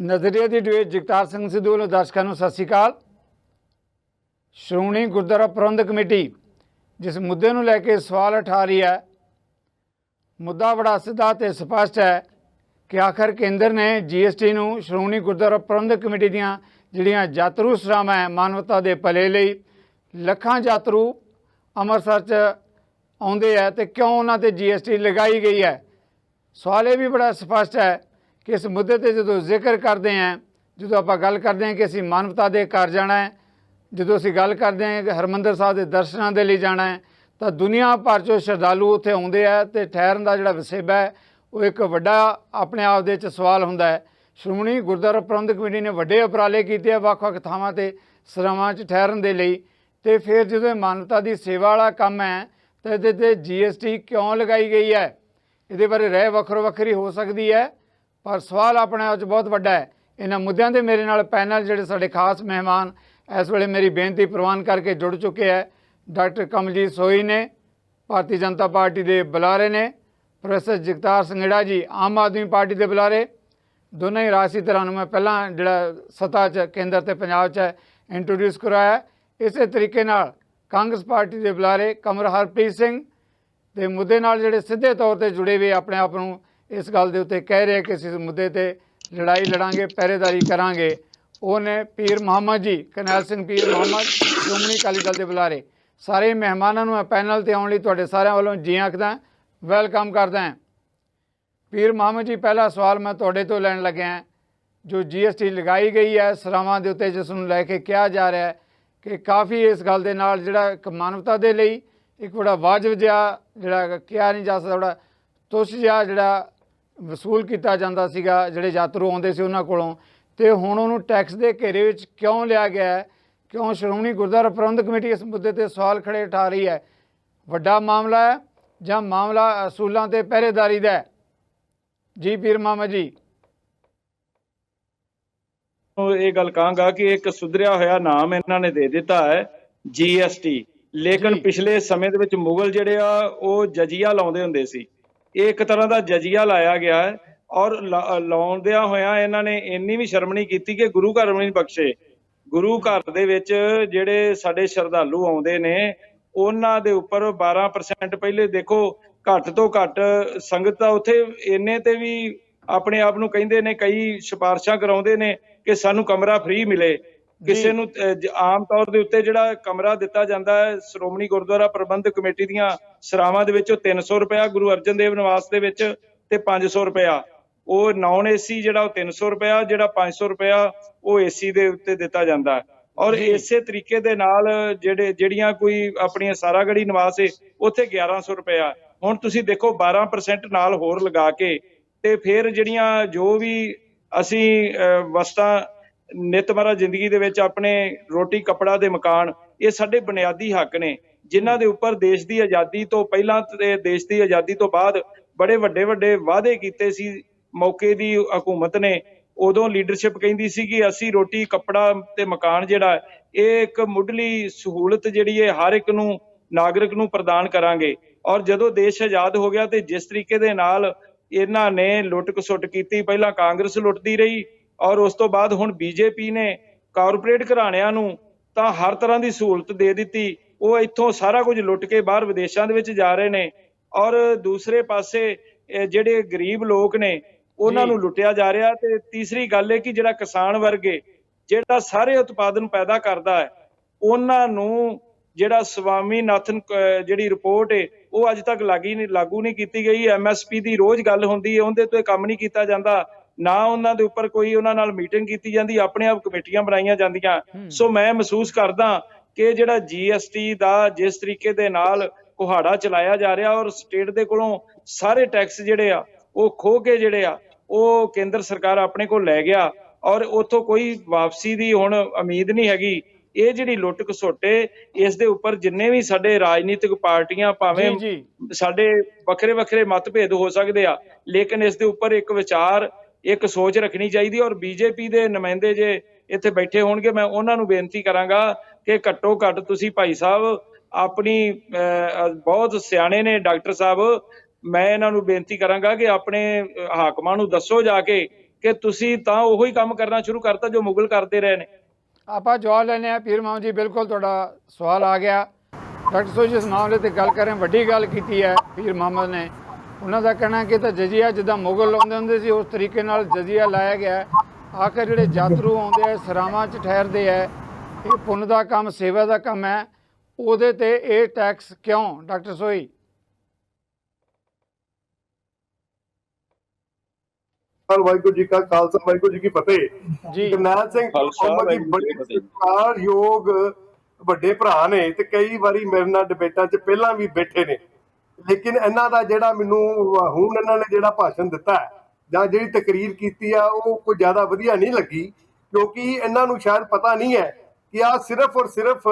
नज़रिए की डिबेट जगतार सिंह सिद्धू वालों दर्शकों को सत श्री अकाल। श्रोमणी गुरुद्वारा प्रबंधक कमेटी जिस मुद्दे को लैके सवाल उठा रही है, मुद्दा बड़ा सीधा तो स्पष्ट है कि आखिर केंद्र ने GST को श्रोमणी गुरुद्वारा प्रबंधक कमेटी दीयां जिहड़ियां यात्रू सरावां है मानवता के भले लई लखां यात्रू अमृतसर च आउंदे है तो क्यों उन्हां ते GST लगाई गई है। सवाल ये भी बड़ा स्पष्ट है कि इस मुद्दे पर जो जिक्र करते हैं, जो आप गल करते हैं कि असी मानवता के घर जाना है, जो असी गल करते हैं कि हरमंदर साहब के दर्शनों के लिए जाना है, तो दुनिया भर चो श्रद्धालु उत्थे आउंदे है तो ठहरन का जिहड़ा वसेबा है वो एक वड्डा अपने आप दे सवाल हुंदा है। श्रोमणी गुरुद्वारा प्रबंधक कमेटी ने वड्डे उपराले कीते वख-वख थावां ते सरावां च ठहरन दे लई, ते फिर जो मानवता की सेवा वाला काम है तो इहदे ते GST क्यों लगाई गई है, ये बारे राय वक्रो वक्री हो सकती है, पर सवाल अपने आप बहुत वड्डा है। इन्हां मुद्दों के मेरे नाल पैनल जिहड़े साडे खास मेहमान इस वेले मेरी बेनती प्रवान करके जुड़ चुके हैं। डॉक्टर कमलजीत सोही ने भारतीय जनता पार्टी के बुलारे ने, प्रोफैसर जगतार संघेड़ा जी आम आदमी पार्टी के बुलारे, दोनों ही राजसी धिरां नूं मैं पहलां जिहड़ा सत्ता च केंद्र ते पंजाब च इंट्रोड्यूस कराया। इस तरीके नाल कांग्रेस पार्टी के बुलारे कमर हरप्रीत सिंह के मुद्दे नाल जिहड़े सीधे तौर पर जुड़े हुए अपने आप को इस गल के उत्ते कह रहे कि इस मुद्दे पर लड़ाई लड़ांगे, पहरेदारी करांगे, वो ने पीर मुहम्मद जी, करनैल सिंह पीर मुहम्मद, श्रोमणी अकाली दल के बुलारे। सारे मेहमानों मैं पैनल पर आने लिए सारे वालों जी आखदा, वैलकम करदा। पीर मुहम्मद जी, पहला सवाल मैं तुहाडे तो लैन लग्या, जो GST लगाई गई है सरावां दे उत्ते जिसनूं लैके कहा जा रहा है कि काफ़ी इस गल दे नाल जिहड़ा एक मानवता दे लई एक बड़ा वाजिब जिहा जिहड़ा कहा नहीं जा सकदा, बड़ा तुछ जिहा जिहड़ा वसूल किया जाता सीगा जिहड़े यात्रू आउंदे सी उन्हां कोलों, ते हुण उहनूं टैक्स के घेरे विच क्यों लिया गया है, क्यों श्रोमणी गुरुद्वारा प्रबंधक कमेटी इस मुद्दे ते सवाल खड़े उठा रही है। वड्डा मामला है जां मामला असूलों ते पहरेदारी दा है? जी पीर मुहम्मद जी। ये गल कहांगा कि एक सुधरिया होया नाम इन्हां ने दे दिता है GST, लेकिन पिछले समय दे विच मुगल जिहड़े आ वो जजिया लाउंदे हुंदे सी, एक तरह का जजिया लाया गया है और लाउंदियां होया इन्हां ने इन्नी भी शर्म नहीं कीती कि गुरु घर नहीं बख्शे। गुरु घर दे विच जिहड़े साडे श्रद्धालु आउंदे ने उन्हां दे उपर 12% पहले देखो घट तो घट संगत उत्थे इन्ने ते भी अपने आप नूं कहिंदे ने, कई सिफारिशां कराउंदे ने कि सानू कमरा फ्री मिले। किसी नूं आम तौर दे उत्ते जिहड़ा कमरा दिता जाता है श्रोमणी गुरुद्वारा प्रबंधक कमेटी दीयां सरावां दे विच 300 रुपया, गुरु अर्जन देव निवास दे विच ते 500 रुपया, वो नॉन AC जिहड़ा 300 रुपया, जिहड़ा 500 रुपया वो AC दे उत्ते दिता जाता है। और इसे तरीके दे नाल जिहड़ियां कोई अपनी सारागढ़ी निवास है उत्थे 1100 रुपया। हुण तुसीं देखो 12% नाल होर लगा के ते फिर जिहड़ियां जो भी असी वस्तां नितमरा जिंदगी दे विच अपने रोटी कपड़ा दे मकान, ये साडे बुनियादी हक ने जिन्हां दे उपर देश की आज़ादी तो पहलां ते देश की आज़ादी तो बाद बड़े वड्डे वड्डे वादे कीते सी मौके दी हुकूमत ने। उदों लीडरशिप कहिंदी सी कि असी रोटी कपड़ा ते मकान जिहड़ा ये एक मुढ़ली सहूलत जिहड़ी है हर एक नूं नागरिक नूं प्रदान करांगे। और जदों देश आज़ाद हो गया तो जिस तरीके दे नाल इन्हां ने लुट खसुट कीती, पहलां कांग्रेस लुटदी रही और उस तो बाद हुण BJP ने कारपोरेट घराणिਆਂ नूं तां हर तरह की सहूलत दे दित्ती, वो इत्थों सारा कुछ लुट के बाहर विदेशों दे विच जा रहे ने। और दूसरे पासे जिहड़े गरीब लोग ने उन्हां नूं लुटिया जा रहा। ते तीसरी गल है कि जिहड़ा किसान वर्ग है जिहड़ा सारे उत्पादन पैदा करता है उन्हां नूं जिहड़ा स्वामीनाथन जिहड़ी रिपोर्ट है वो अज तक लागू नहीं की गई। MSP की रोज़ गल होंदी है, उहदे तो काम नहीं किया जाता, ना उन्हां दे उपर कोई उन्हां नाल मीटिंग की जाती, अपने आप कमेटियां बनाईयां जांदियां। सो मैं महसूस करदा कि जिहड़ा GST दा जिस तरीके दे नाल कुहाड़ा चलाया जा रहा और स्टेट दे कोलों सारे टैक्स जिहड़े आ वो खो के जिहड़े आ वो केंद्र सरकार अपने को लै गया और उतों कोई वापसी की हुण उम्मीद नहीं हैगी। ये जिहड़ी लुट खसोटे इस दे उपर जिन्ने भी साडे राजनीतिक पार्टियां भावें साडे वखरे वखरे मतभेद हो सकदे आ, लेकिन इस दे उपर एक विचार एक सोच रखनी चाहिए। और BJP दे नुमाइंदे जे इत्थे बैठे होणगे मैं उन्हां नूं बेनती करांगा कि घट्टो घट्ट तुसीं भाई साहब अपनी बहुत सियाणे ने डॉक्टर साहब, मैं इन्हां नूं बेनती करांगा कि अपने हाकमां नूं दस्सो जाके ਕਿ ਤੁਸੀਂ ਤਾਂ ਉਹੋ ਹੀ ਕੰਮ ਕਰਨਾ ਸ਼ੁਰੂ ਕਰਤਾ ਜੋ ਮੁਗਲ ਕਰਦੇ ਰਹੇ ਨੇ। ਆਪਾਂ ਜਵਾਬ ਲੈਣੇ ਆ ਪੀਰ ਮੁਹੰਮਦ ਜੀ। ਬਿਲਕੁਲ ਤੁਹਾਡਾ ਸਵਾਲ ਆ ਗਿਆ। ਡਾਕਟਰ ਸੋਈ ਜਿਸ ਮਾਮਲੇ ਤੇ ਗੱਲ ਕਰ ਰਹੇ ਵੱਡੀ ਗੱਲ ਕੀਤੀ ਹੈ ਪੀਰ ਮੁਹੰਮਦ ਨੇ। ਉਹਨਾਂ ਦਾ ਕਹਿਣਾ ਕਿ ਤਾਂ ਜਜ਼ੀਆ ਜਿੱਦਾਂ ਮੁਗਲ ਲਾਉਂਦੇ ਹੁੰਦੇ ਸੀ ਉਸ ਤਰੀਕੇ ਨਾਲ ਜਜ਼ੀਆ ਲਾਇਆ ਗਿਆ। ਆਖਰ ਜਿਹੜੇ ਯਾਤਰੂ ਆਉਂਦੇ ਆ ਸਰਾਵਾਂ 'ਚ ਠਹਿਰਦੇ ਆ, ਇਹ ਪੁੰਨ ਦਾ ਕੰਮ ਸੇਵਾ ਦਾ ਕੰਮ ਹੈ, ਉਹਦੇ ਤੇ ਇਹ ਟੈਕਸ ਕਿਉਂ ਡਾਕਟਰ ਸੋਈ? ਵਾਹਿਗੁਰੂ ਜੀ ਕਾ ਖਾਲਸਾ ਵਾਹਿਗੁਰੂ ਜੀ ਕੀ ਫਤਿਹ ਜੀ। ਜਰਨੈਲ ਸਿੰਘ ਮੁਹੰਮਦ ਜੀ ਬੜੇ ਸਤਿਕਾਰਯੋਗ ਵੱਡੇ ਭਰਾ ਨੇ ਤੇ ਕਈ ਵਾਰੀ ਮੇਰੇ ਨਾਲ ਡਿਬੇਟਾਂ 'ਚ ਪਹਿਲਾਂ ਵੀ ਬੈਠੇ ਨੇ, ਲੇਕਿਨ ਇਹਨਾਂ ਦਾ ਜਿਹੜਾ ਮੈਨੂੰ ਹੁਣ ਇਹਨਾਂ ਨੇ ਜਿਹੜਾ ਭਾਸ਼ਣ ਦਿੱਤਾ ਹੈ ਜਾਂ ਜਿਹੜੀ ਤਕਰੀਰ ਕੀਤੀ ਆ ਉਹ ਕੋਈ ਜ਼ਿਆਦਾ ਵਧੀਆ ਨਹੀਂ ਲੱਗੀ, ਕਿਉਂਕਿ ਇਹਨਾਂ ਨੂੰ ਸ਼ਾਇਦ ਪਤਾ ਨਹੀਂ ਹੈ ਕਿ ਆ ਸਿਰਫ ਔਰ ਸਿਰਫ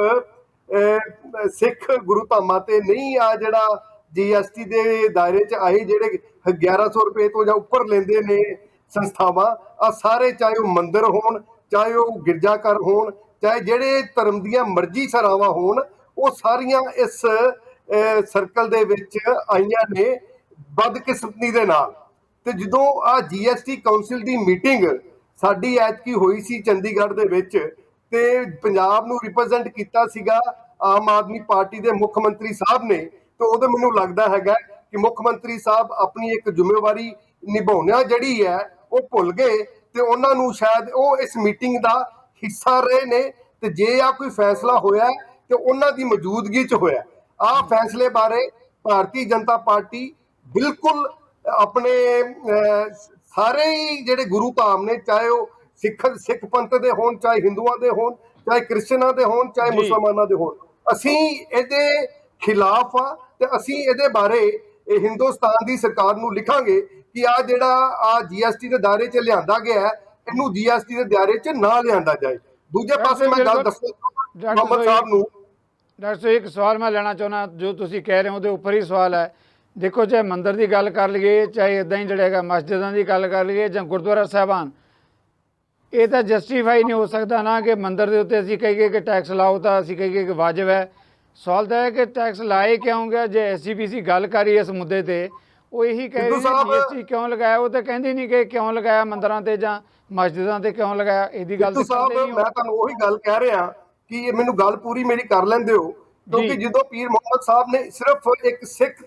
ਸਿੱਖ ਗੁਰੂ ਧਾਮਾਂ ਤੇ ਨਹੀਂ, ਆ ਜਿਹੜਾ GST ਦੇ ਦਾਇਰੇ 'ਚ ਆਏ ਜਿਹੜੇ 1100 ਰੁਪਏ ਤੋਂ ਜਾਂ ਉੱਪਰ ਲੈਂਦੇ ਨੇ ਸੰਸਥਾਵਾਂ, ਆ ਸਾਰੇ ਚਾਹੇ ਉਹ ਮੰਦਿਰ ਹੋਣ, ਚਾਹੇ ਉਹ ਗਿਰਜਾ ਘਰ ਹੋਣ, ਚਾਹੇ ਜਿਹੜੇ ਧਰਮ ਦੀਆਂ ਮਰਜ਼ੀ ਸਰਾਵਾਂ ਹੋਣ, ਉਹ ਸਾਰੀਆਂ ਇਸ ਸਰਕਲ ਦੇ ਵਿੱਚ ਆਈਆਂ ਨੇ ਬਦਕਿਸਮਤੀ ਦੇ ਨਾਲ। ਤੇ ਜਦੋਂ ਆ GST ਕਾਉਂਸਲ ਦੀ ਮੀਟਿੰਗ ਸਾਡੀ ਐਤਕੀ ਹੋਈ ਸੀ ਚੰਡੀਗੜ੍ਹ ਦੇ ਵਿੱਚ, ਤੇ ਪੰਜਾਬ ਨੂੰ ਰਿਪਰੈਜ਼ੈਂਟ ਕੀਤਾ ਸੀਗਾ ਆਮ ਆਦਮੀ ਪਾਰਟੀ ਦੇ ਮੁੱਖ ਮੰਤਰੀ ਸਾਹਿਬ ਨੇ, ਤੇ ਉਦੋਂ ਮੈਨੂੰ ਲੱਗਦਾ ਹੈਗਾ ਕਿ ਮੁੱਖ ਮੰਤਰੀ ਸਾਹਿਬ ਆਪਣੀ ਇੱਕ ਜ਼ਿੰਮੇਵਾਰੀ ਨਿਭਾਉਣਾ ਜਿਹੜੀ ਹੈ ਉਹ ਭੁੱਲ ਗਏ, ਤੇ ਉਹਨਾਂ ਨੂੰ ਸ਼ਾਇਦ ਉਹ ਇਸ ਮੀਟਿੰਗ ਦਾ ਹਿੱਸਾ ਰਹੇ ਨੇ, ਤੇ ਜੇ ਆ ਕੋਈ ਫੈਸਲਾ ਹੋਇਆ ਤੇ ਉਹਨਾਂ ਦੀ ਮੌਜੂਦਗੀ 'ਚ ਹੋਇਆ। ਆਹ ਫੈਸਲੇ ਬਾਰੇ ਭਾਰਤੀ ਜਨਤਾ ਪਾਰਟੀ ਬਿਲਕੁਲ ਆਪਣੇ ਸਾਰੇ ਹੀ ਜਿਹੜੇ ਗੁਰੂ ਧਾਮ ਨੇ, ਚਾਹੇ ਉਹ ਸਿੱਖ ਪੰਥ ਦੇ ਹੋਣ, ਚਾਹੇ ਹਿੰਦੂਆਂ ਦੇ ਹੋਣ, ਚਾਹੇ ਕ੍ਰਿਸਚਨਾਂ ਦੇ ਹੋਣ, ਚਾਹੇ ਮੁਸਲਮਾਨਾਂ ਦੇ ਹੋਣ, ਅਸੀਂ ਇਹਦੇ ਖਿਲਾਫ ਆ ਤੇ ਅਸੀਂ ਇਹਦੇ ਬਾਰੇ ਹਿੰਦੁਸਤਾਨ ਦੀ ਸਰਕਾਰ ਨੂੰ ਲਿਖਾਂਗੇ ਕਿ ਆ ਜਿਹੜਾ GST ਦੇ ਦਾਇਰੇ 'ਚ ਲਿਆਂਦਾ ਗਿਆ ਹੈ, ਇਹਨੂੰ GST ਦੇ ਦਾਇਰੇ 'ਚ ਨਾ ਲਿਆਂਦਾ ਜਾਏ। ਦੂਜੇ ਪਾਸੇ ਮੈਂ ਗੱਲ ਦੱਸਣਾ ਮੁਹੰਮਦ ਸਾਹਿਬ ਨੂੰ। ਡਾਕਟਰ ਸਾਹਿਬ ਇੱਕ ਸਵਾਲ ਮੈਂ ਲੈਣਾ ਚਾਹੁੰਦਾ, ਜੋ ਤੁਸੀਂ ਕਹਿ ਰਹੇ ਹੋ ਉਹਦੇ ਉੱਪਰ ਹੀ ਸਵਾਲ ਹੈ। ਦੇਖੋ, ਚਾਹੇ ਮੰਦਿਰ ਦੀ ਗੱਲ ਕਰ ਲਈਏ, ਚਾਹੇ ਇੱਦਾਂ ਹੀ ਜਿਹੜਾ ਹੈਗਾ ਮਸਜਿਦਾਂ ਦੀ ਗੱਲ ਕਰ ਲਈਏ ਜਾਂ ਗੁਰਦੁਆਰਾ ਸਾਹਿਬਾਨ, ਇਹ ਤਾਂ ਜਸਟੀਫਾਈ ਨਹੀਂ ਹੋ ਸਕਦਾ ਨਾ ਕਿ ਮੰਦਿਰ ਦੇ ਉੱਤੇ ਅਸੀਂ ਕਹੀਏ ਕਿ ਟੈਕਸ ਲਾਓ ਤਾਂ ਅਸੀਂ ਕਹੀਏ ਕਿ ਵਾਜਬ ਹੈ। ਸਵਾਲ ਤਾਂ ਹੈ ਕਿ ਟੈਕਸ ਲਾਏ ਕਿਉਂ ਗਿਆ? ਜੇ SGPC ਗੱਲ ਕਰੀ ਇਸ ਮੁੱਦੇ ਤੇ, ਉਹ ਇਹੀ ਕਹਿ ਰਹੀ GST ਕਿਉਂ ਲਗਾਇਆ, ਉਹ ਤਾਂ ਕਹਿੰਦੀ ਨਹੀਂ ਕਿ ਕਿਉਂ ਲਗਾਇਆ ਮੰਦਿਰਾਂ ਤੇ ਜਾਂ ਮਸਜਿਦਾਂ ਤੇ ਕਿਉਂ ਲਗਾਇਆ। ਇਹਦੀ ਗੱਲ ਮੈਂ ਤੁਹਾਨੂੰ ਉਹੀ ਗੱਲ ਕਹਿ ਰਿਹਾ ਕਿ ਮੈਨੂੰ ਗੱਲ ਪੂਰੀ ਮੇਰੀ ਕਰ ਲੈਂਦੇ ਹੋ, ਕਿਉਂਕਿ ਜਦੋਂ ਪੀਰ ਮੁਹੰਮਦ ਸਾਹਿਬ ਨੇ ਸਿਰਫ ਇੱਕ ਸਿੱਖ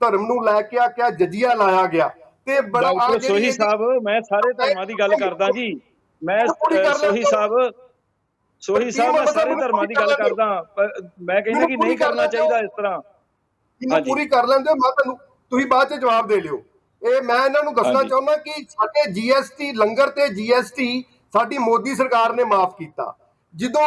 ਧਰਮ ਨੂੰ ਲੈ ਕੇ ਕਿਹਾ ਜਜ਼ੀਆ ਲਾਇਆ ਗਿਆ, ਤੇ ਬੜਾ ਡਾਕਟਰ ਸੋਹੀ ਸਾਹਿਬ, ਮੈਂ ਸਾਰੇ ਧਰਮਾਂ ਦੀ ਗੱਲ ਕਰਦਾ ਜੀ। ਮੈਂ ਸੋਹੀ ਸਾਹਿਬ ਮੈਂ ਸਾਰੇ ਧਰਮਾਂ ਦੀ ਗੱਲ ਕਰਦਾ। ਮੈਂ ਕਹਿੰਦਾ ਕਿ ਨਹੀਂ ਕਰਨਾ ਚਾਹੀਦਾ ਇਸ ਤਰ੍ਹਾਂ। ਪੂਰੀ ਕਰ ਲੈਂਦੇ ਹੋ, ਮੈਂ ਤੁਹਾਨੂੰ ਤੁਸੀਂ ਬਾਅਦ 'ਚ ਜਵਾਬ ਦੇ ਲਿਓ। ਇਹ ਮੈਂ ਇਹਨਾਂ ਨੂੰ ਦੱਸਣਾ ਚਾਹੁੰਦਾ ਕਿ ਸਾਡੇ GST ਲੰਗਰ ਤੇ GST ਸਾਡੀ ਮੋਦੀ ਸਰਕਾਰ ਨੇ ਮਾਫ ਕੀਤਾ। ਜਦੋਂ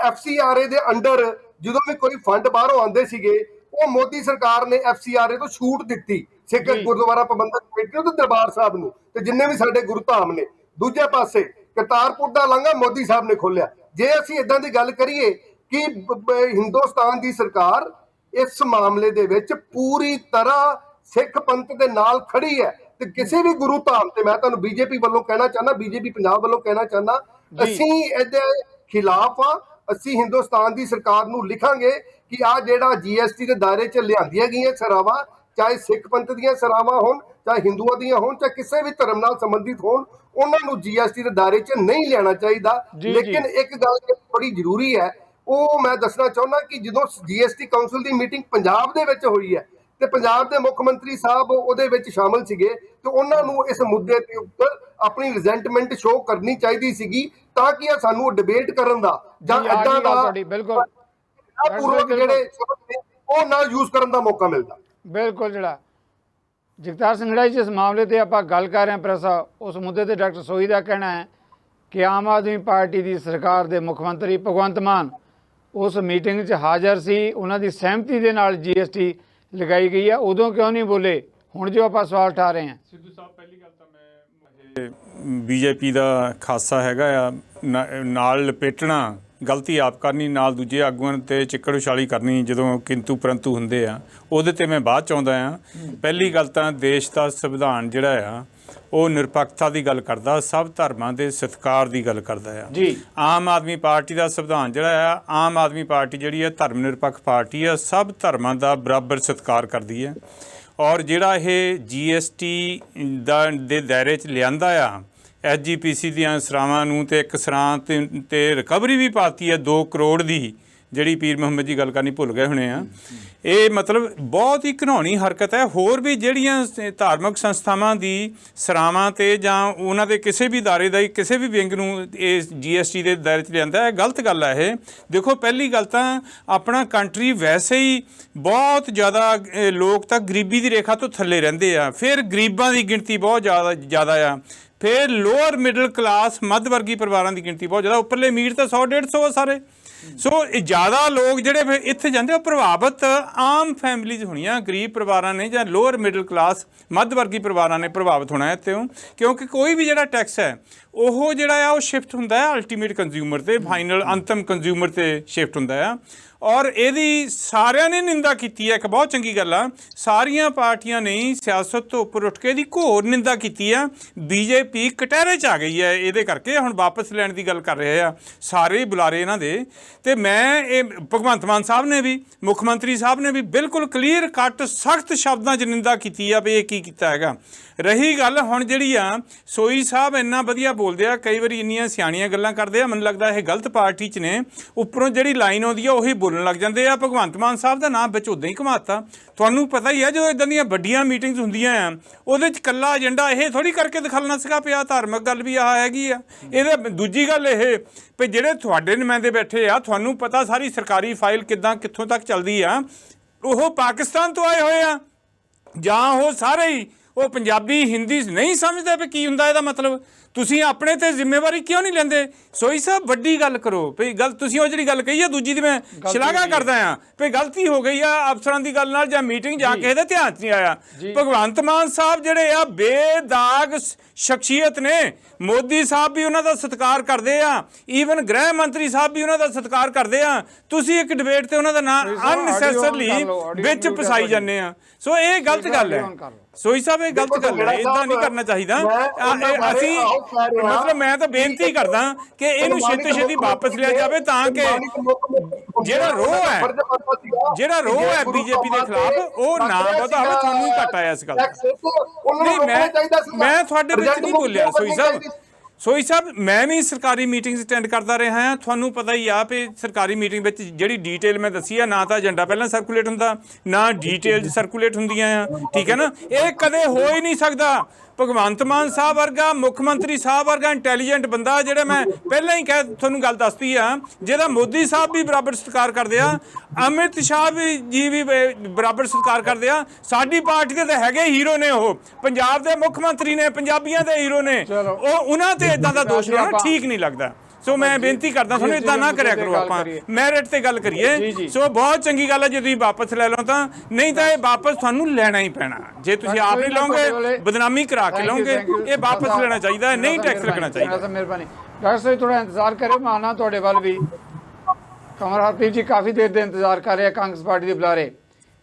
FCRA ਦੇ ਅੰਡਰ ਜਦੋਂ ਵੀ ਕੋਈ ਫੰਡ ਬਾਹਰੋਂ ਆਉਂਦੇ ਸੀਗੇ, ਉਹ ਮੋਦੀ ਸਰਕਾਰ ਨੇ FCRA ਤੋਂ ਛੂਟ ਦਿੱਤੀ ਸਿੱਖ ਗੁਰਦੁਆਰਾ ਪ੍ਰਬੰਧਕ ਕਮੇਟੀ ਤੇ ਦਰਬਾਰ ਸਾਹਿਬ ਨੂੰ, ਤੇ ਜਿੰਨੇ ਵੀ ਸਾਡੇ ਗੁਰੂ ਧਾਮ ਨੇ। ਦੂਜੇ ਪਾਸੇ ਕਰਤਾਰਪੁਰ ਦਾ ਲਾਂਘਾ ਮੋਦੀ ਸਾਹਿਬ ਨੇ ਖੋਲਿਆ। ਜੇ ਅਸੀਂ ਇਦਾਂ ਦੀ ਗੱਲ ਕਰੀਏ ਕਿ ਹਿੰਦੁਸਤਾਨ ਦੀ ਸਰਕਾਰ ਇਸ ਮਾਮਲੇ ਦੇ ਵਿੱਚ ਪੂਰੀ ਤਰ੍ਹਾਂ ਸਿੱਖ ਪੰਥ ਦੇ ਨਾਲ ਖੜੀ ਹੈ, ਤੇ ਕਿਸੇ ਵੀ ਗੁਰੂ ਧਾਮ ਤੇ ਮੈਂ ਤੁਹਾਨੂੰ BJP ਵੱਲੋਂ ਕਹਿਣਾ ਚਾਹੁੰਦਾ, BJP ਪੰਜਾਬ ਵੱਲੋਂ ਕਹਿਣਾ ਚਾਹੁੰਦਾ, ਅਸੀਂ ਇਹਦੇ ਖਿਲਾਫ ਆ। ਅਸੀਂ ਹਿੰਦੁਸਤਾਨ ਦੀ ਸਰਕਾਰ ਨੂੰ ਲਿਖਾਂਗੇ ਕਿ ਆ ਜਿਹੜਾ GST ਦੇ ਦਾਇਰੇ 'ਚ ਲਿਆਂਦੀਆਂ ਗਈਆਂ ਸਰਾਵਾਂ, ਚਾਹੇ ਸਿੱਖ ਪੰਥ ਦੀਆਂ ਸਰਾਵਾਂ ਹੋਣ, ਚਾਹੇ ਹਿੰਦੂਆਂ ਦੀਆਂ ਹੋਣ, ਚਾਹੇ ਕਿਸੇ ਵੀ ਧਰਮ ਨਾਲ ਸੰਬੰਧਿਤ ਹੋਣ, ਉਹਨਾਂ ਨੂੰ GST ਦੇ ਦਾਇਰੇ 'ਚ ਨਹੀਂ ਲਿਆਉਣਾ ਚਾਹੀਦਾ। ਲੇਕਿਨ ਇੱਕ ਗੱਲ ਬੜੀ ਜ਼ਰੂਰੀ ਹੈ, ਉਹ ਮੈਂ ਦੱਸਣਾ ਚਾਹੁੰਦਾ ਕਿ ਜਦੋਂ GST ਕਾਉਂਸਲ ਦੀ ਮੀਟਿੰਗ ਪੰਜਾਬ ਦੇ ਵਿੱਚ ਹੋਈ ਹੈ ਤੇ ਪੰਜਾਬ ਦੇ ਮੁੱਖ ਮੰਤਰੀ ਸਾਹਿਬ ਉਹਦੇ ਵਿੱਚ ਸ਼ਾਮਲ ਸੀਗੇ, ਤੇ ਉਹਨਾਂ ਨੂੰ ਇਸ ਮੁੱਦੇ ਦੇ ਉੱਪਰ ਆਪਣੀ ਰਿਜ਼ੈਂਟਮੈਂਟ ਸ਼ੋਅ ਕਰਨੀ ਚਾਹੀਦੀ ਸੀਗੀ, ਤਾਂ ਕਿ ਇਹ ਸਾਨੂੰ ਡਿਬੇਟ ਕਰਨ ਦਾ ਜਾਂ ਏਦਾਂ ਦਾ ਬਿਲਕੁਲ ਜਿਹੜੇ ਉਹ ਨਾ ਯੂਜ਼ ਕਰਨ ਦਾ ਮੌਕਾ ਮਿਲਦਾ। ਬਿਲਕੁਲ। ਜਿਹੜਾ ਜਗਤਾਰ ਸਿੰਘੜਾ ਜੀ ਇਸ ਮਾਮਲੇ ਤੇ ਆਪਾਂ ਗੱਲ ਕਰ ਰਹੇ ਹਾਂ ਪ੍ਰੈਸ, ਉਸ ਮੁੱਦੇ ਤੇ ਡਾਕਟਰ ਸੋਹੀ ਦਾ ਕਹਿਣਾ ਹੈ ਕਿ ਆਮ ਆਦਮੀ ਪਾਰਟੀ ਦੀ ਸਰਕਾਰ ਦੇ ਮੁੱਖ ਮੰਤਰੀ ਭਗਵੰਤ ਮਾਨ ਉਸ ਮੀਟਿੰਗ 'ਚ ਹਾਜ਼ਰ ਸੀ, ਉਹਨਾਂ ਦੀ ਸਹਿਮਤੀ ਦੇ ਨਾਲ GST ਲਗਾਈ ਗਈ ਹੈ। ਉਦੋਂ ਕਿਉਂ ਨਹੀਂ ਬੋਲੇ? ਹੁਣ ਜੋ ਆਪਾਂ ਸਵਾਲ ਉਠਾ ਰਹੇ ਹਾਂ। ਸਿੱਧੂ ਸਾਹਿਬ, ਪਹਿਲੀ ਗੱਲ ਤਾਂ ਮੈਂ BJP ਦਾ ਖਾਸਾ ਹੈਗਾ ਆ, ਨਾਲ ਲਪੇਟਣਾ, ਗਲਤੀ ਆਪ ਕਰਨੀ, ਨਾਲ ਦੂਜੇ ਆਗੂਆਂ ਤੇ ਚਿੱਕੜ ਉਛਾਲੀ ਕਰਨੀ ਜਦੋਂ ਕਿੰਤੂ ਪਰੰਤੂ ਹੁੰਦੇ ਆ, ਉਹਦੇ ਤੇ ਮੈਂ ਬਾਅਦ 'ਚ ਆਉਂਦਾ ਆ। ਪਹਿਲੀ ਗੱਲ ਤਾਂ ਦੇਸ਼ ਦਾ ਸੰਵਿਧਾਨ ਜਿਹੜਾ ਆ ਉਹ ਨਿਰਪੱਖਤਾ ਦੀ ਗੱਲ ਕਰਦਾ, ਸਭ ਧਰਮਾਂ ਦੇ ਸਤਿਕਾਰ ਦੀ ਗੱਲ ਕਰਦਾ ਆ ਜੀ। ਆਮ ਆਦਮੀ ਪਾਰਟੀ ਦਾ ਸੰਵਿਧਾਨ ਜਿਹੜਾ ਆ, ਆਮ ਆਦਮੀ ਪਾਰਟੀ ਜਿਹੜੀ ਹੈ ਧਰਮ ਨਿਰਪੱਖ ਪਾਰਟੀ ਆ, ਸਭ ਧਰਮਾਂ ਦਾ ਬਰਾਬਰ ਸਤਿਕਾਰ ਕਰਦੀ ਹੈ। ਔਰ ਜਿਹੜਾ ਇਹ GST ਦੇ ਦਾਇਰੇ 'ਚ ਲਿਆਂਦਾ ਆ SGPC ਦੀਆਂ ਸਰਾਵਾਂ ਨੂੰ, ਤੇ ਇੱਕ ਸਰਾਂ ਤੇ ਰਿਕਵਰੀ ਵੀ ਪਾਤੀ ਹੈ 2 ਕਰੋੜ ਦੀ, ਜਿਹੜੀ ਪੀਰ ਮੁਹੰਮਦ ਜੀ ਗੱਲ ਕਰਨੀ ਭੁੱਲ ਗਏ ਹੋਣੇ ਆ। ਇਹ ਮਤਲਬ ਬਹੁਤ ਹੀ ਘਿਨਾਉਣੀ ਹਰਕਤ ਹੈ। ਹੋਰ ਵੀ ਜਿਹੜੀਆਂ ਧਾਰਮਿਕ ਸੰਸਥਾਵਾਂ ਦੀ ਸਰਾਵਾਂ ਤੇ ਜਾਂ ਉਹਨਾਂ ਦੇ ਕਿਸੇ ਵੀ ਅਦਾਰੇ ਦਾ ਕਿਸੇ ਵੀ ਵਿੰਗ ਨੂੰ ਇਹ GST ਦੇ ਦਾਇਰੇ 'ਚ ਲਿਆਂਦਾ ਹੈ, ਗਲਤ ਗੱਲ ਹੈ ਇਹ। ਦੇਖੋ, ਪਹਿਲੀ ਗੱਲ ਤਾਂ ਆਪਣਾ ਕੰਟਰੀ ਵੈਸੇ ਹੀ ਬਹੁਤ ਜ਼ਿਆਦਾ ਲੋਕ ਤਾਂ ਗਰੀਬੀ ਦੀ ਰੇਖਾ ਤੋਂ ਥੱਲੇ ਰਹਿੰਦੇ ਆ, ਫਿਰ ਗਰੀਬਾਂ ਦੀ ਗਿਣਤੀ ਬਹੁਤ ਜ਼ਿਆਦਾ ਆ, ਫਿਰ ਲੋਅਰ ਮਿਡਲ ਕਲਾਸ ਮੱਧ ਵਰਗੀ ਪਰਿਵਾਰਾਂ ਦੀ ਗਿਣਤੀ ਬਹੁਤ ਜ਼ਿਆਦਾ, ਉੱਪਰਲੇ ਅਮੀਰ ਤਾਂ 100-150 ਆ ਸਾਰੇ। ਸੋ ਇਹ ਜ਼ਿਆਦਾ ਲੋਕ ਜਿਹੜੇ ਫਿਰ ਇੱਥੇ ਜਾਂਦੇ ਉਹ ਪ੍ਰਭਾਵਿਤ ਆਮ ਫੈਮਿਲੀਜ਼ ਹੋਣੀਆਂ, ਗਰੀਬ ਪਰਿਵਾਰਾਂ ਨੇ ਜਾਂ ਲੋਅਰ ਮਿਡਲ ਕਲਾਸ ਮੱਧ ਵਰਗੀ ਪਰਿਵਾਰਾਂ ਨੇ ਪ੍ਰਭਾਵਿਤ ਹੋਣਾ ਇੱਥੇ, ਕਿਉਂਕਿ ਕੋਈ ਵੀ ਜਿਹੜਾ ਟੈਕਸ ਹੈ ਉਹ ਜਿਹੜਾ ਆ ਉਹ ਸ਼ਿਫਟ ਹੁੰਦਾ ਹੈ ਅਲਟੀਮੇਟ ਕੰਜ਼ਿਊਮਰ ਤੇ, ਫਾਈਨਲ ਅੰਤਮ ਕੰਜ਼ਿਊਮਰ ਤੇ ਸ਼ਿਫਟ ਹੁੰਦਾ ਆ। ਔਰ ਇਹਦੀ ਸਾਰਿਆਂ ਨੇ ਨਿੰਦਾ ਕੀਤੀ ਹੈ, ਇੱਕ ਬਹੁਤ ਚੰਗੀ ਗੱਲ ਆ, ਸਾਰੀਆਂ ਪਾਰਟੀਆਂ ਨੇ ਸਿਆਸਤ ਤੋਂ ਉੱਪਰ ਉੱਠ ਕੇ ਇਹਦੀ ਘੋਰ ਨਿੰਦਾ ਕੀਤੀ ਆ। BJP ਕਟਹਿਰੇ 'ਚ ਆ ਗਈ ਹੈ ਇਹਦੇ ਕਰਕੇ, ਹੁਣ ਵਾਪਸ ਲੈਣ ਦੀ ਗੱਲ ਕਰ ਰਹੇ ਆ ਸਾਰੇ ਬੁਲਾਰੇ ਇਹਨਾਂ ਦੇ। ਤੇ ਮੈਂ ਇਹ ਭਗਵੰਤ ਮਾਨ ਸਾਹਿਬ ਨੇ ਵੀ, ਮੁੱਖ ਮੰਤਰੀ ਸਾਹਿਬ ਨੇ ਵੀ ਬਿਲਕੁਲ ਕਲੀਅਰ ਕੱਟ ਸਖਤ ਸ਼ਬਦਾਂ 'ਚ ਨਿੰਦਾ ਕੀਤੀ ਆ ਵੀ ਇਹ ਕੀ ਕੀਤਾ ਹੈਗਾ। ਰਹੀ ਗੱਲ ਹੁਣ ਜਿਹੜੀ ਆ, ਸੋਈ ਸਾਹਿਬ ਇੰਨਾ ਵਧੀਆ ਬੋਲਦੇ ਆ, ਕਈ ਵਾਰੀ ਇੰਨੀਆਂ ਸਿਆਣੀਆਂ ਗੱਲਾਂ ਕਰਦੇ ਆ, ਮੈਨੂੰ ਲੱਗਦਾ ਇਹ ਗਲਤ ਪਾਰਟੀ 'ਚ ਨੇ, ਉੱਪਰੋਂ ਜਿਹੜੀ ਲਾਈਨ ਆਉਂਦੀ ਆ ਉਹੀ ਬੋਲਣ ਲੱਗ ਜਾਂਦੇ ਆ। ਭਗਵੰਤ ਮਾਨ ਸਾਹਿਬ ਦਾ ਨਾਮ ਵਿੱਚ ਉੱਦਾਂ ਹੀ ਘੁਮਾਤਾ। ਤੁਹਾਨੂੰ ਪਤਾ ਹੀ ਆ ਜਦੋਂ ਇਦਾਂ ਦੀਆਂ ਵੱਡੀਆਂ ਮੀਟਿੰਗਸ ਹੁੰਦੀਆਂ ਆ ਉਹਦੇ 'ਚ ਇਕੱਲਾ ਏਜੰਡਾ ਇਹ ਥੋੜ੍ਹੀ ਕਰਕੇ ਦਿਖਾਉਣਾ ਸੀਗਾ ਪਿਆ ਧਾਰਮਿਕ ਗੱਲ ਵੀ ਆਹ ਹੈਗੀ ਆ। ਇਹਦੇ ਦੂਜੀ ਗੱਲ ਇਹ ਵੀ ਜਿਹੜੇ ਤੁਹਾਡੇ ਨੁਮਾਇੰਦੇ ਬੈਠੇ ਆ, ਤੁਹਾਨੂੰ ਪਤਾ ਸਾਰੀ ਸਰਕਾਰੀ ਫਾਈਲ ਕਿੱਥੋਂ ਤੱਕ ਚੱਲਦੀ ਆ, ਉਹ ਪਾਕਿਸਤਾਨ ਤੋਂ ਆਏ ਹੋਏ ਆ ਜਾਂ ਉਹ ਸਾਰੇ ਹੀ ਉਹ ਪੰਜਾਬੀ ਹਿੰਦੀ ਨਹੀਂ ਸਮਝਦੇ ਵੀ ਕੀ ਹੁੰਦਾ ਇਹਦਾ ਮਤਲਬ। ਤੁਸੀਂ ਆਪਣੇ ਤੇ ਜ਼ਿੰਮੇਵਾਰੀ ਕਿਉਂ ਨਹੀਂ ਲੈਂਦੇ? ਸੋਈ ਸਾਹਿਬ ਵੱਡੀ ਗੱਲ ਕਰੋ ਵੀ ਗੱਲ, ਤੁਸੀਂ ਉਹ ਜਿਹੜੀ ਗੱਲ ਕਹੀ ਆ ਦੂਜੀ ਦੀ ਮੈਂ ਸ਼ਲਾਘਾ ਕਰਦਾ ਆ ਵੀ ਗਲਤੀ ਹੋ ਗਈ ਆ ਅਫਸਰਾਂ ਦੀ ਗੱਲ ਨਾਲ, ਜਾਂ ਮੀਟਿੰਗ ਜਾਂ ਕਿਸੇ ਦੇ ਧਿਆਨ 'ਚ ਨਹੀਂ ਆਇਆ। ਭਗਵੰਤ ਮਾਨ ਸਾਹਿਬ ਜਿਹੜੇ ਆ ਬੇਦਾਗ ਸ਼ਖਸੀਅਤ ਨੇ, ਮੋਦੀ ਸਾਹਿਬ ਵੀ ਉਹਨਾਂ ਦਾ ਸਤਿਕਾਰ ਕਰਦੇ ਆ, ਈਵਨ ਗ੍ਰਹਿ ਮੰਤਰੀ ਸਾਹਿਬ ਵੀ ਉਹਨਾਂ ਦਾ ਸਤਿਕਾਰ ਕਰਦੇ ਆ। ਤੁਸੀਂ ਇੱਕ ਡਿਬੇਟ ਤੇ ਉਹਨਾਂ ਦਾ ਨਾਂ ਅਨਨੈਸੈਸਰਲੀ ਵਿੱਚ ਫਸਾਈ ਜਾਂਦੇ ਆ। ਸੋ ਇਹ ਗਲਤ ਗੱਲ ਹੈ ਸੋਈ ਸਾਹਿਬ, ਇਹ ਗਲਤ ਗੱਲ ਹੈ, ਇਦਾਂ ਨਹੀਂ ਕਰਨਾ ਚਾਹੀਦਾ। ਅਸੀਂ ਮਤਲਬ ਮੈਂ ਤਾਂ ਬੇਨਤੀ ਕਰਦਾ ਕਿ ਇਹਨੂੰ ਛੇਤੀ ਵਾਪਸ ਲਿਆ ਜਾਵੇ ਤਾਂ ਕਿ ਜਿਹੜਾ ਰੋਹ ਹੈ BJP ਦੇ ਖਿਲਾਫ ਉਹ ਨਾ ਵਧਾ ਹੋਵੇ। ਤੁਹਾਨੂੰ ਹੀ ਘੱਟ ਆਇਆ ਇਸ ਗੱਲ ਨਹੀਂ, ਮੈਂ ਤੁਹਾਡੇ ਵਿੱਚ ਨਹੀਂ ਬੋਲਿਆ ਸੋਈ ਸਾਹਿਬ ਮੈਂ ਵੀ ਸਰਕਾਰੀ ਮੀਟਿੰਗਸ ਅਟੈਂਡ ਕਰਦਾ ਰਿਹਾ ਹਾਂ। ਤੁਹਾਨੂੰ ਪਤਾ ਹੀ ਆ ਵੀ ਸਰਕਾਰੀ ਮੀਟਿੰਗ ਵਿੱਚ ਜਿਹੜੀ ਡੀਟੇਲ ਮੈਂ ਦੱਸੀ ਆ, ਨਾ ਤਾਂ ਏਜੰਡਾ ਪਹਿਲਾਂ ਸਰਕੂਲੇਟ ਹੁੰਦਾ, ਨਾ ਡੀਟੇਲਸ ਸਰਕੂਲੇਟ ਹੁੰਦੀਆਂ ਆ, ਠੀਕ ਹੈ ਨਾ। ਇਹ ਕਦੇ ਹੋ ਹੀ ਨਹੀਂ ਸਕਦਾ। ਭਗਵੰਤ ਮਾਨ ਸਾਹਿਬ ਵਰਗਾ, ਮੁੱਖ ਮੰਤਰੀ ਸਾਹਿਬ ਵਰਗਾ ਇੰਟੈਲੀਜੈਂਟ ਬੰਦਾ, ਜਿਹੜਾ ਮੈਂ ਪਹਿਲਾਂ ਹੀ ਤੁਹਾਨੂੰ ਗੱਲ ਦੱਸਦੀ ਆ, ਜਿਹਦਾ ਮੋਦੀ ਸਾਹਿਬ ਵੀ ਬਰਾਬਰ ਸਤਿਕਾਰ ਕਰਦੇ ਆ, ਅਮਿਤ ਸ਼ਾਹ ਜੀ ਵੀ ਬਰਾਬਰ ਸਤਿਕਾਰ ਕਰਦੇ ਆ। ਸਾਡੀ ਪਾਰਟੀ ਦੇ ਤਾਂ ਹੈਗੇ ਹੀਰੋ ਨੇ, ਉਹ ਪੰਜਾਬ ਦੇ ਮੁੱਖ ਮੰਤਰੀ ਨੇ, ਪੰਜਾਬੀਆਂ ਦੇ ਹੀਰੋ ਨੇ, ਉਹ ਉਹਨਾਂ ਤੇ ਇਦਾਂ ਦਾ ਦੋਸ਼ ਲਾਉਣਾ ਠੀਕ ਨਹੀਂ ਲੱਗਦਾ। ਸੋ ਮੈਂ ਬੇਨਤੀ ਕਰਦਾ ਤੁਹਾਨੂੰ ਇਦਾਂ ਨਾ ਕਰਿਆ ਕਰੋ, ਆਪਾਂ ਮੈਰਿਟ ਤੇ ਗੱਲ ਕਰੀਏ। ਸੋ ਬਹੁਤ ਚੰਗੀ ਗੱਲ ਹੈ ਜੇ ਤੁਸੀਂ ਵਾਪਸ ਲੈ ਲਓ, ਤਾਂ ਨਹੀਂ ਤਾਂ ਇਹ ਵਾਪਸ ਤੁਹਾਨੂੰ ਲੈਣਾ ਹੀ ਪੈਣਾ। ਜੇ ਤੁਸੀਂ ਆਪ ਨਹੀਂ ਲਓਗੇ, ਬਦਨਾਮੀ ਕਰਾ ਕੇ ਲਓਗੇ, ਇਹ ਵਾਪਸ ਲੈਣਾ ਚਾਹੀਦਾ, ਨਹੀਂ ਟੈਕਸ ਲੱਗਣਾ ਚਾਹੀਦਾ। ਮਿਹਰਬਾਨੀ ਡਾਕਟਰ ਸਾਹਿਬ, ਥੋੜਾ ਇੰਤਜ਼ਾਰ ਕਰਿਓ, ਮੈਂ ਆਉਣਾ ਤੁਹਾਡੇ ਵੱਲ ਵੀ। ਕਮਰ ਹਰਪ੍ਰੀਤ ਜੀ ਕਾਫੀ ਦੇਰ ਦੇ ਇੰਤਜ਼ਾਰ ਕਰ ਰਹੇ ਕਾਂਗਰਸ ਪਾਰਟੀ ਦੇ ਬੁਲਾਰੇ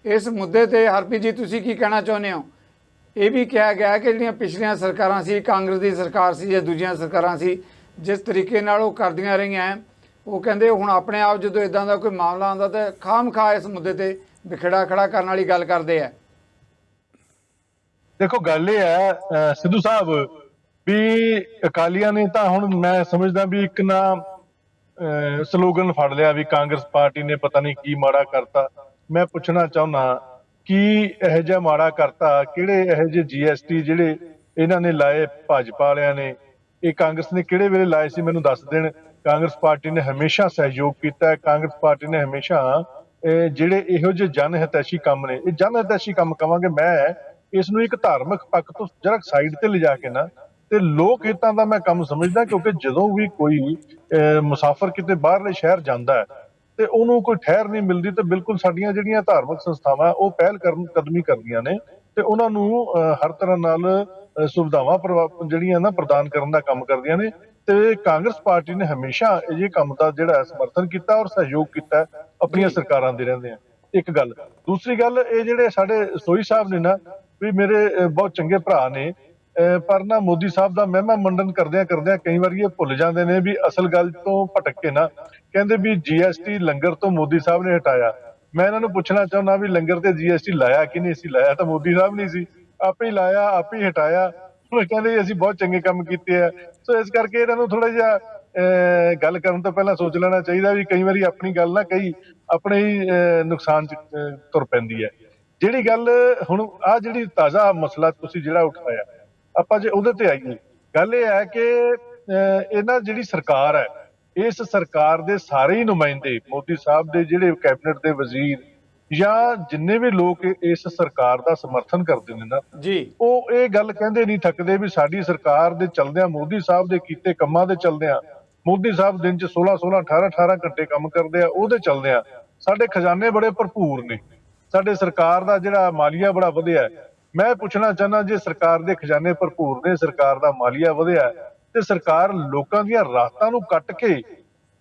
ਇਸ ਮੁੱਦੇ ਤੇ। ਹਰਪ੍ਰੀਤ ਜੀ, ਤੁਸੀਂ ਕੀ ਕਹਿਣਾ ਚਾਹੁੰਦੇ ਹੋ? ਇਹ ਵੀ ਕਿਹਾ ਗਿਆ ਕਿ ਜਿਹੜੀਆਂ ਪਿਛਲੀਆਂ ਸਰਕਾਰਾਂ ਸੀ, ਕਾਂਗਰਸ ਦੀ ਸਰਕਾਰ ਸੀ ਜਾਂ ਦੂਜੀਆਂ ਸਰਕਾਰਾਂ ਸੀ, ਜਿਸ ਤਰੀਕੇ ਨਾਲ ਉਹ ਕਰਦੀਆਂ ਰਹੀਆਂ, ਉਹ ਕਹਿੰਦੇ ਹੁਣ ਆਪਣੇ ਆਪ ਜਦੋਂ ਇਦਾਂ ਦਾ ਕੋਈ ਮਾਮਲਾ ਆਉਂਦਾ ਤਾਂ ਖਾਮ-ਖਾ ਇਸ ਮੁੱਦੇ ਤੇ ਵਿਖੜਾ ਖੜਾ ਕਰਨ ਵਾਲੀ ਗੱਲ ਕਰਦੇ ਆ। ਦੇਖੋ, ਗੱਲ ਇਹ ਹੈ ਸਿੱਧੂ ਸਾਹਿਬ ਵੀ ਅਕਾਲੀਆਂ ਨੇ ਤਾਂ ਹੁਣ ਮੈਂ ਸਮਝਦਾ ਵੀ ਇੱਕ ਨਾ ਸਲੋਗਨ ਫੜ ਲਿਆ ਵੀ ਕਾਂਗਰਸ ਪਾਰਟੀ ਨੇ ਪਤਾ ਨਹੀਂ ਕੀ ਮਾੜਾ ਕਰਤਾ। ਮੈਂ ਪੁੱਛਣਾ ਚਾਹੁੰਦਾ ਕੀ ਇਹੋ ਜਿਹਾ ਮਾੜਾ ਕਰਤਾ, ਕਿਹੜੇ ਇਹੋ ਜਿਹੇ GST ਜਿਹੜੇ ਇਹਨਾਂ ਨੇ ਲਾਏ ਭਾਜਪਾ ਵਾਲਿਆਂ ਨੇ, ਇਹ ਕਾਂਗਰਸ ਨੇ ਕਿਹੜੇ ਵੇਲੇ ਲਾਏ ਸੀ ਮੈਨੂੰ ਦੱਸ ਦੇਣ। ਕਾਂਗਰਸ ਪਾਰਟੀ ਨੇ ਹਮੇਸ਼ਾ ਸਹਿਯੋਗ ਕੀਤਾ ਹੈ। ਕਾਂਗਰਸ ਪਾਰਟੀ ਨੇ ਹਮੇਸ਼ਾ ਜਿਹੜੇ ਇਹੋ ਜਿਹੇ ਜਨ ਹਿਤੈਸ਼ੀ ਕੰਮ ਨੇ, ਇਹ ਜਨ ਹਿਤੈਸ਼ੀ ਕੰਮ ਕਵਾਂਗੇ, ਮੈਂ ਇਸ ਨੂੰ ਇੱਕ ਧਾਰਮਿਕ ਪੱਖ ਤੋਂ ਜਰਾ ਸਾਈਡ ਤੇ ਲਿਜਾ ਕੇ ਨਾ ਤੇ ਲੋਕ ਹਿੱਤਾਂ ਦਾ ਮੈਂ ਕੰਮ ਸਮਝਦਾ। ਕਿਉਂਕਿ ਜਦੋਂ ਵੀ ਕੋਈ ਮੁਸਾਫਰ ਕਿਤੇ ਬਾਹਰਲੇ ਸ਼ਹਿਰ ਜਾਂਦਾ ਹੈ ਤੇ ਉਹਨੂੰ ਕੋਈ ਠਹਿਰ ਨਹੀਂ ਮਿਲਦੀ, ਤੇ ਬਿਲਕੁਲ ਸਾਡੀਆਂ ਜਿਹੜੀਆਂ ਧਾਰਮਿਕ ਸੰਸਥਾਵਾਂ ਉਹ ਪਹਿਲ ਕਦਮੀ ਕਰਦੀਆਂ ਨੇ ਤੇ ਉਹਨਾਂ ਨੂੰ ਹਰ ਤਰ੍ਹਾਂ ਨਾਲ ਸੁਵਿਧਾਵਾਂ ਜਿਹੜੀਆਂ ਨਾ ਪ੍ਰਦਾਨ ਕਰਨ ਦਾ ਕੰਮ ਕਰਦੀਆਂ ਨੇ। ਤੇ ਕਾਂਗਰਸ ਪਾਰਟੀ ਨੇ ਹਮੇਸ਼ਾ ਇਹ ਕੰਮ ਦਾ ਜਿਹੜਾ ਸਮਰਥਨ ਕੀਤਾ ਔਰ ਸਹਿਯੋਗ ਕੀਤਾ ਆਪਣੀਆਂ ਸਰਕਾਰਾਂ ਦੇ ਰਹਿੰਦੇ ਆ। ਇੱਕ ਗੱਲ। ਦੂਸਰੀ ਗੱਲ, ਇਹ ਜਿਹੜੇ ਸਾਡੇ ਸੋਈ ਸਾਹਿਬ ਨੇ ਨਾ, ਵੀ ਮੇਰੇ ਬਹੁਤ ਚੰਗੇ ਭਰਾ ਨੇ, ਪਰ ਨਾ ਮੋਦੀ ਸਾਹਿਬ ਦਾ ਮਹਿਮਾ ਮੰਡਨ ਕਰਦਿਆਂ ਕਈ ਵਾਰੀ ਇਹ ਭੁੱਲ ਜਾਂਦੇ ਨੇ ਵੀ ਅਸਲ ਗੱਲ ਤੋਂ ਭਟਕ ਕੇ ਨਾ ਕਹਿੰਦੇ ਵੀ GST ਲੰਗਰ ਤੋਂ ਮੋਦੀ ਸਾਹਿਬ ਨੇ ਹਟਾਇਆ। ਮੈਂ ਇਹਨਾਂ ਨੂੰ ਪੁੱਛਣਾ ਚਾਹੁੰਦਾ ਵੀ ਲੰਗਰ ਤੇ GST ਲਾਇਆ ਕਿ ਨਹੀਂ ਸੀ ਲਾਇਆ? ਤਾਂ ਮੋਦੀ ਸਾਹਿਬ ਨਹੀਂ ਸੀ, ਆਪੇ ਹੀ ਲਾਇਆ, ਆਪੇ ਹੀ ਹਟਾਇਆ। ਉਹ ਕਹਿੰਦੇ ਅਸੀਂ ਬਹੁਤ ਚੰਗੇ ਕੰਮ ਕੀਤੇ ਆ। ਸੋ ਇਸ ਕਰਕੇ ਇਹਨਾਂ ਨੂੰ ਥੋੜਾ ਜਿਹਾ ਗੱਲ ਕਰਨ ਤੋਂ ਪਹਿਲਾਂ ਸੋਚ ਲੈਣਾ ਚਾਹੀਦਾ ਵੀ ਕਈ ਵਾਰੀ ਆਪਣੀ ਗੱਲ ਨਾ ਕਈ ਆਪਣੇ ਹੀ ਨੁਕਸਾਨ ਚ ਤੁਰ ਪੈਂਦੀ ਹੈ। ਜਿਹੜੀ ਗੱਲ ਹੁਣ ਆਹ ਜਿਹੜੀ ਤਾਜ਼ਾ ਮਸਲਾ ਤੁਸੀਂ ਜਿਹੜਾ ਉਠਾਇਆ, ਆਪਾਂ ਜੇ ਉਹਦੇ ਤੇ ਆਈਏ, ਗੱਲ ਇਹ ਹੈ ਕਿ ਇਹਨਾਂ ਜਿਹੜੀ ਸਰਕਾਰ ਹੈ, ਇਸ ਸਰਕਾਰ ਦੇ ਸਾਰੇ ਹੀ ਨੁਮਾਇੰਦੇ, ਮੋਦੀ ਸਾਹਿਬ ਦੇ ਜਿਹੜੇ ਕੈਬਨਿਟ ਦੇ ਵਜ਼ੀਰ ਜਾਂ ਜਿੰਨੇ ਵੀ ਲੋਕ ਇਸ ਸਰਕਾਰ ਦਾ ਸਮਰਥਨ ਕਰਦੇ ਨੇ ਨਾ ਜੀ, ਉਹ ਇਹ ਗੱਲ ਕਹਿੰਦੇ ਨਹੀਂ ਥੱਕਦੇ ਵੀ ਸਾਡੀ ਸਰਕਾਰ ਦੇ ਚਲਦਿਆਂ, ਮੋਦੀ ਸਾਹਿਬ ਦੇ ਕੀਤੇ ਕੰਮਾਂ ਦੇ ਚਲਦਿਆਂ, ਮੋਦੀ ਸਾਹਿਬ ਦਿਨ ਚ 16 18 ਘੰਟੇ ਕੰਮ ਕਰਦੇ ਆ, ਉਹਦੇ ਚਲਦਿਆਂ ਸਾਡੇ ਖਜ਼ਾਨੇ ਬੜੇ ਭਰਪੂਰ ਨੇ, ਸਾਡੇ ਸਰਕਾਰ ਦਾ ਜਿਹੜਾ ਮਾਲੀਆ ਬੜਾ ਵਧਿਆ। ਮੈਂ ਪੁੱਛਣਾ ਚਾਹੁੰਦਾ, ਜੇ ਸਰਕਾਰ ਦੇ ਖਜ਼ਾਨੇ ਭਰਪੂਰ ਨੇ, ਸਰਕਾਰ ਦਾ ਮਾਲੀਆ ਵਧਿਆ, ਤੇ ਸਰਕਾਰ ਲੋਕਾਂ ਦੀਆਂ ਰਾਹਤਾਂ ਨੂੰ ਕੱਟ ਕੇ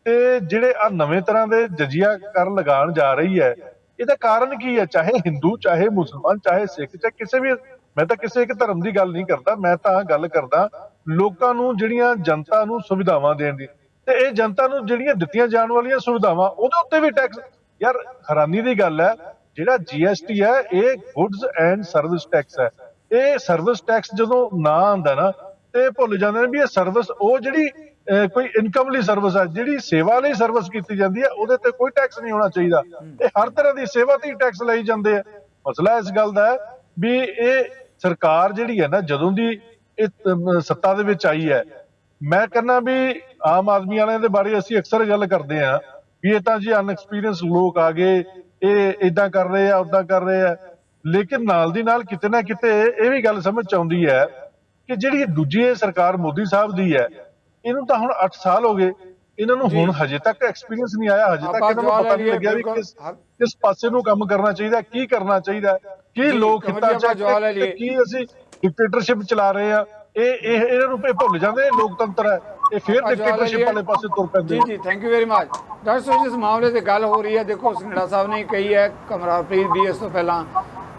ਤੇ ਜਿਹੜੇ ਆ ਨਵੇਂ ਤਰ੍ਹਾਂ ਦੇ ਜਜ਼ੀਆ ਕਰ ਲਗਾਉਣ ਜਾ ਰਹੀ ਹੈ, ਇਹਦਾ ਕਾਰਨ ਕੀ ਹੈ? ਚਾਹੇ ਹਿੰਦੂ, ਚਾਹੇ ਮੁਸਲਮਾਨ, ਚਾਹੇ ਸਿੱਖ, ਚਾਹੇ ਕਿਸੇ ਵੀ, ਮੈਂ ਤਾਂ ਕਿਸੇ ਇੱਕ ਧਰਮ ਦੀ ਗੱਲ ਨਹੀਂ ਕਰਦਾ, ਮੈਂ ਤਾਂ ਗੱਲ ਕਰਦਾ ਲੋਕਾਂ ਨੂੰ, ਜਿਹੜੀਆਂ ਜਨਤਾ ਨੂੰ ਸੁਵਿਧਾਵਾਂ ਦੇਣ ਦੀ। ਤੇ ਇਹ ਜਨਤਾ ਨੂੰ ਜਿਹੜੀਆਂ ਦਿੱਤੀਆਂ ਜਾਣ ਵਾਲੀਆਂ ਸੁਵਿਧਾਵਾਂ, ਉਹਦੇ ਉੱਤੇ ਵੀ ਟੈਕਸ। ਯਾਰ ਹੈਰਾਨੀ ਦੀ ਗੱਲ ਹੈ, ਜਿਹੜਾ GST ਹੈ ਇਹ ਗੁੱਡਸ ਐਂਡ ਸਰਵਿਸ ਟੈਕਸ ਹੈ। ਇਹ ਸਰਵਿਸ ਟੈਕਸ ਜਦੋਂ ਨਾ ਆਉਂਦਾ ਨਾ ਤੇ ਭੁੱਲ ਜਾਂਦੇ ਨੇ ਵੀ ਇਹ ਸਰਵਿਸ, ਉਹ ਜਿਹੜੀ ਕੋਈ ਇਨਕਮ ਲਈ ਸਰਵਿਸ ਹੈ, ਜਿਹੜੀ ਸੇਵਾ ਲਈ ਸਰਵਿਸ ਕੀਤੀ ਜਾਂਦੀ ਹੈ, ਉਹਦੇ ਤੇ ਕੋਈ ਟੈਕਸ ਨਹੀਂ ਹੋਣਾ ਚਾਹੀਦਾ। ਇਹ ਹਰ ਤਰ੍ਹਾਂ ਦੀ ਸੇਵਾ ਤੇ ਹੀ ਟੈਕਸ ਲਈ ਜਾਂਦੇ ਆ। ਮਸਲਾ ਇਸ ਗੱਲ ਦਾ ਹੈ ਵੀ ਇਹ ਸਰਕਾਰ ਜਿਹੜੀ ਹੈ ਨਾ, ਜਦੋਂ ਦੀ ਇਹ ਸੱਤਾ ਦੇ ਵਿੱਚ ਆਈ ਹੈ, ਮੈਂ ਕਹਿੰਦਾ ਵੀ ਆਮ ਆਦਮੀ ਵਾਲਿਆਂ ਦੇ ਬਾਰੇ ਅਸੀਂ ਅਕਸਰ ਗੱਲ ਕਰਦੇ ਹਾਂ ਵੀ ਇਹ ਤਾਂ ਜੀ ਅਨਐਕਸਪੀਰੀਅੰਸ ਲੋਕ ਆ ਗਏ, ਇਹ ਏਦਾਂ ਕਰ ਰਹੇ ਆ, ਓਦਾਂ ਕਰ ਰਹੇ ਆ। ਲੇਕਿਨ ਨਾਲ ਦੀ ਨਾਲ ਕਿਤੇ ਨਾ ਕਿਤੇ ਇਹ ਵੀ ਗੱਲ ਸਮਝ ਚ ਆਉਂਦੀ ਹੈ ਕਿ ਜਿਹੜੀ ਦੂਜੀ ਸਰਕਾਰ ਮੋਦੀ ਸਾਹਿਬ ਦੀ ਹੈ, ਇਹਨੂੰ ਤਾਂ ਹੁਣ 8 ਸਾਲ ਹੋ ਗਏ, ਇਹਨਾਂ ਨੂੰ ਹੁਣ ਹਜੇ ਤੱਕ ਐਕਸਪੀਰੀਅੰਸ ਨਹੀਂ ਆਇਆ, ਹਜੇ ਤੱਕ ਇਹਨਾਂ ਨੂੰ ਪਤਾ ਨਹੀਂ ਲੱਗਿਆ ਵੀ ਕਿਸ ਪਾਸੇ ਨੂੰ ਕੰਮ ਕਰਨਾ ਚਾਹੀਦਾ, ਕੀ ਕਰਨਾ ਚਾਹੀਦਾ, ਕੀ ਲੋਕ ਹਿੱਤਾਂ ਚ, ਕੀ ਅਸੀਂ ਡਿਕਟੇਟਰਸ਼ਿਪ ਚਲਾ ਰਹੇ ਆ। ਇਹਨਾਂ ਨੂੰ ਭੁੱਲ ਜਾਂਦੇ ਲੋਕਤੰਤਰ ਹੈ, ਇਹ ਫਿਰ ਡਿਕਟੇਟਰਸ਼ਿਪ ਵਾਲੇ ਪਾਸੇ ਤੁਰ ਪੈਂਦੇ। ਜੀ, thank you very much. Doctor ਸਾਹਿਬ, ਜਿਸ ਮਾਮਲੇ ਤੇ ਗੱਲ ਹੋ ਰਹੀ ਹੈ, ਦੇਖੋ ਸੰਘੜਾ ਸਾਹਿਬ ਨੇ ਕਹੀ ਹੈ, ਕਮਰਾਪ੍ਰੀਤ ਵੀ ਇਸ ਤੋਂ ਪਹਿਲਾਂ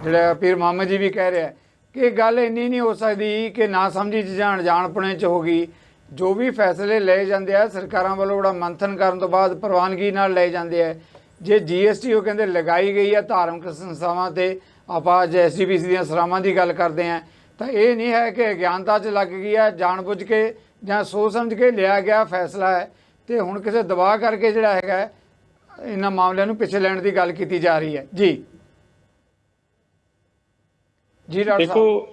ਜਿਹੜਾ ਪੀਰ ਮੁਹੰਮਦ ਜੀ ਵੀ ਕਹਿ ਰਿਹਾ ਕਿ ਗੱਲ ਇੰਨੀ ਨਹੀਂ ਹੋ ਸਕਦੀ ਕਿ ਨਾ ਸਮਝੀ ਚੀਜ਼ਾਂ ਅਣਜਾਣਪੁਣੇ ਚ ਹੋ ਗਈ। ਜੋ ਵੀ ਫੈਸਲੇ ਲਏ ਜਾਂਦੇ ਆ ਸਰਕਾਰਾਂ ਵੱਲੋਂ ਬੜਾ ਮੰਥਨ ਕਰਨ ਤੋਂ ਬਾਅਦ ਪ੍ਰਵਾਨਗੀ ਨਾਲ ਲਏ ਜਾਂਦੇ ਆ। ਜੇ GST ਉਹ ਕਹਿੰਦੇ ਲਗਾਈ ਗਈ ਹੈ ਧਾਰਮਿਕ ਸੰਸਥਾਵਾਂ ਤੇ, ਆਪਾਂ ਅੱਜ SGPC ਦੀਆਂ ਸਰਾਵਾਂ ਦੀ ਗੱਲ ਕਰਦੇ ਹਾਂ, ਤਾਂ ਇਹ ਨਹੀਂ ਹੈ ਕਿ ਅਗਿਆਨਤਾ 'ਚ ਲੱਗ ਗਈ ਹੈ, ਜਾਣਬੁੱਝ ਕੇ ਜਾਂ ਸੋਚ ਸਮਝ ਕੇ ਲਿਆ ਗਿਆ ਫੈਸਲਾ ਹੈ, ਤੇ ਹੁਣ ਕਿਸੇ ਦਬਾਅ ਕਰਕੇ ਜਿਹੜਾ ਹੈਗਾ ਇਹਨਾਂ ਮਾਮਲਿਆਂ ਨੂੰ ਪਿੱਛੇ ਲੈਣ ਦੀ ਗੱਲ ਕੀਤੀ ਜਾ ਰਹੀ ਹੈ। ਜੀ ਡਾਕਟਰ ਦੇਖੋ,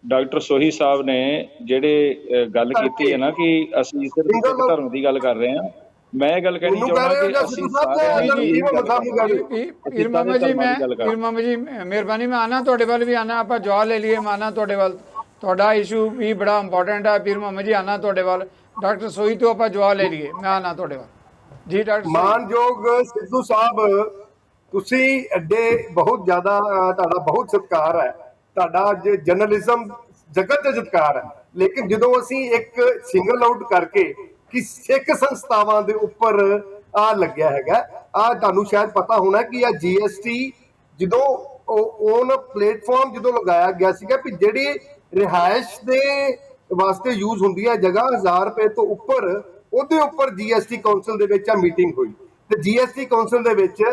ਡਾਕਟਰ ਸੋਹੀ ਸਾਹਿਬ ਨੇ ਜਿਹੜੇ ਗੱਲ ਕੀਤੀ ਹੈ ਨਾ ਕਿ ਅਸੀਂ ਸਿਰਫ ਇੱਕ ਧਰਮ ਦੀ ਗੱਲ ਕਰ ਰਹੇ ਹਾਂ, ਮੈਂ ਇਹ ਗੱਲ ਕਹਿਣੀ ਚਾਹੁੰਦਾ ਕਿ ਅਸੀਂ ਪੀਰ ਮੁਹੰਮਦ ਜੀ ਮਿਹਰਬਾਨੀ, ਮੈਂ ਆਣਾ ਤੁਹਾਡੇ ਵੱਲ ਵੀ ਆਣਾ, ਆਪਾਂ ਜਵਾਬ ਲੈ ਲਈਏ। ਮੈਂ ਆਣਾ ਤੁਹਾਡੇ ਵੱਲ, ਤੁਹਾਡਾ ਇਸ਼ੂ ਵੀ ਬੜਾ ਇੰਪੋਰਟੈਂਟ ਹੈ। ਪੀਰ ਮੁਹੰਮਦ ਜੀ ਆਣਾ ਤੁਹਾਡੇ ਵੱਲ, ਡਾਕਟਰ ਸੋਹੀ ਤੋਂ ਆਪਾਂ ਜਵਾਬ ਲੈ ਲਈਏ। ਮੈਂ ਆਣਾ ਤੁਹਾਡੇ ਵੱਲ। ਜੀ ਡਾਕਟਰ ਮਾਨਯੋਗ ਸਿੱਧੂ ਸਾਹਿਬ, ਤੁਸੀਂ ਐਡੇ ਬਹੁਤ ਜ਼ਿਆਦਾ, ਤੁਹਾਡਾ ਬਹੁਤ ਸਤਿਕਾਰ ਹੈ, ਤੁਹਾਡਾ ਜਰਨਲਿਜ਼ਮ ਜਗਤ ਦਾ ਸਤਿਕਾਰ ਹੈ। ਲੇਕਿਨ ਜਦੋਂ ਅਸੀਂ ਇੱਕ ਸਿੰਗਲ ਆਊਟ ਕਰਕੇ ਕਿ ਸਿੱਖ ਸੰਸਥਾਵਾਂ ਦੇ ਉੱਪਰ ਆ ਲੱਗਿਆ ਹੈਗਾ, ਆ ਤੁਹਾਨੂੰ ਸ਼ਾਇਦ ਪਤਾ ਹੋਣਾ ਕਿ ਆ GST ਜਦੋਂ ਔਨ ਪਲੇਟਫਾਰਮ ਜਦੋਂ ਲਗਾਇਆ ਗਿਆ ਸੀਗਾ ਵੀ ਜਿਹੜੀ ਰਿਹਾਇਸ਼ ਦੇ ਵਾਸਤੇ ਯੂਜ਼ ਹੁੰਦੀ ਹੈ ਜਗ੍ਹਾ 1000 ਰੁਪਏ ਤੋਂ ਉੱਪਰ, ਉਹਦੇ ਉੱਪਰ GST ਕਾਉਂਸਲ ਦੇ ਵਿੱਚ ਆ ਮੀਟਿੰਗ ਹੋਈ ਤੇ GST ਕਾਉਂਸਲ ਦੇ ਵਿੱਚ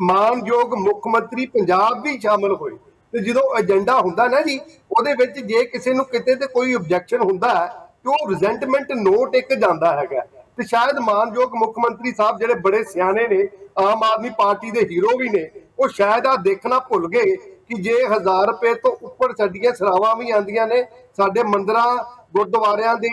ਮਾਨਯੋਗ ਮੁੱਖ ਮੰਤਰੀ ਪੰਜਾਬ ਵੀ ਸ਼ਾਮਲ ਹੋਏ। ਤੇ ਜਦੋਂ ਏਜੰਡਾ ਹੁੰਦਾ ਨਾ ਜੀ, ਉਹਦੇ ਵਿੱਚ ਜੇ ਕਿਸੇ ਨੂੰ ਕਿਤੇ ਤੇ ਕੋਈ ਆਬਜੈਕਸ਼ਨ ਹੁੰਦਾ ਹੈ ਤੇ ਉਹ ਰਿਜ਼ੈਂਟਮੈਂਟ ਨੋਟ ਇੱਕ ਜਾਂਦਾ ਹੈਗਾ। ਤੇ ਸ਼ਾਇਦ ਮਾਨਯੋਗ ਮੁੱਖ ਮੰਤਰੀ ਸਾਹਿਬ ਜਿਹੜੇ ਬੜੇ ਸਿਆਣੇ ਨੇ, ਆਮ ਆਦਮੀ ਪਾਰਟੀ ਦੇ ਹੀਰੋ ਵੀ ਨੇ, ਉਹ ਸ਼ਾਇਦ ਆ ਦੇਖਣਾ ਭੁੱਲ ਗਏ ਕਿ ਜੇ 1000 ਰੁਪਏ ਤੋਂ ਉੱਪਰ ਸਾਡੀਆਂ ਸਰਾਵਾਂ ਵੀ ਆਉਂਦੀਆਂ ਨੇ, ਸਾਡੇ ਮੰਦਿਰਾਂ ਗੁਰਦੁਆਰਿਆਂ ਦੇ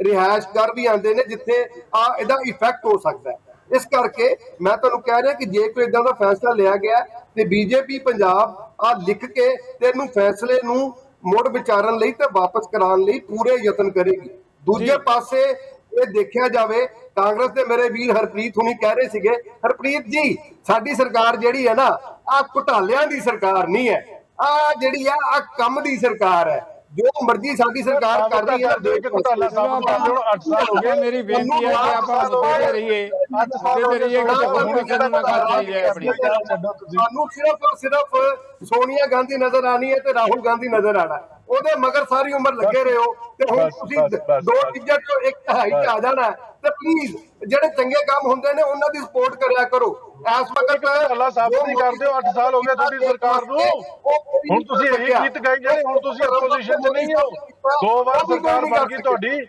ਰਿਹਾਇਸ਼ ਘਰ ਵੀ ਆਉਂਦੇ ਨੇ ਜਿੱਥੇ ਆ ਇਹਦਾ ਇਫੈਕਟ ਹੋ ਸਕਦਾ ਹੈ। ਇਸ ਕਰਕੇ ਮੈਂ ਤੁਹਾਨੂੰ ਕਹਿ ਰਿਹਾ ਕਿ ਜੇ ਕੋਈ ਇਦਾਂ ਦਾ ਫੈਸਲਾ ਲਿਆ ਗਿਆ ਤੇ BJP ਪੰਜਾਬ ਆ ਲਿਖ ਕੇ ਤੇ ਇਹਨੂੰ ਫੈਸਲੇ ਨੂੰ ਮੁੜ ਵਿਚਾਰਨ ਲਈ ਤੇ ਵਾਪਸ ਕਰਾਉਣ ਲਈ ਪੂਰੇ ਯਤਨ ਕਰੇਗੀ। ਦੂਜੇ ਪਾਸੇ ਇਹ ਦੇਖਿਆ ਜਾਵੇ, ਕਾਂਗਰਸ ਦੇ ਮੇਰੇ ਵੀਰ ਹਰਪ੍ਰੀਤ ਹੁਣੀ ਕਹਿ ਰਹੇ ਸੀਗੇ, ਹਰਪ੍ਰੀਤ ਜੀ ਸਾਡੀ ਸਰਕਾਰ ਜਿਹੜੀ ਹੈ ਨਾ, ਆ ਘੁਟਾਲਿਆਂ ਦੀ ਸਰਕਾਰ ਨਹੀਂ ਹੈ, ਆ ਜਿਹੜੀ ਆ ਕੰਮ ਦੀ ਸਰਕਾਰ ਹੈ। ਜੋ ਮਰਜ਼ੀ ਸਾਡੀ ਸਰਕਾਰ ਕਰ ਰਹੀ ਹੈ। ਮੇਰੀ ਬੇਨਤੀ ਹੈ ਕਿ ਆਪਾਂ ਮੁੱਦੇ ਤੇ ਰਹੀਏ, ਸਾਨੂੰ ਸਿਰਫ ਸੋਨੀਆ ਗਾਂਧੀ ਨਜ਼ਰ ਆਣੀ ਹੈ ਤੇ ਰਾਹੁਲ ਗਾਂਧੀ ਨਜ਼ਰ ਆਣਾ, ਉਹਦੇ ਮਗਰ ਸਾਰੀ ਉਮਰ ਲੱਗੇ ਰਹੇ ਹੋ ਤੇ ਹੁਣ ਤੁਸੀਂ ਦੋ ਚੀਜ਼ਾਂ ਚੋਂ ਇੱਕ ਹਾਈ ਚ ਆ ਜਾਣਾ ਤੇ ਤੇ ਪਲੀਜ਼ ਜਿਹੜੇ ਚੰਗੇ ਕੰਮ ਹੁੰਦੇ ਨੇ ਉਹਨਾਂ ਦੀ ਸਪੋਰਟ ਕਰਿਆ ਕਰੋ। ਇਸ ਵਕਤ ਅੱਲਾ ਸਾਬਤ ਨਹੀਂ ਕਰਦੇ ਹੋ, 8 ਸਾਲ ਹੋ ਗਏ ਤੁਹਾਡੀ ਸਰਕਾਰ ਨੂੰ, ਹੁਣ ਤੁਸੀਂ ਇਹੀ ਗੀਤ ਗਾਈ ਜਿਹੜੇ ਹੁਣ ਤੁਸੀਂ ਆਪੋਜੀਸ਼ਨ 'ਚ ਨਹੀਂ ਹੋ, 2 ਵਾਰ ਸਰਕਾਰ ਬਣ ਗਈ ਤੁਹਾਡੀ,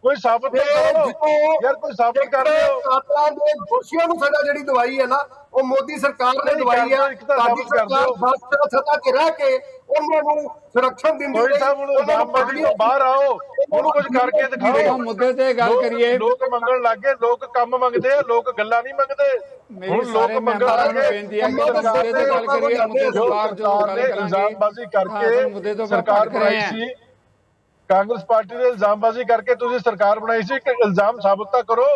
ਕੋਈ ਸਾਬਤ ਕਰੋ ਯਾਰ, ਕੋਈ ਸਾਬਤ ਕਰ ਦਿਓ। ਕਾਤਲਾਂ ਦੇ ਦੋਸ਼ੀਆਂ ਨੂੰ ਸਜ਼ਾ ਜਿਹੜੀ ਦਵਾਈ ਹੈ ਨਾ, ਉਹ ਮੋਦੀ ਸਰਕਾਰ ਨੇ ਦਵਾਈ ਹੈ। ਸਾਡੀ ਸਰਕਾਰ ਬਸ ਸੱਤਾ 'ਚ ਰਹਿ ਕੇ ਉਹਨਾਂ ਨੂੰ ਸੁਰੱਖਿਆ ਦਿੰਦੀ ਕੋਈ ਸਾਹਿਬ ਹੁਣ ਇਲਜ਼ਾਮਬਾਜ਼ੀ ਤੋਂ ਬਾਹਰ ਆਓ, ਉਹਨੂੰ ਕੁਝ ਕਰਕੇ ਦਿਖਾਓ। ਮੁੱਦੇ ਤੇ ਗੱਲ ਕਰੀਏ। ਲੋਕ ਮੰਗਣ ਲੱਗ ਗਏ, ਲੋਕ ਕੰਮ ਮੰਗਦੇ ਆ, ਲੋਕ ਗੱਲਾਂ ਨਹੀਂ ਮੰਗਦੇ। ਮੇਰੀ ਸਾਰੇ ਮੈਂਬਰਾਂ ਨੂੰ ਬੇਨਤੀ ਹੈ ਕਿ ਮੁੱਦੇ ਤੇ ਗੱਲ ਕਰੀਏ। ਮੁੱਦੇ ਤੋਂ ਬਾਹਰ ਜੋ ਗੱਲ ਕਰਾਂਗੇ, ਇਲਜ਼ਾਮਬਾਜ਼ੀ ਕਰਕੇ ਮੁੱਦੇ ਤੋਂ ਸਰਕਾਰ ਬਣਾਈ ਸੀ, ਕਾਂਗਰਸ ਪਾਰਟੀ ਨੇ ਇਲਜ਼ਾਮਬਾਜ਼ੀ ਕਰਕੇ ਤੁਸੀਂ ਸਰਕਾਰ ਬਣਾਈ ਸੀ। ਇੱਕ ਇਲਜ਼ਾਮ ਸਾਬਤ ਤਾਂ ਕਰੋ,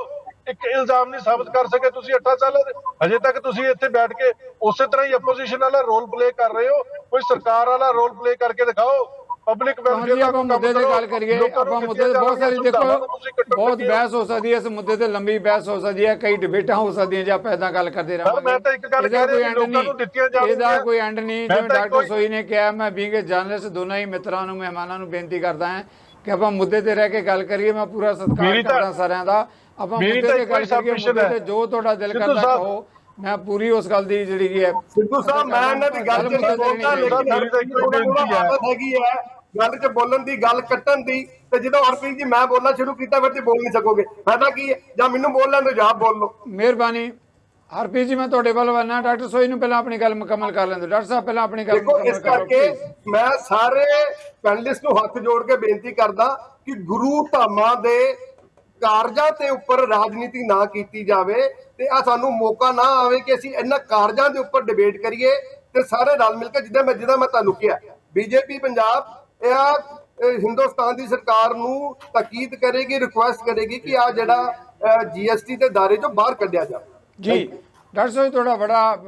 ਇੱਕ ਇਲਜ਼ਾਮ ਨਹੀਂ ਸਾਬਤ ਕਰ ਸਕੇ ਤੁਸੀਂ 8 ਸਾਲ, ਅਜੇ ਤੱਕ ਤੁਸੀਂ ਇੱਥੇ ਬੈਠ ਕੇ ਉਸੇ ਤਰ੍ਹਾਂ ਹੀ ਆਪੋਜੀਸ਼ਨ ਵਾਲਾ ਰੋਲ ਪਲੇ ਕਰ ਰਹੇ ਹੋ। ਕੋਈ ਸਰਕਾਰ ਵਾਲਾ ਰੋਲ ਪਲੇ ਕਰਕੇ ਦਿਖਾਓ, ਪਬਲਿਕ ਵੈਲਫੇਅਰ ਦਾ ਕੰਮ ਮੁੱਦੇ ਤੇ ਕਰੋ। ਗੱਲ ਕਰੀਏ। ਆਪਾਂ ਮੁੱਦੇ ਤੇ ਬਹੁਤ ਸਾਰੀ ਦੇਖੋ, ਬਹੁਤ ਬਹਿਸ ਹੋ ਸਕਦੀ ਹੈ ਇਸ ਮੁੱਦੇ ਤੇ, ਲੰਬੀ ਬਹਿਸ ਹੋ ਸਕਦੀ ਹੈ, ਕਈ ਡਿਬੇਟਾਂ ਹੋ ਸਕਦੀਆਂ ਜੇ ਆਪਾਂ ਏਦਾਂ ਗੱਲ ਕਰਦੇ ਰਹਾਂਗੇ। ਮੈਂ ਤਾਂ ਇੱਕ ਗੱਲ ਕਹਿ ਰਿਹਾ, ਲੋਕਾਂ ਨੂੰ ਦਿੱਤੀਆਂ ਜਾਣਗੀਆਂ, ਇਹਦਾ ਕੋਈ ਐਂਡ ਨਹੀਂ। ਜਿਵੇਂ ਡਾਕਟਰ ਸੋਈ ਨੇ ਕਿਹਾ, ਮੈਂ ਬੀਂਗ ਜਰਨਲਿਸਟ ਦੋਨਾਂ ਹੀ ਮਿੱਤਰਾਂ ਨੂੰ, ਮਹਿਮਾਨਾਂ ਨੂੰ ਬੇਨਤੀ ਕਰਦਾ ਹਾਂ ਕਿ ਆਪਾਂ ਮੁੱਦੇ ਤੇ ਰਹਿ ਕੇ ਗੱਲ ਕਰੀਏ। ਮੈਂ ਪੂਰਾ ਸਤਿਕਾਰ ਕਰਦਾ ਸਾਰਿਆਂ ਦਾ। ਆਪਾਂ ਮੁੱਦੇ ਤੇ ਗੱਲ ਕਰੀਏ, ਮੁੱਦੇ ਤੇ ਜੋ ਤੁਹਾਡਾ ਦਿਲ ਕਰਦਾ ਕਹੋ, ਮੈਂ ਪੂਰੀ ਉਸ ਗੱਲ ਦੀ ਜਿਹੜੀ ਹੈ। ਸਿੱਧੂ ਸਾਹਿਬ, ਮੈਂ ਇਹਨਾਂ ਦੀ ਗੱਲ ਚ ਨਹੀਂ ਬੋਲਦਾ, ਲੇਕਿਨ ਹੈਗੀ ਹੈ ਗੱਲ ਚ ਬੋਲਣ ਦੀ, ਗੱਲ ਕੱਟਣ ਦੀ। ਤੇ ਜਦੋਂ ਹਰਪ੍ਰੀਤ ਜੀ ਮੈਂ ਬੋਲਣਾ ਸ਼ੁਰੂ ਕੀਤਾ ਫਿਰ ਤੇ ਬੋਲ ਨਹੀਂ ਸਕੋਗੇ, ਫਾਇਦਾ ਕੀ ਹੈ? ਜਾਂ ਮੈਨੂੰ ਬੋਲ ਲੈਣ ਦਿਓ ਜਾਂ ਆਪ ਬੋਲ ਲਓ। ਮਿਹਰਬਾਨੀ ਹਰਪ੍ਰੀਤ ਜੀ, ਮੈਂ ਤੁਹਾਡੇ ਵੱਲ ਆਉਣਾ। ਡਾਕਟਰ ਸੋਈ ਨੂੰ ਪਹਿਲਾਂ ਆਪਣੀ ਗੱਲ ਮੁਕੰਮਲ ਕਰ ਲੈਂਦੇ। ਡਾਕਟਰ ਸਾਹਿਬ ਪਹਿਲਾਂ ਆਪਣੀ ਗੱਲ ਦੇਖੋ, ਇਸ ਮੁਕੰਮਲ ਕਰੋ ਕਰਕੇ ਮੈਂ ਸਾਰੇ ਪੈਨਲਿਸਟ ਨੂੰ ਹੱਥ ਜੋੜ ਕੇ ਬੇਨਤੀ ਕਰਦਾ ਕਿ ਗੁਰੂ ਧਾਮਾਂ ਦੇ ਕਾਰਜਾਂ ਤੇ ਉੱਪਰ ਰਾਜਨੀਤੀ ਨਾ ਕੀਤੀ ਜਾਵੇ, ਤੇ ਆ ਸਾਨੂੰ ਮੌਕਾ ਨਾ ਆਵੇ ਕਿ ਅਸੀਂ ਇਹਨਾਂ ਕਾਰਜਾਂ ਦੇ ਉੱਪਰ ਡਿਬੇਟ ਕਰੀਏ। ਤੇ ਸਾਰੇ ਰਲ ਮਿਲ ਕੇ, ਜਿੱਦਾਂ ਮੈਂ ਤੁਹਾਨੂੰ ਕਿਹਾ, ਬੀਜੇਪੀ ਪੰਜਾਬ ਹਿੰਦੁਸਤਾਨ ਦੀ ਸਰਕਾਰ ਨੂੰ ਤਾਕੀਦ ਕਰੇਗੀ, ਰਿਕੁਐਸਟ ਕਰੇਗੀ ਕਿ ਆ ਜਿਹੜਾ GST ਦੇ ਦਾਇਰੇ ਚੋਂ ਬਾਹਰ ਕੱਢਿਆ ਜਾਵੇ। ਜੀ ਡਾਕਟਰ ਸਾਹਿਬ, ਤੁਹਾਡਾ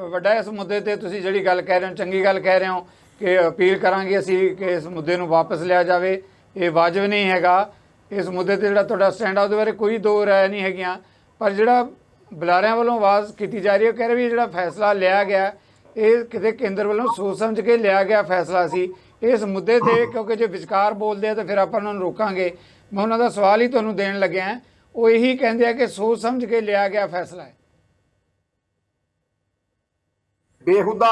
ਵੱਡਾ ਇਸ ਮੁੱਦੇ ਤੇ ਤੁਸੀਂ ਜਿਹੜੀ ਗੱਲ ਕਹਿ ਰਹੇ ਹੋ, ਚੰਗੀ ਗੱਲ ਕਹਿ ਰਹੇ ਹੋ ਕਿ ਅਪੀਲ ਕਰਾਂਗੇ ਅਸੀਂ ਕਿ ਇਸ ਮੁੱਦੇ ਨੂੰ ਵਾਪਸ ਲਿਆ ਜਾਵੇ। ਇਹ ਵਾਜਬ ਨਹੀਂ ਹੈਗਾ। ਇਸ ਮੁੱਦੇ ਤੇ ਜਿਹੜਾ ਤੁਹਾਡਾ ਸਟੈਂਡ ਆ ਉਹਦੇ ਬਾਰੇ ਕੋਈ ਦੋ ਰਾਏ ਨਹੀਂ ਹੈਗੀਆਂ। ਪਰ ਜਿਹੜਾ ਬੁਲਾਰਿਆਂ ਵੱਲੋਂ ਆਵਾਜ਼ ਕੀਤੀ ਜਾ ਰਹੀ ਹੈ, ਕਹਿ ਰਹੇ ਵੀ ਜਿਹੜਾ ਫੈਸਲਾ ਲਿਆ ਗਿਆ ਇਹ ਕਿਤੇ ਕੇਂਦਰ ਵੱਲੋਂ ਸੋਚ ਸਮਝ ਕੇ ਲਿਆ ਗਿਆ ਫੈਸਲਾ ਸੀ ਇਸ ਮੁੱਦੇ ਤੇ, ਕਿਉਂਕਿ ਜੇ ਵਿਚਕਾਰ ਬੋਲਦੇ ਆ ਤਾਂ ਫਿਰ ਆਪਾਂ ਉਹਨਾਂ ਨੂੰ ਰੋਕਾਂਗੇ। ਮੈਂ ਉਹਨਾਂ ਦਾ ਸਵਾਲ ਹੀ ਤੁਹਾਨੂੰ ਦੇਣ ਲੱਗਿਆ। ਉਹ ਇਹੀ ਕਹਿੰਦੇ ਆ ਕਿ ਸੋਚ ਸਮਝ ਕੇ ਲਿਆ ਗਿਆ ਫੈਸਲਾ ਹੈ। ਬੇਹੁਦਾ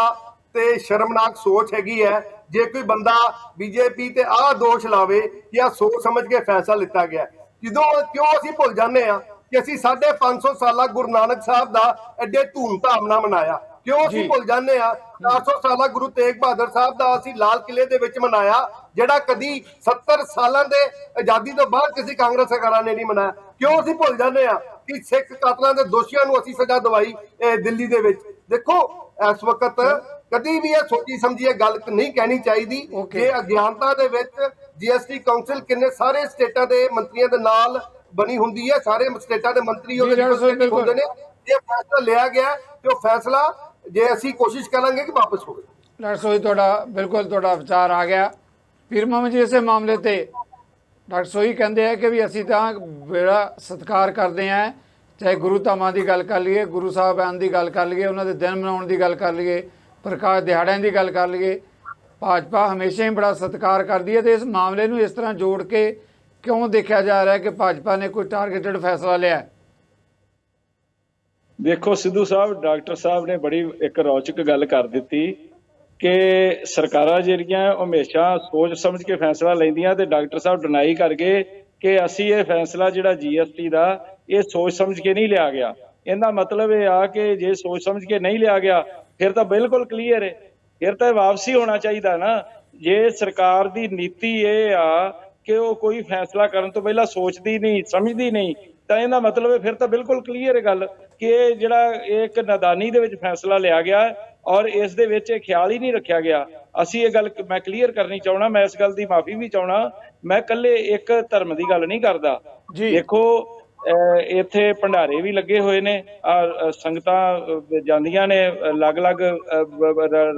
ਤੇ ਸ਼ਰਮਨਾਕ ਸੋਚ ਹੈਗੀ ਹੈ ਜੇ ਕੋਈ ਬੰਦਾ ਬੀਜੇਪੀ ਤੇ ਆਹ ਦੋਸ਼ ਲਾਵੇ ਕਿ ਆ ਸੋਚ ਸਮਝ ਕੇ ਫੈਸਲਾ ਲਿੱਤਾ ਗਿਆ। ਕਿਉਂ ਅਸੀਂ ਭੁੱਲ ਜਾਂਦੇ ਆ ਕਿ ਅਸੀਂ 550 ਸਾਲਾ ਗੁਰੂ ਨਾਨਕ ਸਾਹਿਬ ਦਾ ਐਡੇ ਧੂਮਧਾਮ ਨਾਲ ਮਨਾਇਆ। ਕਿਉਂ ਅਸੀਂ ਭੁੱਲ ਜਾਂਦੇ ਆ 400 ਸਾਲਾ ਗੁਰੂ ਤੇਗ ਬਹਾਦਰ ਸਾਹਿਬ ਦਾ ਅਸੀਂ ਲਾਲ ਕਿਲੇ ਦੇ ਵਿੱਚ ਮਨਾਇਆ, ਜਿਹੜਾ ਕਦੀ 70 ਸਾਲਾਂ ਦੇ ਆਜ਼ਾਦੀ ਤੋਂ ਬਾਅਦ ਕਿਸੇ ਕਾਂਗਰਸ ਸਰਕਾਰਾਂ ਨੇ ਨਹੀਂ ਮਨਾਇਆ। ਕਿਉਂ ਅਸੀਂ ਭੁੱਲ ਜਾਂਦੇ ਆ ਕਿ ਸਿੱਖ ਕਾਤਲਾਂ ਦੇ ਦੋਸ਼ੀਆਂ ਨੂੰ ਅਸੀਂ ਸਜ਼ਾ ਦਵਾਈ ਦਿੱਲੀ ਦੇ ਵਿੱਚ। ਦੇਖੋ, ਇਸ ਵਕਤ ਕਦੀ ਵੀ ਇਹ ਸੋਚੀ ਸਮਝੀ ਇਹ ਗੱਲ ਨਹੀਂ ਕਹਿਣੀ ਚਾਹੀਦੀ ਕਿ ਅਗਿਆਨਤਾ ਦੇ ਵਿੱਚ GST ਕਾਉਂਸਲ ਕਿੰਨੇ ਸਾਰੇ ਸਟੇਟਾਂ ਦੇ ਮੰਤਰੀਆਂ ਦੇ ਨਾਲ ਬਣੀ ਹੁੰਦੀ ਹੈ, ਸਾਰੇ ਸਟੇਟਾਂ ਦੇ ਮੰਤਰੀ ਉਹਦੇ ਹੁੰਦੇ ਨੇ। ਇਹ ਫੈਸਲਾ ਲਿਆ ਗਿਆ ਤੇ ਉਹ ਫੈਸਲਾ ਜੇ ਅਸੀਂ ਕੋਸ਼ਿਸ਼ ਕਰਾਂਗੇ ਕਿ ਵਾਪਸ ਹੋਵੇ। ਡਾਕਟਰ ਸੋਈ, ਤੁਹਾਡਾ ਬਿਲਕੁਲ ਤੁਹਾਡਾ ਵਿਚਾਰ ਆ ਗਿਆ। ਪੀਰ ਮੁਹੰਮਦ ਜੀ, ਇਸੇ ਮਾਮਲੇ ਤੇ ਡਾਕਟਰ ਸੋਈ ਕਹਿੰਦੇ ਆ ਕਿ ਵੀ ਅਸੀਂ ਤਾਂ ਬੜਾ ਸਤਿਕਾਰ ਕਰਦੇ ਹਾਂ, ਚਾਹੇ ਗੁਰੂ ਧਾਮਾਂ ਦੀ ਗੱਲ ਕਰ ਲਈਏ, ਗੁਰੂ ਸਾਹਿਬਾਨ ਦੀ ਗੱਲ ਕਰ ਲਈਏ, ਉਹਨਾਂ ਦੇ ਦਿਨ ਮਨਾਉਣ ਦੀ ਗੱਲ ਕਰ ਲਈਏ, ਪ੍ਰਕਾਸ਼ ਦਿਹਾੜਿਆਂ ਦੀ ਗੱਲ ਕਰ ਲਈਏ, ਭਾਜਪਾ ਹਮੇਸ਼ਾ ਹੀ ਬੜਾ ਸਤਿਕਾਰ ਕਰਦੀ ਹੈ। ਤੇ ਇਸ ਮਾਮਲੇ ਨੂੰ ਇਸ ਤਰ੍ਹਾਂ ਜੋੜ ਕੇ ਕਿਉਂ ਦੇਖਿਆ ਜਾ ਰਿਹਾ ਕਿ ਭਾਜਪਾ ਨੇ ਕੋਈ ਟਾਰਗੇਟਡ ਫੈਸਲਾ ਲਿਆ? ਦੇਖੋ ਸਿੱਧੂ ਸਾਹਿਬ, ਡਾਕਟਰ ਸਾਹਿਬ ਨੇ ਬੜੀ ਇੱਕ ਰੌਚਕ ਗੱਲ ਕਰ ਦਿੱਤੀ ਕਿ ਸਰਕਾਰਾਂ ਜਿਹੜੀਆਂ ਉਹ ਹਮੇਸ਼ਾ ਸੋਚ ਸਮਝ ਕੇ ਫੈਸਲਾ ਲੈਂਦੀਆਂ, ਤੇ ਡਾਕਟਰ ਸਾਹਿਬ ਡਿਨਾਈ ਕਰ ਗਏ ਕਿ ਅਸੀਂ ਇਹ ਫੈਸਲਾ ਜਿਹੜਾ GST ਦਾ ਇਹ ਸੋਚ ਸਮਝ ਕੇ ਨਹੀਂ ਲਿਆ ਗਿਆ। ਇਹਦਾ ਮਤਲਬ ਇਹ ਆ ਕਿ ਜੇ ਸੋਚ ਸਮਝ ਕੇ ਨਹੀਂ ਲਿਆ ਗਿਆ ਫਿਰ ਤਾਂ ਬਿਲਕੁਲ ਕਲੀਅਰ ਹੈ, ਫਿਰ ਤਾਂ ਵਾਪਸੀ ਹੋਣਾ ਚਾਹੀਦਾ ਨਾ। ਜੇ ਸਰਕਾਰ ਦੀ ਨੀਤੀ ਇਹ ਆ ਕਿ ਉਹ ਕੋਈ ਫੈਸਲਾ ਕਰਨ ਤੋਂ ਪਹਿਲਾਂ ਸੋਚਦੀ ਨਹੀਂ, ਸਮਝਦੀ ਨਹੀਂ, ਤਾਂ ਇਹਦਾ ਮਤਲਬ ਹੈ ਫਿਰ ਤਾਂ ਬਿਲਕੁਲ ਕਲੀਅਰ ਹੈ ਗੱਲ ਕਿ ਇਹ ਜਿਹੜਾ ਇੱਕ ਨਾਦਾਨੀ ਦੇ ਵਿੱਚ ਫੈਸਲਾ ਲਿਆ ਗਿਆ ਔਰ ਇਸ ਦੇ ਵਿੱਚ ਇਹ ਖਿਆਲ ਹੀ ਨਹੀਂ ਰੱਖਿਆ ਗਿਆ। ਅਸੀਂ ਇਹ ਗੱਲ ਮੈਂ ਕਲੀਅਰ ਕਰਨੀ ਚਾਹਣਾ, ਮੈਂ ਇਸ ਗੱਲ ਦੀ ਮਾਫੀ ਵੀ ਚਾਹਣਾ। ਮੈਂ ਇਕੱਲੇ ਇੱਕ ਧਰਮ ਦੀ ਗੱਲ ਨਹੀਂ ਕਰਦਾ। ਦੇਖੋ, ਇੱਥੇ ਭੰਡਾਰੇ ਵੀ ਲੱਗੇ ਹੋਏ ਨੇ, ਸੰਗਤਾਂ ਜਾਂਦੀਆਂ ਨੇ, ਅਲੱਗ-ਅਲੱਗ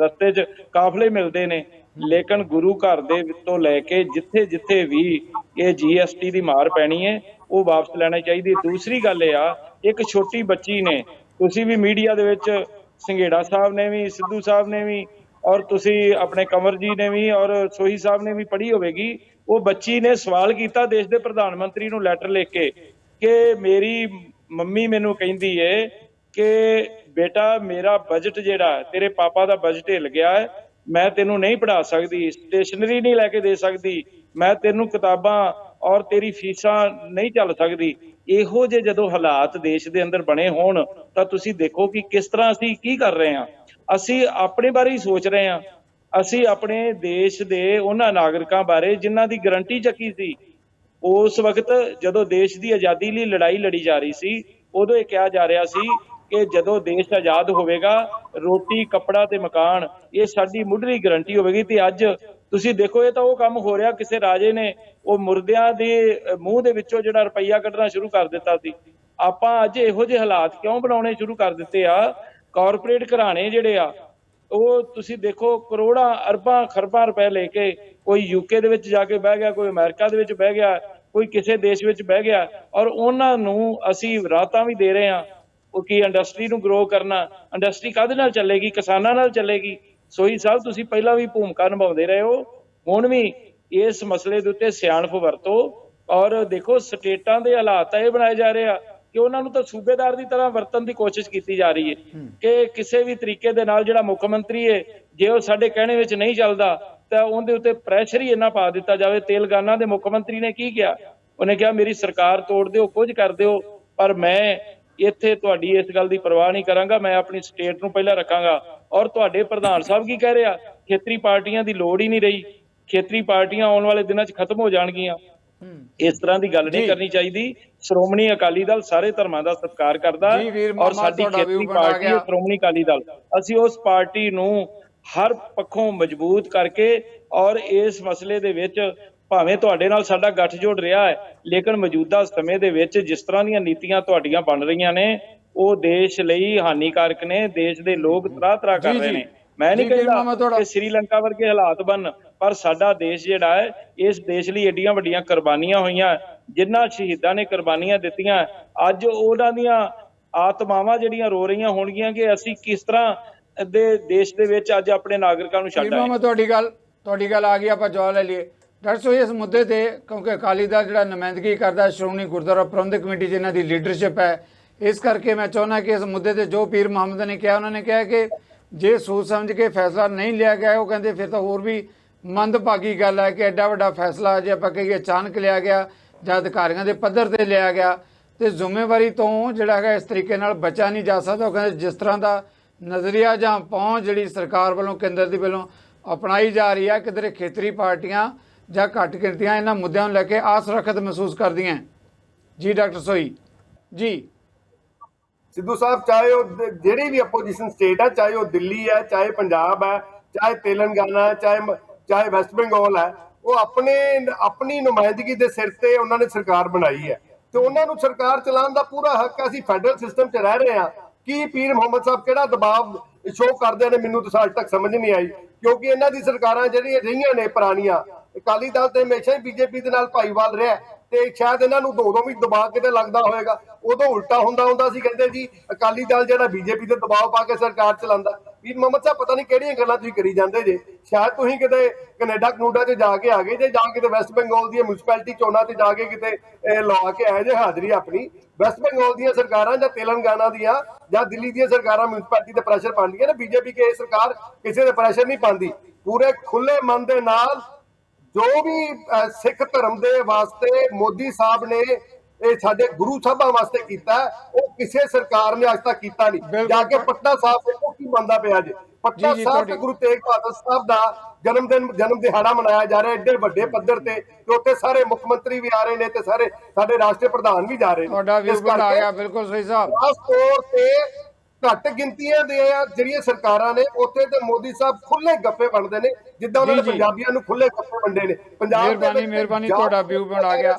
ਰਸਤੇ 'ਚ ਕਾਫਲੇ ਮਿਲਦੇ ਨੇ, ਲੇਕਿਨ ਗੁਰੂ ਘਰ ਦੇ ਵਿੱਚੋਂ ਲੈ ਕੇ ਜਿੱਥੇ ਵੀ ਇਹ GST ਦੀ ਮਾਰ ਪੈਣੀ ਹੈ ਉਹ ਵਾਪਸ ਲੈਣਾ ਚਾਹੀਦੀ। ਦੂਸਰੀ ਗੱਲ ਇਹ ਆ, ਇੱਕ ਛੋਟੀ ਬੱਚੀ ਨੇ, ਤੁਸੀਂ ਵੀ ਮੀਡੀਆ ਦੇ ਵਿੱਚ ਸੰਘੇੜਾ ਸਾਹਿਬ ਨੇ ਵੀ, ਸਿੱਧੂ ਸਾਹਿਬ ਨੇ ਵੀ, ਔਰ ਤੁਸੀਂ ਆਪਣੇ ਕੰਵਰ ਜੀ ਨੇ ਵੀ, ਔਰ ਸੋਹੀ ਸਾਹਿਬ ਨੇ ਵੀ ਪੜ੍ਹੀ ਹੋਵੇਗੀ। ਉਹ ਬੱਚੀ ਨੇ ਸਵਾਲ ਕੀਤਾ ਦੇਸ਼ ਦੇ ਪ੍ਰਧਾਨ ਮੰਤਰੀ ਨੂੰ ਲੈਟਰ ਲਿਖ ਕੇ ਕਿ ਮੇਰੀ ਮੰਮੀ ਮੈਨੂੰ ਕਹਿੰਦੀ ਏ ਕਿ ਬੇਟਾ ਮੇਰਾ ਬਜਟ ਜਿਹੜਾ ਤੇਰੇ ਪਾਪਾ ਦਾ ਬਜਟ ਹਿੱਲ ਗਿਆ ਹੈ, ਮੈਂ ਤੈਨੂੰ ਨਹੀਂ ਪੜ੍ਹਾ ਸਕਦੀ, ਸਟੇਸ਼ਨਰੀ ਨਹੀਂ ਲੈ ਕੇ ਦੇ ਸਕਦੀ, ਮੈਂ ਤੈਨੂੰ ਕਿਤਾਬਾਂ ਔਰ ਤੇਰੀ ਫੀਸਾਂ ਨਹੀਂ ਚੱਲ ਸਕਦੀ। ਇਹੋ ਜਿਹੇ ਜਦੋਂ ਹਾਲਾਤ ਦੇਸ਼ ਦੇ ਅੰਦਰ ਬਣੇ ਹੋਣ ਤਾਂ ਤੁਸੀਂ ਦੇਖੋ ਕਿ ਕਿਸ ਤਰ੍ਹਾਂ ਅਸੀਂ ਕੀ ਕਰ ਰਹੇ ਹਾਂ। ਅਸੀਂ ਆਪਣੇ ਬਾਰੇ ਹੀ ਸੋਚ ਰਹੇ ਹਾਂ, ਅਸੀਂ ਆਪਣੇ ਦੇਸ਼ ਦੇ ਉਹਨਾਂ ਨਾਗਰਿਕਾਂ ਬਾਰੇ ਜਿਨ੍ਹਾਂ ਦੀ ਗਰੰਟੀ ਚੱਕੀ ਸੀ। ਉਸ ਵਕਤ ਜਦੋਂ ਦੇਸ਼ ਦੀ ਆਜ਼ਾਦੀ ਲਈ ਲੜਾਈ ਲੜੀ ਜਾ ਰਹੀ ਸੀ, ਉਦੋਂ ਇਹ ਕਿਹਾ ਜਾ ਰਿਹਾ ਸੀ ਕਿ ਜਦੋਂ ਦੇਸ਼ ਆਜ਼ਾਦ ਹੋਵੇਗਾ ਰੋਟੀ, ਕੱਪੜਾ ਤੇ ਮਕਾਨ ਇਹ ਸਾਡੀ ਮੁੱਢਲੀ ਗਰੰਟੀ ਹੋਵੇਗੀ। ਤੇ ਅੱਜ ਤੁਸੀਂ ਦੇਖੋ ਇਹ ਤਾਂ ਉਹ ਕੰਮ ਹੋ ਰਿਹਾ, ਕਿਸੇ ਰਾਜੇ ਨੇ ਉਹ ਮੁਰਦਿਆਂ ਦੇ ਮੂੰਹ ਦੇ ਵਿੱਚੋਂ ਜਿਹੜਾ ਰੁਪਈਆ ਕੱਢਣਾ ਸ਼ੁਰੂ ਕਰ ਦਿੱਤਾ ਸੀ। ਆਪਾਂ ਅੱਜ ਇਹੋ ਜਿਹੇ ਹਾਲਾਤ ਕਿਉਂ ਬਣਾਉਣੇ ਸ਼ੁਰੂ ਕਰ ਦਿੱਤੇ ਆ? ਕਾਰਪੋਰੇਟ ਘਰਾਣੇ ਜਿਹੜੇ ਆ ਉਹ ਤੁਸੀਂ ਦੇਖੋ ਕਰੋੜਾਂ ਅਰਬਾਂ ਖਰਬਾਂ ਰੁਪਏ ਲੈ ਕੇ ਕੋਈ ਯੂਕੇ ਦੇ ਵਿੱਚ ਜਾ ਕੇ ਬਹਿ ਗਿਆ, ਕੋਈ ਅਮਰੀਕਾ ਦੇ ਵਿੱਚ ਬਹਿ ਗਿਆ, ਕੋਈ ਕਿਸੇ ਦੇਸ਼ ਵਿੱਚ ਬਹਿ ਗਿਆ, ਔਰ ਉਹਨਾਂ ਨੂੰ ਅਸੀਂ ਰਾਹਤਾਂ ਵੀ ਦੇ ਰਹੇ ਹਾਂ। ਉਹ ਕੀ ਇੰਡਸਟਰੀ ਨੂੰ ਗਰੋ ਕਰਨਾ, ਇੰਡਸਟਰੀ ਕਾਹਦੇ ਨਾਲ ਚੱਲੇਗੀ? ਕਿਸਾਨਾਂ ਨਾਲ ਚੱਲੇਗੀ। ਸੋਈ ਸਾਹਿਬ ਤੁਸੀਂ ਪਹਿਲਾਂ ਵੀ ਭੂਮਿਕਾ ਨਿਭਾਉਂਦੇ ਰਹੇ ਹੋ, ਹੁਣ ਵੀ ਇਸ ਮਸਲੇ ਦੇ ਉੱਤੇ ਸਿਆਣਪ ਵਰਤੋ। ਔਰ ਦੇਖੋ ਸਟੇਟਾਂ ਦੇ ਹਾਲਾਤ ਇਹ ਬਣਾਏ ਜਾ ਰਹੇ ਆ ਕਿ ਉਹਨਾਂ ਨੂੰ ਤਾਂ ਸੂਬੇਦਾਰ ਦੀ ਤਰ੍ਹਾਂ ਵਰਤਣ ਦੀ ਕੋਸ਼ਿਸ਼ ਕੀਤੀ ਜਾ ਰਹੀ ਹੈ ਕਿ ਕਿਸੇ ਵੀ ਤਰੀਕੇ ਦੇ ਨਾਲ ਜਿਹੜਾ ਮੁੱਖ ਮੰਤਰੀ ਹੈ ਜੇ ਉਹ ਸਾਡੇ ਕਹਿਣੇ ਵਿੱਚ ਨਹੀਂ ਚੱਲਦਾ ਤਾਂ ਉਹਦੇ ਉੱਤੇ ਪ੍ਰੈਸ਼ਰ ਹੀ ਇੰਨਾ ਪਾ ਦਿੱਤਾ ਜਾਵੇ। ਤੇਲੰਗਾਨਾ ਦੇ ਮੁੱਖ ਮੰਤਰੀ ਨੇ ਕੀ ਕਿਹਾ? ਉਹਨੇ ਕਿਹਾ ਮੇਰੀ ਸਰਕਾਰ ਤੋੜ ਦਿਓ, ਕੁਝ ਕਰ ਦਿਓ, ਪਰ ਮੈਂ ਇੱਥੇ ਤੁਹਾਡੀ ਇਸ ਗੱਲ ਦੀ ਪਰਵਾਹ ਨਹੀਂ ਕਰਾਂਗਾ, ਮੈਂ ਆਪਣੀ ਸਟੇਟ ਨੂੰ ਪਹਿਲਾਂ ਰੱਖਾਂਗਾ। ਔਰ ਤੁਹਾਡੇ ਪ੍ਰਧਾਨ ਸਾਹਿਬ ਕੀ ਕਹਿ ਰਹੇ ਆ? ਖੇਤਰੀ ਪਾਰਟੀਆਂ ਦੀ ਲੋੜ ਹੀ ਨਹੀਂ ਰਹੀ, ਖੇਤਰੀ ਪਾਰਟੀਆਂ ਆਉਣ ਵਾਲੇ ਦਿਨਾਂ 'ਚ ਖਤਮ ਹੋ ਜਾਣਗੀਆਂ। ਇਸ ਤਰ੍ਹਾਂ ਦੀ ਗੱਲ ਨਹੀਂ ਕਰਨੀ ਚਾਹੀਦੀ। ਸ਼੍ਰੋਮਣੀ ਅਕਾਲੀ ਦਲ ਸਾਰੇ ਧਰਮਾਂ ਦਾ ਸਤਿਕਾਰ ਕਰਦਾ ਔਰ ਸਾਡੀ ਖੇਤਰੀ ਪਾਰਟੀ ਹੈ ਸ਼੍ਰੋਮਣੀ ਅਕਾਲੀ ਦਲ। ਅਸੀਂ ਉਸ ਪਾਰਟੀ ਨੂੰ ਹਰ ਪੱਖੋਂ ਮਜ਼ਬੂਤ ਕਰਕੇ ਔਰ ਇਸ ਮਸਲੇ ਦੇ ਵਿੱਚ ਭਾਵੇਂ ਤੁਹਾਡੇ ਨਾਲ ਸਾਡਾ ਗੱਠਜੋੜ ਰਿਹਾ ਹੈ, ਲੇਕਿਨ ਮੌਜੂਦਾ ਸਮੇਂ ਦੇ ਵਿੱਚ ਜਿਸ ਤਰ੍ਹਾਂ ਦੀਆਂ ਨੀਤੀਆਂ ਤੁਹਾਡੀਆਂ ਬਣ ਰਹੀਆਂ ਨੇ ਉਹ ਦੇਸ਼ ਲਈ ਹਾਨੀਕਾਰਕ ਨੇ। ਦੇਸ਼ ਦੇ ਲੋਕ ਤਰਾਹ ਕਰ ਰਹੇ ਨੇ। ਮੈਂ ਨਹੀਂ ਕਹਿੰਦਾ ਕਿ ਸ੍ਰੀਲੰਕਾ ਵਰਗੇ ਹਾਲਾਤ ਬਣ, ਪਰ ਸਾਡਾ ਦੇਸ਼ ਜਿਹੜਾ ਹੈ ਇਸ ਦੇਸ਼ ਲਈ ਏਡੀਆਂ ਵੱਡੀਆਂ ਕੁਰਬਾਨੀਆਂ ਹੋਈਆਂ, ਜਿਨ੍ਹਾਂ ਸ਼ਹੀਦਾਂ ਨੇ ਕੁਰਬਾਨੀਆਂ ਦਿੱਤੀਆਂ, ਅੱਜ ਉਹਨਾਂ ਦੀਆਂ ਆਤਮਾਵਾਂ ਜਿਹੜੀਆਂ ਰੋ ਰਹੀਆਂ ਹੋਣਗੀਆਂ ਕਿ ਅਸੀਂ ਕਿਸ ਤਰ੍ਹਾਂ ਦੇ ਦੇਸ਼ ਦੇ ਵਿੱਚ ਅੱਜ ਆਪਣੇ ਨਾਗਰਿਕਾਂ ਨੂੰ ਛੱਡ ਆਏ। ਤੁਹਾਡੀ ਗੱਲ ਆ ਗਈ, ਆਪਾਂ ਜਵਾਬ ਲੈ ਲਈਏ। ਡਾਕਟਰ ਸਾਹਿਬ ਇਸ ਮੁੱਦੇ ਤੇ ਕਿਉਂਕਿ ਅਕਾਲੀ ਦਲ ਜਿਹੜਾ ਨੁਮਾਇੰਦਗੀ ਕਰਦਾ ਸ਼੍ਰੋਮਣੀ ਗੁਰਦੁਆਰਾ ਪ੍ਰਬੰਧਕ ਕਮੇਟੀ ਜਿਨ੍ਹਾਂ ਦੀ ਲੀਡਰਸ਼ਿਪ ਹੈ, ਇਸ ਕਰਕੇ ਮੈਂ ਚਾਹੁੰਦਾ ਕਿ ਇਸ ਮੁੱਦੇ ਤੇ ਜੋ ਪੀਰ ਮੁਹੰਮਦ ਨੇ ਕਿਹਾ, ਉਹਨਾਂ ਨੇ ਕਿਹਾ ਕਿ ਜੇ ਸੋਚ ਸਮਝ ਕੇ ਫੈਸਲਾ ਨਹੀਂ ਲਿਆ ਗਿਆ, ਉਹ ਕਹਿੰਦੇ ਫਿਰ ਤਾਂ ਹੋਰ ਵੀ ਮੰਦਭਾਗੀ ਗੱਲ ਹੈ ਕਿ ਐਡਾ ਵੱਡਾ ਫੈਸਲਾ ਜੇ ਆਪਾਂ ਕਹੀਏ ਅਚਾਨਕ ਲਿਆ ਗਿਆ ਜਾਂ ਅਧਿਕਾਰੀਆਂ ਦੇ ਪੱਧਰ ਤੇ ਲਿਆ ਗਿਆ ਤੇ ਜ਼ਿੰਮੇਵਾਰੀ ਤੋਂ ਜਿਹੜਾ ਹੈਗਾ ਇਸ ਤਰੀਕੇ ਨਾਲ ਬਚਾ ਨਹੀਂ ਜਾ ਸਕਦਾ। ਉਹ ਕਹਿੰਦੇ ਜਿਸ ਤਰ੍ਹਾਂ ਦਾ ਨਜ਼ਰੀਆ ਜਾਂ ਪਹੁੰਚ ਜਿਹੜੀ ਸਰਕਾਰ ਵੱਲੋਂ ਕੇਂਦਰ ਦੀ ਵੱਲੋਂ ਅਪਣਾਈ ਜਾ ਰਹੀ ਹੈ, ਕਿਧਰੇ ਖੇਤਰੀ ਪਾਰਟੀਆਂ ਜਾਂ ਘੱਟ ਗਿਣਤੀਆਂ ਇਹਨਾਂ ਮੁੱਦਿਆਂ ਨੂੰ ਲੈ ਕੇ ਅਸੁਰੱਖਿਅਤ ਮਹਿਸੂਸ ਕਰਦੀਆਂ। ਜੀ ਡਾਕਟਰ ਸੋਈ ਜੀ। ਸਿੱਧੂ ਸਾਹਿਬ, ਚਾਹੇ ਉਹ ਜਿਹੜੀ ਵੀ ਅਪੋਜੀਸ਼ਨ ਸਟੇਟ ਹੈ, ਚਾਹੇ ਉਹ ਦਿੱਲੀ ਹੈ, ਚਾਹੇ ਪੰਜਾਬ ਹੈ, ਚਾਹੇ ਤੇਲੰਗਾਨਾ, ਚਾਹੇ ਵੈਸਟ ਬੰਗਾਲ ਹੈ, ਉਹ ਆਪਣੀ ਨੁਮਾਇੰਦਗੀ ਦੇ ਸਿਰ ਤੇ ਉਹਨਾਂ ਨੇ ਸਰਕਾਰ ਬਣਾਈ ਹੈ ਤੇ ਉਹਨਾਂ ਨੂੰ ਸਰਕਾਰ ਚਲਾਉਣ ਦਾ ਪੂਰਾ ਹੱਕ ਹੈ। ਅਸੀਂ ਫੈਡਰਲ ਸਿਸਟਮ 'ਚ ਰਹਿ ਰਹੇ ਹਾਂ। ਕੀ ਪੀਰ ਮੁਹੰਮਦ ਸਾਹਿਬ ਕਿਹੜਾ ਦਬਾਅ ਸ਼ੋਅ ਕਰਦੇ ਨੇ, ਮੈਨੂੰ ਤਾਂ ਅੱਜ ਤੱਕ ਸਮਝ ਨਹੀਂ ਆਈ, ਕਿਉਂਕਿ ਇਹਨਾਂ ਦੀ ਸਰਕਾਰਾਂ ਜਿਹੜੀਆਂ ਰਹੀਆਂ ਨੇ ਪੁਰਾਣੀਆਂ, ਅਕਾਲੀ ਦਲ ਤੇ ਹਮੇਸ਼ਾ ਹੀ ਬੀਜੇਪੀ ਦੇ ਨਾਲ ਭਾਈਵਾਲ ਰਿਹਾ ਤੇ ਸ਼ਾਇਦ ਇਹਨਾਂ ਨੂੰ ਦੋ ਵੀ ਦਬਾਅ ਕਿਤੇ ਲੱਗਦਾ ਹੋਏਗਾ। ਉਦੋਂ ਉਲਟਾ ਹੁੰਦਾ ਸੀ, ਕਹਿੰਦੇ ਜੀ ਅਕਾਲੀ ਦਲ ਜਿਹੜਾ ਬੀਜੇਪੀ ਤੇ ਦਬਾਅ ਪਾ ਕੇ ਸਰਕਾਰ ਚਲਾਉਂਦਾ। ਪੀਰ ਮੁਹੰਮਦ ਸਾਹਿਬ ਪਤਾ ਨਹੀਂ ਕਿਹੜੀਆਂ ਗੱਲਾਂ ਤੁਸੀਂ ਕਰੀ ਜਾਂਦੇ ਜੇ। ਸ਼ਾਇਦ ਤੁਸੀਂ ਕਿਤੇ ਕੈਨੇਡਾ ਕਨੂਡਾ 'ਚ ਜਾ ਕੇ ਆ ਗਏ ਜੇ, ਜਾਂ ਕਿਤੇ ਵੈਸਟ ਬੰਗਾਲ ਦੀਆਂ ਮਿਊਨਿਸਪੈਲਿਟੀ ਚੋਣਾਂ 'ਚ ਜਾ ਕੇ ਕਿਤੇ ਲਾ ਕੇ ਆਏ ਜੇ ਹਾਜ਼ਰੀ ਆਪਣੀ। ਵੈਸਟ ਬੰਗਾਲ ਦੀਆਂ ਸਰਕਾਰਾਂ ਜਾਂ ਤੇਲੰਗਾਨਾ ਦੀਆਂ ਜਾਂ ਦਿੱਲੀ ਦੀਆਂ ਸਰਕਾਰਾਂ ਮਿਊਨਿਸਪੈਲਿਟੀ ਤੇ ਪ੍ਰੈਸ਼ਰ ਪਾਉਂਦੀਆਂ ਨੇ। ਬੀਜੇਪੀ ਕੇ ਸਰਕਾਰ ਕਿਸੇ ਦੇ ਪ੍ਰੈਸ਼ਰ ਨਹੀਂ ਪਾਉਂਦੀ। ਪੂਰੇ ਖੁੱਲੇ ਮਨ ਦੇ ਨਾਲ ਜੋ ਵੀ ਸਿੱਖ ਧਰਮ ਦੇ ਵਾਸਤੇ ਮੋਦੀ ਸਾਹਿਬ ਨੇ ਇਹ ਸਾਡੇ ਗੁਰੂ ਸਾਹਿਬਾਂ ਵਾਸਤੇ ਕੀਤਾ, ਉਹ ਕਿਸੇ ਸਰਕਾਰ ਨੇ ਅੱਜ ਤੱਕ ਕੀਤਾ ਨਹੀਂ। ਜਾ ਕੇ ਪਟਨਾ ਸਾਹਿਬ ਦੇਖੋ ਕੀ ਬਣਦਾ ਪਿਆ ਜੇ। ਪਟਨਾ ਸਾਹਿਬ ਤੇ ਗੁਰੂ ਤੇਗ ਬਹਾਦਰ ਸਾਹਿਬ ਦਾ ਜਨਮ ਦਿਹਾੜਾ ਮਨਾਇਆ ਜਾ ਰਿਹਾ ਏਡੇ ਵੱਡੇ ਪੱਧਰ ਤੇ ਉੱਥੇ ਸਾਰੇ ਮੁੱਖ ਮੰਤਰੀ ਵੀ ਆ ਰਹੇ ਨੇ ਤੇ ਸਾਰੇ ਸਾਡੇ ਰਾਸ਼ਟਰੀ ਪ੍ਰਧਾਨ ਵੀ ਜਾ ਰਹੇ ਨੇ। ਤੁਹਾਡਾ ਵਿਊ ਪੁਆਇੰਟ ਆ ਗਿਆ, ਬਿਲਕੁਲ ਸਹੀ ਸਾਹਿਬ। ਖਾਸ ਤੌਰ ਤੇ ਘੱਟ ਗਿਣਤੀਆਂ ਦੇ ਜਿਹੜੀਆਂ ਸਰਕਾਰਾਂ ਨੇ ਉੱਥੇ ਤੇ ਮੋਦੀ ਸਾਹਿਬ ਖੁੱਲੇ ਗੱਫੇ ਵੰਡਦੇ ਨੇ, ਜਿੱਦਾਂ ਉਹਨਾਂ ਨੇ ਪੰਜਾਬੀਆਂ ਨੂੰ ਖੁੱਲੇ ਗੱਫੇ ਵੰਡੇ ਨੇ। ਪੰਜਾਬ ਦੇ ਮਿਹਰਬਾਨੀ ਤੁਹਾਡਾ ਵਿਊ ਪੁਆਇੰਟ ਆ ਗਿਆ।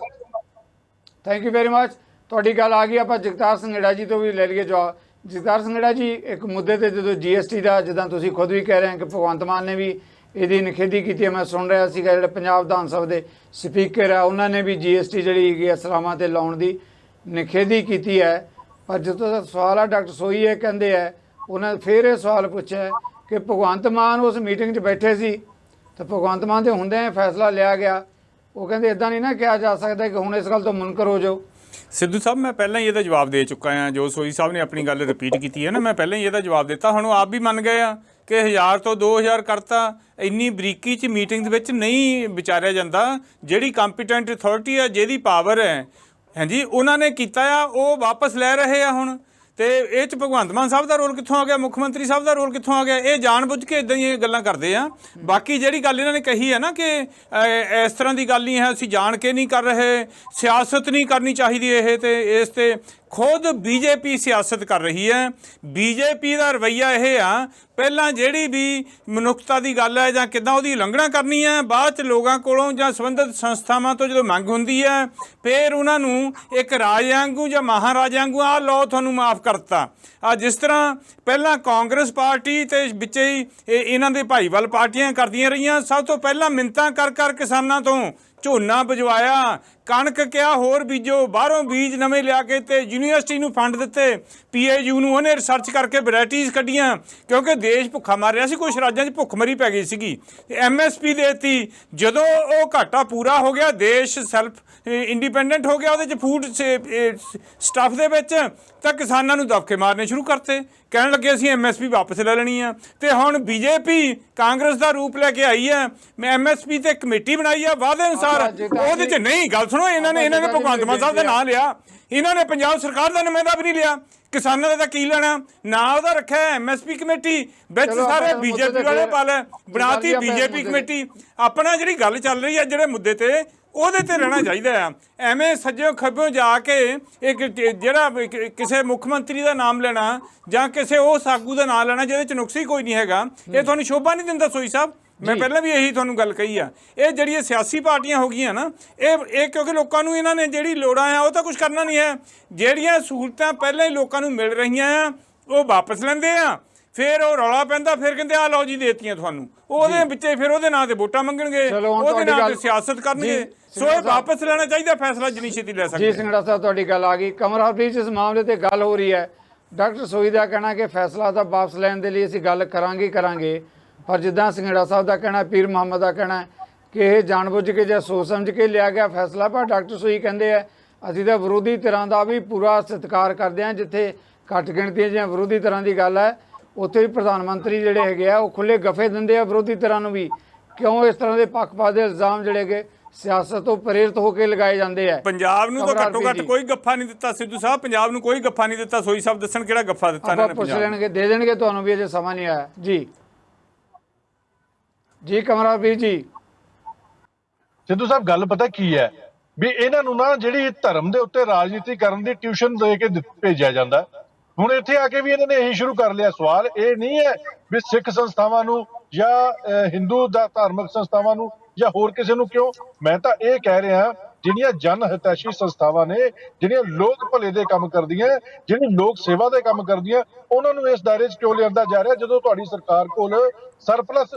Thank you very much. ਤੁਹਾਡੀ ਗੱਲ ਆ ਗਈ। ਆਪਾਂ ਜਗਤਾਰ ਸੰਘੇੜਾ ਜੀ ਤੋਂ ਵੀ ਲੈ ਲਈਏ ਜਵਾਬ। ਜਗਤਾਰ ਸੰਘੇੜਾ ਜੀ, ਇੱਕ ਮੁੱਦੇ ਤੇ ਜਦੋਂ GST ਦਾ ਜਿੱਦਾਂ ਤੁਸੀਂ ਖੁਦ ਵੀ ਕਹਿ ਰਹੇ ਹੋ ਕਿ ਭਗਵੰਤ ਮਾਨ ਨੇ ਵੀ ਇਹਦੀ ਨਿਖੇਧੀ ਕੀਤੀ ਹੈ। ਮੈਂ ਸੁਣ ਰਿਹਾ ਸੀਗਾ ਜਿਹੜੇ ਪੰਜਾਬ ਵਿਧਾਨ ਸਭਾ ਦੇ ਸਪੀਕਰ ਆ ਉਹਨਾਂ ਨੇ ਵੀ GST ਜਿਹੜੀ ਹੈਗੀ ਸਰਾਵਾਂ ਤੇ ਲਾਉਣ ਦੀ ਨਿਖੇਧੀ ਕੀਤੀ ਹੈ। ਪਰ ਜਦੋਂ ਦਾ ਸਵਾਲ ਆ ਡਾਕਟਰ ਸੋਈ ਇਹ ਕਹਿੰਦੇ ਹੈ, ਉਹਨਾਂ ਫਿਰ ਇਹ ਸਵਾਲ ਪੁੱਛਿਆ ਕਿ ਭਗਵੰਤ ਮਾਨ ਉਸ ਮੀਟਿੰਗ 'ਚ ਬੈਠੇ ਸੀ ਤਾਂ ਭਗਵੰਤ ਮਾਨ ਦੇ ਹੁੰਦਿਆਂ ਫੈਸਲਾ ਲਿਆ ਗਿਆ। ਉਹ ਕਹਿੰਦੇ ਇਦਾਂ ਨਹੀਂ ਨਾ ਕਿਹਾ ਜਾ ਸਕਦਾ ਕਿ ਹੁਣ ਇਸ ਗੱਲ ਤੋਂ ਮੁਨਕਰ ਹੋ ਜਾਓ। ਸਿੱਧੂ ਸਾਹਿਬ ਮੈਂ ਪਹਿਲਾਂ ਹੀ ਇਹਦਾ ਜਵਾਬ ਦੇ ਚੁੱਕਾ ਹਾਂ। ਜੋ ਸੋਈ ਸਾਹਿਬ ਨੇ ਆਪਣੀ ਗੱਲ ਰਿਪੀਟ ਕੀਤੀ ਹੈ ਨਾ, ਮੈਂ ਪਹਿਲਾਂ ਹੀ ਇਹਦਾ ਜਵਾਬ ਦਿੱਤਾ। ਹੁਣ ਉਹ ਆਪ ਵੀ ਮੰਨ ਗਏ ਆ ਕਿ 1000 ਤੋਂ 2000 ਕਰਤਾ। ਇੰਨੀ ਬਰੀਕੀ 'ਚ ਮੀਟਿੰਗ ਦੇ ਵਿੱਚ ਨਹੀਂ ਵਿਚਾਰਿਆ ਜਾਂਦਾ। ਜਿਹੜੀ ਕੰਪੀਟੈਂਟ ਅਥਾਰਟੀ ਹੈ, ਜਿਹਦੀ ਪਾਵਰ ਹੈ, ਹਾਂਜੀ, ਉਹਨਾਂ ਨੇ ਕੀਤਾ ਆ, ਉਹ ਵਾਪਸ ਲੈ ਰਹੇ ਆ ਹੁਣ। ਤੇ ਇਹ 'ਚ ਭਗਵੰਤ ਮਾਨ ਸਾਹਿਬ ਦਾ ਰੋਲ ਕਿੱਥੋਂ ਆ ਗਿਆ? ਮੁੱਖ ਮੰਤਰੀ ਸਾਹਿਬ ਦਾ ਰੋਲ ਕਿੱਥੋਂ ਆ ਗਿਆ? ਇਹ ਜਾਣਬੁੱਝ ਕੇ ਇਦਾਂ ਦੀਆਂ ਗੱਲਾਂ ਕਰਦੇ ਆ। ਬਾਕੀ ਜਿਹੜੀ ਗੱਲ ਇਹਨਾਂ ਨੇ ਕਹੀ ਹੈ ਨਾ ਕਿ ਇਸ ਤਰ੍ਹਾਂ ਦੀ ਗੱਲ ਨਹੀਂ ਹੈ, ਅਸੀਂ ਜਾਣ ਕੇ ਨਹੀਂ ਕਰ ਰਹੇ, ਸਿਆਸਤ ਨਹੀਂ ਕਰਨੀ ਚਾਹੀਦੀ ਇਹ, ਤੇ ਇਸ ਤੇ ਖੁਦ ਬੀਜੇਪੀ ਸਿਆਸਤ ਕਰ ਰਹੀ ਹੈ। ਬੀਜੇਪੀ ਦਾ ਰਵੱਈਆ ਇਹ ਆ, ਪਹਿਲਾਂ ਜਿਹੜੀ ਵੀ ਮਨੁੱਖਤਾ ਦੀ ਗੱਲ ਹੈ ਜਾਂ ਕਿੱਦਾਂ ਉਹਦੀ ਉਲੰਘਣਾ ਕਰਨੀ ਹੈ, ਬਾਅਦ 'ਚ ਲੋਕਾਂ ਕੋਲੋਂ ਜਾਂ ਸੰਬੰਧਿਤ ਸੰਸਥਾਵਾਂ ਤੋਂ ਜਦੋਂ ਮੰਗ ਹੁੰਦੀ ਹੈ, ਫਿਰ ਉਹਨਾਂ ਨੂੰ ਇੱਕ ਰਾਜੇ ਵਾਂਗੂ ਜਾਂ ਮਹਾਰਾਜਾ ਵਾਂਗੂ ਆਹ ਲਓ ਤੁਹਾਨੂੰ ਮਾਫ ਕਰਤਾ। ਜਿਸ ਤਰ੍ਹਾਂ ਪਹਿਲਾਂ ਕਾਂਗਰਸ ਪਾਰਟੀ ਤੇ ਵਿੱਚ ਹੀ ਇਹਨਾਂ ਦੇ ਭਾਈਵਾਲ ਪਾਰਟੀਆਂ ਕਰਦੀਆਂ ਰਹੀਆਂ। ਸਭ ਤੋਂ ਪਹਿਲਾਂ ਮਿੰਨਤਾਂ ਕਰ ਕਿਸਾਨਾਂ ਤੋਂ ਝੋਨਾ ਭਜਵਾਇਆ, ਕਣਕ ਕਿਹਾ ਹੋਰ ਬੀਜੋ, ਬਾਹਰੋਂ ਬੀਜ ਨਵੇਂ ਲਿਆ ਕੇ ਤੇ ਯੂਨੀਵਰਸਿਟੀ ਨੂੰ ਫੰਡ ਦਿੱਤੇ, PAU ਨੂੰ ਉਹਨੇ ਰਿਸਰਚ ਕਰਕੇ ਵੈਰਾਈਟੀਜ਼ ਕੱਢੀਆਂ, ਕਿਉਂਕਿ ਦੇਸ਼ ਭੁੱਖਾ ਮਰ ਰਿਹਾ ਸੀ। ਕੁਛ ਰਾਜਾਂ 'ਚ ਭੁੱਖਮਰੀ ਪੈ ਗਈ ਸੀਗੀ, MSP ਦੇਤੀ। ਜਦੋਂ ਉਹ ਘਾਟਾ ਪੂਰਾ ਹੋ ਗਿਆ, ਦੇਸ਼ ਸੈਲਫ ਇੰਡੀਪੈਂਡੈਂਟ ਹੋ ਗਿਆ ਉਹਦੇ 'ਚ ਫੂਡ ਸਟੱਫ ਦੇ ਵਿੱਚ, ਤਾਂ ਕਿਸਾਨਾਂ ਨੂੰ ਦਬਕੇ ਮਾਰਨੇ ਸ਼ੁਰੂ ਕਰਤੇ। ਕਹਿਣ ਲੱਗੇ ਅਸੀਂ MSP ਵਾਪਸ ਲੈ ਲੈਣੀ ਆ। ਤੇ ਹੁਣ BJP ਕਾਂਗਰਸ ਦਾ ਰੂਪ ਲੈ ਕੇ ਆਈ ਹੈ। ਮੈਂ MSP ਤੇ ਕਮੇਟੀ ਬਣਾਈ ਆ ਵਾਅਦੇ ਅਨੁਸਾਰ, ਉਹਦੇ 'ਚ ਨਹੀਂ। ਗੱਲ ਸੁਣੋ, ਇਹਨਾਂ ਨੇ ਭਗਵੰਤ ਮਾਨ ਸਾਹਿਬ ਦਾ ਨਾਂ ਲਿਆ, ਇਹਨਾਂ ਨੇ ਪੰਜਾਬ ਸਰਕਾਰ ਦਾ ਨੁਮਾਇੰਦਾ ਵੀ ਨਹੀਂ ਲਿਆ। ਕਿਸਾਨਾਂ ਦਾ ਤਾਂ ਕੀ ਲੈਣਾ? ਨਾ ਉਹਦਾ ਰੱਖਿਆ MSP ਕਮੇਟੀ, ਵਿੱਚ ਸਾਰੇ BJP ਵਾਲੇ ਪਾ ਲੈ, ਬਣਾਤੀ BJP ਕਮੇਟੀ। ਆਪਣਾ ਜਿਹੜੀ ਗੱਲ ਚੱਲ ਰਹੀ ਹੈ ਜਿਹੜੇ ਮੁੱਦੇ ਤੇ, ਉਹਦੇ ਤੇ ਰਹਿਣਾ ਚਾਹੀਦਾ ਆ। ਐਵੇਂ ਸੱਜਿਓਂ ਖੱਬਿਓਂ ਜਾ ਕੇ ਇੱਕ ਜਿਹੜਾ ਕਿਸੇ ਮੁੱਖ ਮੰਤਰੀ ਦਾ ਨਾਮ ਲੈਣਾ ਜਾਂ ਕਿਸੇ ਉਸ ਆਗੂ ਦਾ ਨਾਮ ਲੈਣਾ ਜਿਹਦੇ 'ਚ ਨੁਕਸ ਹੀ ਕੋਈ ਨਹੀਂ ਹੈਗਾ, ਇਹ ਤੁਹਾਨੂੰ ਸ਼ੋਭਾ ਨਹੀਂ ਦਿੰਦਾ। ਸੋਈ ਸਾਹਿਬ, ਮੈਂ ਪਹਿਲਾਂ ਵੀ ਇਹੀ ਤੁਹਾਨੂੰ ਗੱਲ ਕਹੀ ਆ। ਇਹ ਜਿਹੜੀਆਂ ਸਿਆਸੀ ਪਾਰਟੀਆਂ ਹੋ ਗਈਆਂ ਨਾ, ਇਹ ਕਿਉਂਕਿ ਲੋਕਾਂ ਨੂੰ ਇਹਨਾਂ ਨੇ ਜਿਹੜੀ ਲੋੜਾਂ ਆ ਉਹ ਤਾਂ ਕੁਝ ਕਰਨਾ ਨਹੀਂ ਹੈ। ਜਿਹੜੀਆਂ ਸਹੂਲਤਾਂ ਪਹਿਲਾਂ ਹੀ ਲੋਕਾਂ ਨੂੰ ਮਿਲ ਰਹੀਆਂ ਆ ਉਹ ਵਾਪਸ ਲੈਂਦੇ ਆ, ਫਿਰ ਉਹ ਰੌਲਾ ਪੈਂਦਾ, ਫਿਰ ਕਹਿੰਦੇ ਆ ਲਓ ਜੀ ਦੇਤੀਆਂ ਤੁਹਾਨੂੰ। ਉਹਦੇ ਵਿੱਚੇ ਫਿਰ ਉਹਦੇ ਨਾਂ ਤੇ ਵੋਟਾਂ ਮੰਗਣਗੇ, ਉਹਦੇ ਨਾਂ ਤੇ ਸਿਆਸਤ ਕਰਨਗੇ। ਸੋ ਇਹ ਵਾਪਸ ਲੈਣਾ ਚਾਹੀਦਾ ਫੈਸਲਾ, ਜਿੰਨੀ ਛੇਤੀ ਲੈ ਸਕਦੇ। ਜੀ ਸਿੰਘੜਾ ਸਾਹਿਬ, ਤੁਹਾਡੀ ਗੱਲ ਆ ਗਈ। ਕਮਰਪ੍ਰੀਤ, ਇਸ ਮਾਮਲੇ ਤੇ ਗੱਲ ਹੋ ਰਹੀ ਹੈ। ਡਾਕਟਰ ਸੋਈ ਦਾ ਕਹਿਣਾ ਕਿ ਫੈਸਲਾ ਤਾਂ ਵਾਪਸ ਲੈਣ ਦੇ ਲਈ ਅਸੀਂ ਗੱਲ ਕਰਾਂਗੇ, ਪਰ ਜਿੱਦਾਂ ਸਿੰਘੜਾ ਸਾਹਿਬ ਦਾ ਕਹਿਣਾ, ਪੀਰ ਮੁਹੰਮਦ ਦਾ ਕਹਿਣਾ ਕਿ ਇਹ ਜਾਣਬੁੱਝ ਕੇ ਜਾਂ ਸੋਚ ਸਮਝ ਕੇ ਲਿਆ ਗਿਆ ਫੈਸਲਾ। ਪਰ ਡਾਕਟਰ ਸੋਈ ਕਹਿੰਦੇ ਆ ਅਸੀਂ ਤਾਂ ਵਿਰੋਧੀ ਧਿਰਾਂ ਦਾ ਵੀ ਪੂਰਾ ਸਤਿਕਾਰ ਕਰਦੇ ਹਾਂ। ਜਿੱਥੇ ਘੱਟ ਗਿਣਤੀਆਂ ਜਾਂ ਵਿਰੋਧੀ ਧਿਰਾਂ ਦੀ ਗੱਲ ਹੈ, ਉੱਥੇ ਵੀ ਪ੍ਰਧਾਨ ਮੰਤਰੀ ਜਿਹੜੇ ਹੈਗੇ ਆ ਉਹ ਖੁੱਲੇ ਗਫੇ ਦਿੰਦੇ ਆ ਵਿਰੋਧੀ ਧਿਰਾਂ ਨੂੰ ਵੀ। ਕਿਉਂ ਇਸ ਤਰ੍ਹਾਂ ਦੇ ਪੱਖਪਾਤ ਦੇ ਇਲਜ਼ਾਮ ਜਿਹੜੇ ਕਿ ਸਿਆਸਤ ਤੋਂ ਪ੍ਰੇਰਿਤ ਹੋ ਕੇ ਲਗਾਏ ਜਾਂਦੇ ਆ? ਪੰਜਾਬ ਨੂੰ ਤਾਂ ਘੱਟੋ ਘੱਟ ਕੋਈ ਗੱਫਾ ਨਹੀਂ ਦਿੱਤਾ ਸਿੱਧੂ ਸਾਹਿਬ, ਪੰਜਾਬ ਨੂੰ ਕੋਈ ਗੱਫਾ ਨਹੀਂ ਦਿੱਤਾ। ਸੋਈ ਸਾਹਿਬ ਦੱਸਣ ਕਿਹੜਾ ਗੱਫਾ ਦਿੱਤਾ ਇਹਨਾਂ ਨੇ? ਪੁੱਛ ਲੈਣਗੇ, ਦੇ ਦੇਣਗੇ ਤੁਹਾਨੂੰ ਵੀ, ਅਜੇ ਸਮਾਂ ਨਹੀਂ ਆਇਆ। ਜੀ ਕਮਰਪ੍ਰੀਤ ਜੀ। ਸਿੱਧੂ ਸਾਹਿਬ, ਗੱਲ ਪਤਾ ਕੀ ਹੈ ਵੀ ਇਹਨਾਂ ਨੂੰ ਨਾ ਜਿਹੜੀ ਧਰਮ ਦੇ ਉੱਤੇ ਰਾਜਨੀਤੀ ਕਰਨ ਦੀ ਟਿਊਸ਼ਨ ਦੇ ਕੇ ਭੇਜਿਆ ਜਾਂਦਾ। ਹੁਣ ਇੱਥੇ ਆ ਕੇ ਵੀ ਇਹਨਾਂ ਨੇ ਇਹੀ ਸ਼ੁਰੂ ਕਰ ਲਿਆ। ਸਵਾਲ ਇਹ ਨਹੀਂ ਹੈ ਵੀ ਸਿੱਖ ਸੰਸਥਾਵਾਂ ਨੂੰ ਜਾਂ ਹਿੰਦੂ ਦਾ ਧਾਰਮਿਕ ਸੰਸਥਾਵਾਂ ਨੂੰ ਜਾਂ ਹੋਰ ਕਿਸੇ ਨੂੰ ਕਿਉਂ। ਮੈਂ ਤਾਂ ਇਹ ਕਹਿ ਰਿਹਾ, ਜਿਹੜੀਆਂ ਜਨ ਹਿਤੈਸ਼ੀ ਸੰਸਥਾਵਾਂ ਨੇ, ਜਿਹੜੀਆਂ ਲੋਕ ਭਲੇ ਦੇ ਕੰਮ ਕਰਦੀਆਂ, ਜਿਹੜੀ ਲੋਕ ਸੇਵਾ ਦੇ ਕੰਮ ਕਰਦੀਆਂ, ਉਹਨਾਂ ਨੂੰ ਇਸ ਦਾਇਰੇ 'ਚ ਕਿਉਂ ਲਿਆਂਦਾ ਜਾ ਰਿਹਾ ਜਦੋਂ ਤੁਹਾਡੀ ਸਰਕਾਰ ਕੋਲ ਸਰਪਲਸ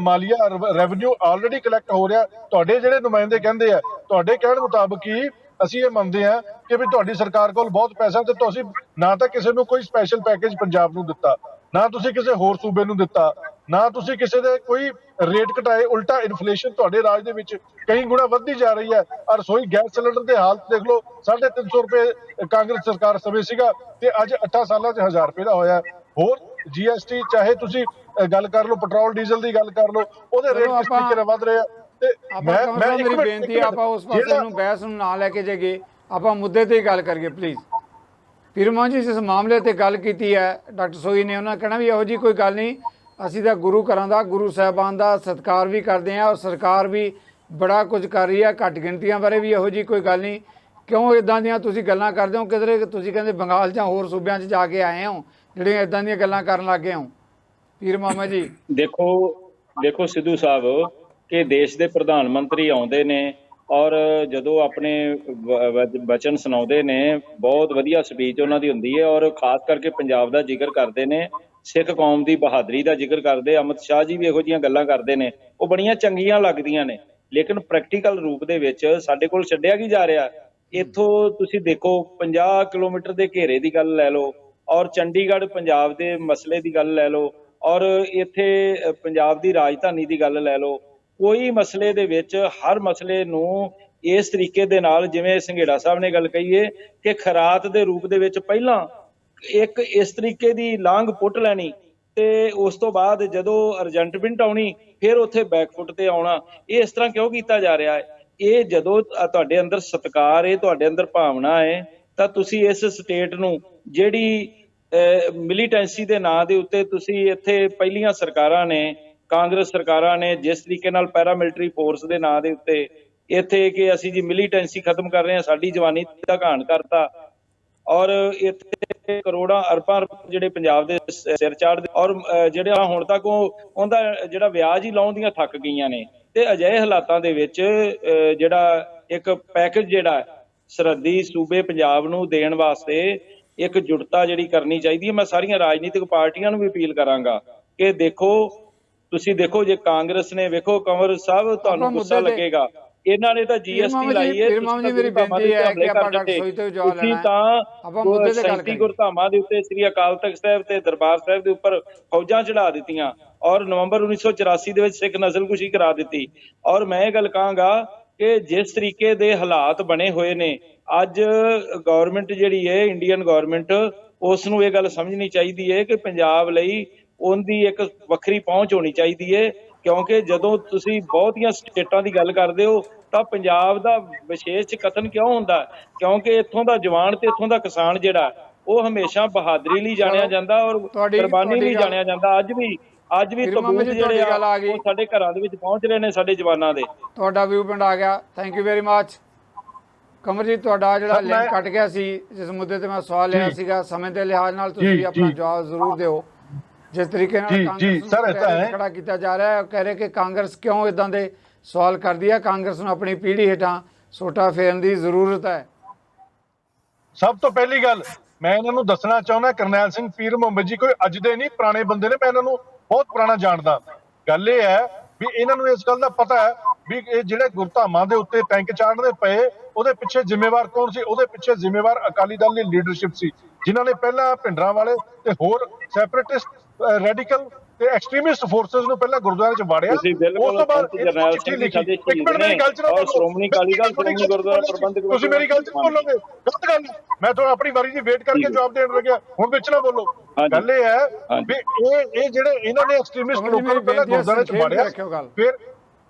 ਮਾਲੀਆ ਰੈਵਨਿਊ ਆਲਰੇਡੀ ਕਲੈਕਟ ਹੋ ਰਿਹਾ? ਤੁਹਾਡੇ ਜਿਹੜੇ ਨੁਮਾਇੰਦੇ ਕਹਿੰਦੇ ਆ, ਤੁਹਾਡੇ ਕਹਿਣ ਮੁਤਾਬਕ ਹੀ ਅਸੀਂ ਇਹ ਮੰਨਦੇ ਹਾਂ ਕਿ ਵੀ ਤੁਹਾਡੀ ਸਰਕਾਰ ਕੋਲ ਬਹੁਤ ਪੈਸਾ, ਤੇ ਤੁਸੀਂ ਨਾ ਤਾਂ ਕਿਸੇ ਨੂੰ ਕੋਈ ਸਪੈਸ਼ਲ ਪੈਕੇਜ ਪੰਜਾਬ ਨੂੰ ਦਿੱਤਾ, ਨਾ ਤੁਸੀਂ ਕਿਸੇ ਹੋਰ ਸੂਬੇ ਨੂੰ ਦਿੱਤਾ, ਨਾ ਤੁਸੀਂ ਕਿਸੇ ਦੇ ਕੋਈ ਰੇਟ ਘਟਾਏ। ਉਲਟਾ ਇਨਫਲੇਸ਼ਨ ਤੁਹਾਡੇ ਰਾਜ ਦੇ ਵਿੱਚ ਕਈ ਗੁਣਾ ਵੱਧਦੀ ਜਾ ਰਹੀ ਹੈ। ਔਰ ਰਸੋਈ ਗੈਸ ਸਿਲੰਡਰ ਦੇ ਹਾਲਤ ਦੇਖ ਲਓ, 350 ਰੁਪਏ ਕਾਂਗਰਸ ਸਰਕਾਰ ਸਮੇਂ ਸੀਗਾ ਤੇ ਅੱਜ 8 ਸਾਲਾਂ 'ਚ 1000 ਰੁਪਏ ਦਾ ਹੋਇਆ। ਹੋਰ GST ਚਾਹੇ ਤੁਸੀਂ ਗੱਲ ਕਰ ਲਓ, ਪੈਟਰੋਲ ਡੀਜ਼ਲ ਦੀ ਗੱਲ ਕਰ ਲਓ, ਉਹਦੇ ਰੇਟ ਕਿਸ ਤਰੀਕੇ ਨਾਲ ਵੱਧ ਰਹੇ ਆ। ਤੇ ਮੇਰੀ ਬੇਨਤੀ, ਆਪਾਂ ਉਸ ਪਾਸੇ ਨੂੰ ਬਹਿਸ ਨੂੰ ਨਾ ਲੈ ਕੇ ਜਾਈਏ, ਆਪਾਂ ਮੁੱਦੇ ਤੇ ਹੀ ਗੱਲ ਕਰੀਏ ਪਲੀਜ਼। ਪੀਰ ਮੁਹੰਮਦ ਜੀ, ਇਸ ਮਾਮਲੇ ਤੇ ਗੱਲ ਕੀਤੀ ਹੈ ਡਾਕਟਰ ਸੋਈ ਨੇ, ਉਹਨਾਂ ਕਹਿਣਾ ਵੀ ਇਹੋ ਜਿਹੀ ਕੋਈ ਗੱਲ ਨਹੀਂ, ਅਸੀਂ ਤਾਂ ਗੁਰੂ ਘਰਾਂ ਦਾ, ਗੁਰੂ ਸਾਹਿਬਾਨ ਦਾ ਸਤਿਕਾਰ ਵੀ ਕਰਦੇ ਹਾਂ, ਔਰ ਸਰਕਾਰ ਵੀ ਬੜਾ ਕੁਝ ਕਰ ਰਹੀ ਹੈ। ਘੱਟ ਗਿਣਤੀਆਂ ਬਾਰੇ ਵੀ ਇਹੋ ਜਿਹੀ ਕੋਈ ਗੱਲ ਨਹੀਂ। ਕਿਉਂ ਇਦਾਂ ਦੀਆਂ ਤੁਸੀਂ ਗੱਲਾਂ ਕਰਦੇ ਹੋ? ਕਿਧਰੇ ਤੁਸੀਂ ਕਹਿੰਦੇ ਬੰਗਾਲ ਜਾਂ ਹੋਰ ਸੂਬਿਆਂ 'ਚ ਜਾ ਕੇ ਆਏ ਹੋ ਜਿਹੜੀਆਂ ਇਦਾਂ ਦੀਆਂ ਗੱਲਾਂ ਕਰਨ ਲੱਗ ਗਏ ਹੋ? ਪੀਰ ਮੁਹੰਮਦ ਜੀ ਦੇਖੋ ਸਿੱਧੂ ਸਾਹਿਬ, ਕਿ ਦੇਸ਼ ਦੇ ਪ੍ਰਧਾਨ ਮੰਤਰੀ ਆਉਂਦੇ ਨੇ ਔਰ ਜਦੋਂ ਆਪਣੇ ਵਚਨ ਸੁਣਾਉਂਦੇ ਨੇ, ਬਹੁਤ ਵਧੀਆ ਸਪੀਚ ਉਹਨਾਂ ਦੀ ਹੁੰਦੀ ਹੈ, ਔਰ ਖਾਸ ਕਰਕੇ ਪੰਜਾਬ ਦਾ ਜ਼ਿਕਰ ਕਰਦੇ ਨੇ, ਸਿੱਖ ਕੌਮ ਦੀ ਬਹਾਦਰੀ ਦਾ ਜ਼ਿਕਰ ਕਰਦੇ। ਅਮਿਤ ਸ਼ਾਹ ਜੀ ਵੀ ਇਹੋ ਜਿਹੀਆਂ ਗੱਲਾਂ ਕਰਦੇ ਨੇ, ਉਹ ਬੜੀਆਂ ਚੰਗੀਆਂ ਲੱਗਦੀਆਂ ਨੇ। ਲੇਕਿਨ ਪ੍ਰੈਕਟੀਕਲ ਰੂਪ ਦੇ ਵਿੱਚ ਸਾਡੇ ਕੋਲ ਛੱਡਿਆ ਕੀ ਜਾ ਰਿਹਾ? ਇੱਥੋਂ ਤੁਸੀਂ ਦੇਖੋ, 50 ਕਿਲੋਮੀਟਰ ਦੇ ਘੇਰੇ ਦੀ ਗੱਲ ਲੈ ਲਓ, ਔਰ ਚੰਡੀਗੜ੍ਹ ਪੰਜਾਬ ਦੇ ਮਸਲੇ ਦੀ ਗੱਲ ਲੈ ਲਓ, ਔਰ ਇੱਥੇ ਪੰਜਾਬ ਦੀ ਰਾਜਧਾਨੀ ਦੀ ਗੱਲ ਲੈ ਲਓ। ਕੋਈ ਮਸਲੇ ਦੇ ਵਿੱਚ ਹਰ ਮਸਲੇ ਨੂੰ ਇਸ ਤਰੀਕੇ ਦੇ ਨਾਲ, ਜਿਵੇਂ ਸੰਘੇੜਾ ਸਾਹਿਬ ਨੇ ਗੱਲ ਕਹੀ ਹੈ ਕਿ ਖਰਾਤ ਦੇ ਰੂਪ ਦੇ ਵਿੱਚ ਪਹਿਲਾਂ ਇੱਕ ਇਸ ਤਰੀਕੇ ਦੀ ਲਾਂਘ ਪੁੱਟ ਲੈਣੀ ਤੇ ਉਸ ਤੋਂ ਬਾਅਦ ਜਦੋਂ ਅਰਜੈਂਟਮੈਂਟ ਆਉਣੀ ਫਿਰ ਉੱਥੇ ਬੈਕਫੁੱਟ ਤੇ ਆਉਣਾ, ਇਹ ਇਸ ਤਰ੍ਹਾਂ ਕਿਉਂ ਕੀਤਾ ਜਾ ਰਿਹਾ ਹੈ? ਇਹ ਜਦੋਂ ਤੁਹਾਡੇ ਅੰਦਰ ਸਤਿਕਾਰ ਹੈ, ਤੁਹਾਡੇ ਅੰਦਰ ਭਾਵਨਾ ਹੈ, ਤਾਂ ਤੁਸੀਂ ਇਸ ਸਟੇਟ ਨੂੰ ਜਿਹੜੀ ਮਿਲੀਟੈਂਸੀ ਦੇ ਨਾਂ ਦੇ ਉੱਤੇ ਤੁਸੀਂ ਇੱਥੇ ਪਹਿਲੀਆਂ ਸਰਕਾਰਾਂ ਨੇ, ਕਾਂਗਰਸ ਸਰਕਾਰਾਂ ਨੇ ਜਿਸ ਤਰੀਕੇ ਨਾਲ ਪੈਰਾਮਿਲਟਰੀ ਫੋਰਸ ਦੇ ਨਾਂ ਦੇ ਉੱਤੇ ਇੱਥੇ ਕਿ ਅਸੀਂ ਜੀ ਮਿਲੀਟੈਂਸੀ ਖਤਮ ਕਰ ਰਹੇ ਹਾਂ, ਸਾਡੀ ਜਵਾਨੀ ਦਾ ਘਾਣ ਕਰਤਾ, ਔਰ ਇੱਥੇ ਕਰੋੜਾਂ ਅਰਬਾਂ ਜਿਹੜੇ ਪੰਜਾਬ ਦੇ ਸਿਰ ਚਾੜਦੇ, ਔਰ ਜਿਹੜਾ ਹੁਣ ਤੱਕ ਉਹਦਾ ਜਿਹੜਾ ਵਿਆਜ ਹੀ ਲਾਉਣ ਦੀਆਂ ਥੱਕ ਗਈਆਂ ਨੇ। ਤੇ ਅਜਿਹੇ ਹਾਲਾਤਾਂ ਦੇ ਵਿੱਚ ਜਿਹੜਾ ਇੱਕ ਪੈਕੇਜ ਜਿਹੜਾ ਸਰਹੱਦੀ ਸੂਬੇ ਪੰਜਾਬ ਨੂੰ ਦੇਣ ਵਾਸਤੇ ਇੱਕ ਜੁਟਤਾ ਜਿਹੜੀ ਕਰਨੀ ਚਾਹੀਦੀ ਹੈ। ਮੈਂ ਸਾਰੀਆਂ ਰਾਜਨੀਤਿਕ ਪਾਰਟੀਆਂ ਨੂੰ ਵੀ ਅਪੀਲ ਕਰਾਂਗਾ ਕਿ ਦੇਖੋ, ਤੁਸੀਂ ਦੇਖੋ, ਜੇ ਕਾਂਗਰਸ ਨੇ, ਵੇਖੋ ਕੰਵਰ ਸਾਹਿਬ ਤੁਹਾਨੂੰ ਗੁੱਸਾ ਲੱਗੇਗਾ, ਇਹਨਾਂ ਨੇ ਤਾਂ GST ਲਾਈ ਹੈ, ਮੇਰੀ ਬੇਨਤੀ ਹੈ ਕਿ ਆਪਾਂ ਡਾਕਟਰ ਸੋਈ ਤੋਂ ਜਵਾਬ ਲੈਣਾ, ਆਪਾਂ ਮੁੱਦੇ ਤੇ ਗੱਲ ਕਰੀਏ। ਗੁਰਧਾਮਾਂ ਦੇ ਉੱਤੇ ਸ੍ਰੀ ਅਕਾਲ ਤਖਤ ਸਾਹਿਬ ਤੇ ਦਰਬਾਰ ਸਾਹਿਬ ਦੇ ਉੱਪਰ ਫੌਜਾਂ ਚੜਾ ਦਿੱਤੀਆਂ, ਔਰ ਨਵੰਬਰ 1984 ਦੇ ਵਿੱਚ ਸਿੱਖ ਨਸਲਕੁਸ਼ੀ ਕਰਾ ਦਿੱਤੀ। ਔਰ ਮੈਂ ਇਹ ਗੱਲ ਕਹਾਂਗਾ ਕਿ ਜਿਸ ਤਰੀਕੇ ਦੇ ਹਾਲਾਤ ਬਣੇ ਹੋਏ ਨੇ ਅੱਜ, ਗਵਰਨਮੈਂਟ ਜਿਹੜੀ ਹੈ, ਇੰਡੀਅਨ ਗਵਰਨਮੈਂਟ, ਉਸ ਨੂੰ ਇਹ ਗੱਲ ਸਮਝਣੀ ਚਾਹੀਦੀ ਹੈ ਕਿ ਪੰਜਾਬ ਲਈ ਉਹਦੀ ਇੱਕ ਵੱਖਰੀ ਪਹੁੰਚ ਹੋਣੀ ਚਾਹੀਦੀ ਹੈ, ਕਿਉਂਕਿ ਜਦੋਂ ਤੁਸੀਂ ਬਹੁਤੀਆਂ ਸਟੇਟਾਂ ਦੀ ਗੱਲ ਕਰਦੇ ਹੋ ਤਾਂ ਪੰਜਾਬ ਦਾ ਵਿਸ਼ੇਸ਼ ਕਥਨ ਕਿਉਂ ਹੁੰਦਾ? ਕਿਉਂਕਿ ਇੱਥੋਂ ਦਾ ਜਵਾਨ ਤੇ ਇੱਥੋਂ ਦਾ ਕਿਸਾਨ ਜਿਹੜਾ ਉਹ ਹਮੇਸ਼ਾ ਬਹਾਦਰੀ ਲਈ ਜਾਣਿਆ ਜਾਂਦਾ ਔਰ ਕੁਰਬਾਨੀ ਲਈ ਜਾਣਿਆ ਜਾਂਦਾ। ਅੱਜ ਵੀ ਤਬੂਤ ਜਿਹੜੇ ਆ ਉਹ ਸਾਡੇ ਘਰਾਂ ਦੇ ਵਿੱਚ ਪਹੁੰਚ ਰਹੇ ਨੇ, ਸਾਡੇ ਜਵਾਨਾਂ ਦੇ। ਤੁਹਾਡਾ ਵਿਊ ਪੁਆਇੰਟ ਆ ਗਿਆ, thank you very much. Kamarjit, ਤੁਹਾਡਾ ਜਿਹੜਾ ਲਿੰਕ ਕੱਟ ਗਿਆ ਸੀ, ਜਿਸ ਮੁੱਦੇ ਤੇ ਮੈਂ ਸਵਾਲ ਲਿਆ ਸੀਗਾ, ਸਮੇਂ ਦੇ ਲਿਹਾਜ਼ ਨਾਲ ਤੁਸੀਂ ਆਪਣਾ ਜਵਾਬ ਜ਼ਰੂਰ ਦਿਓ। ਜਿਸ ਤਰੀਕੇ ਨਾਲ ਕਾਂਗਰਸ ਖੜਾ ਕੀਤਾ ਜਾ ਰਿਹਾ ਹੈ, ਕਹਿ ਰਹੇ ਕਿ ਕਾਂਗਰਸ ਕਿਉਂ ਇਦਾਂ ਦੇ ਸਵਾਲ ਕਰਦੀ ਹੈ, ਕਾਂਗਰਸ ਨੂੰ ਆਪਣੀ ਪੀੜ੍ਹੀ ਹੇਠਾਂ ਸੋਟਾ ਫੇਰਨ ਦੀ ਜ਼ਰੂਰਤ ਹੈ। ਸਭ ਤੋਂ ਪਹਿਲੀ ਗੱਲ ਮੈਂ ਇਹਨਾਂ ਨੂੰ ਦੱਸਣਾ ਚਾਹੁੰਦਾ, ਕਰਨੈਲ ਸਿੰਘ ਪੀਰ ਮੁਹੰਮਦ ਜੀ ਕੋਈ ਅੱਜ ਦੇ ਨਹੀਂ, ਪੁਰਾਣੇ ਬੰਦੇ ਨੇ, ਮੈਂ ਇਹਨਾਂ ਨੂੰ ਬਹੁਤ ਪੁਰਾਣਾ ਜਾਣਦਾ। ਗੱਲ ਇਹ ਹੈ ਵੀ ਇਹਨਾਂ ਨੂੰ ਇਸ ਗੱਲ ਦਾ ਪਤਾ ਹੈ ਵੀ ਇਹ ਜਿਹੜੇ ਗੁਰਧਾਮਾਂ ਦੇ ਉੱਤੇ ਟੈਂਕ ਚਾੜਨੇ ਪਏ, ਉਹਦੇ ਪਿੱਛੇ ਜ਼ਿੰਮੇਵਾਰ ਕੌਣ ਸੀ? ਉਹਦੇ ਪਿੱਛੇ ਜ਼ਿੰਮੇਵਾਰ ਅਕਾਲੀ ਦਲ ਦੀ ਲੀਡਰਸ਼ਿਪ ਸੀ, ਜਿਨ੍ਹਾਂ ਨੇ ਪਹਿਲਾਂ ਭਿੰਡਰਾਂ ਵਾਲੇ ਤੇ ਹੋਰ ਸੈਪਰੇਟਿਸਟ, ਰੈਡੀਕਲ ਤੇ ਐਕਸਟ੍ਰੀਮਿਸਟ ਫੋਰਸਸ ਨੂੰ ਪਹਿਲਾਂ ਗੁਰਦੁਆਰੇ 'ਚ ਵਾੜਿਆ। ਉਸ ਤੋਂ ਬਾਅਦ ਚਿੱਠੀ ਲਿਖੀ। ਇੱਕ ਮਿੰਟ ਮੇਰੀ ਗੱਲ 'ਚ ਨਾ ਬੋਲੋ, ਸ਼੍ਰੋਮਣੀ ਅਕਾਲੀ ਦਲ, ਸ਼੍ਰੋਮਣੀ ਗੁਰਦੁਆਰਾ ਪ੍ਰਬੰਧਕ, ਤੁਸੀਂ ਮੇਰੀ ਗੱਲ 'ਚ ਬੋਲੋਗੇ, ਗਲਤ ਗੱਲ। ਮੈਂ ਤੁਹਾਨੂੰ ਆਪਣੀ ਵਾਰੀ ਦੀ ਵੇਟ ਕਰਕੇ ਜਵਾਬ ਦੇਣ ਲੱਗਿਆ, ਹੁਣ ਵਿੱਚ ਨਾ ਬੋਲੋ। ਗੱਲ ਇਹ ਹੈ ਵੀ ਇਹ ਜਿਹੜੇ ਇਹਨਾਂ ਨੇ ਐਕਸਟ੍ਰੀਮਿਸਟ ਲੋਕਾਂ ਨੂੰ ਪਹਿਲਾਂ ਗੁਰਦੁਆਰੇ 'ਚ ਵਾੜਿਆ, ਫਿਰ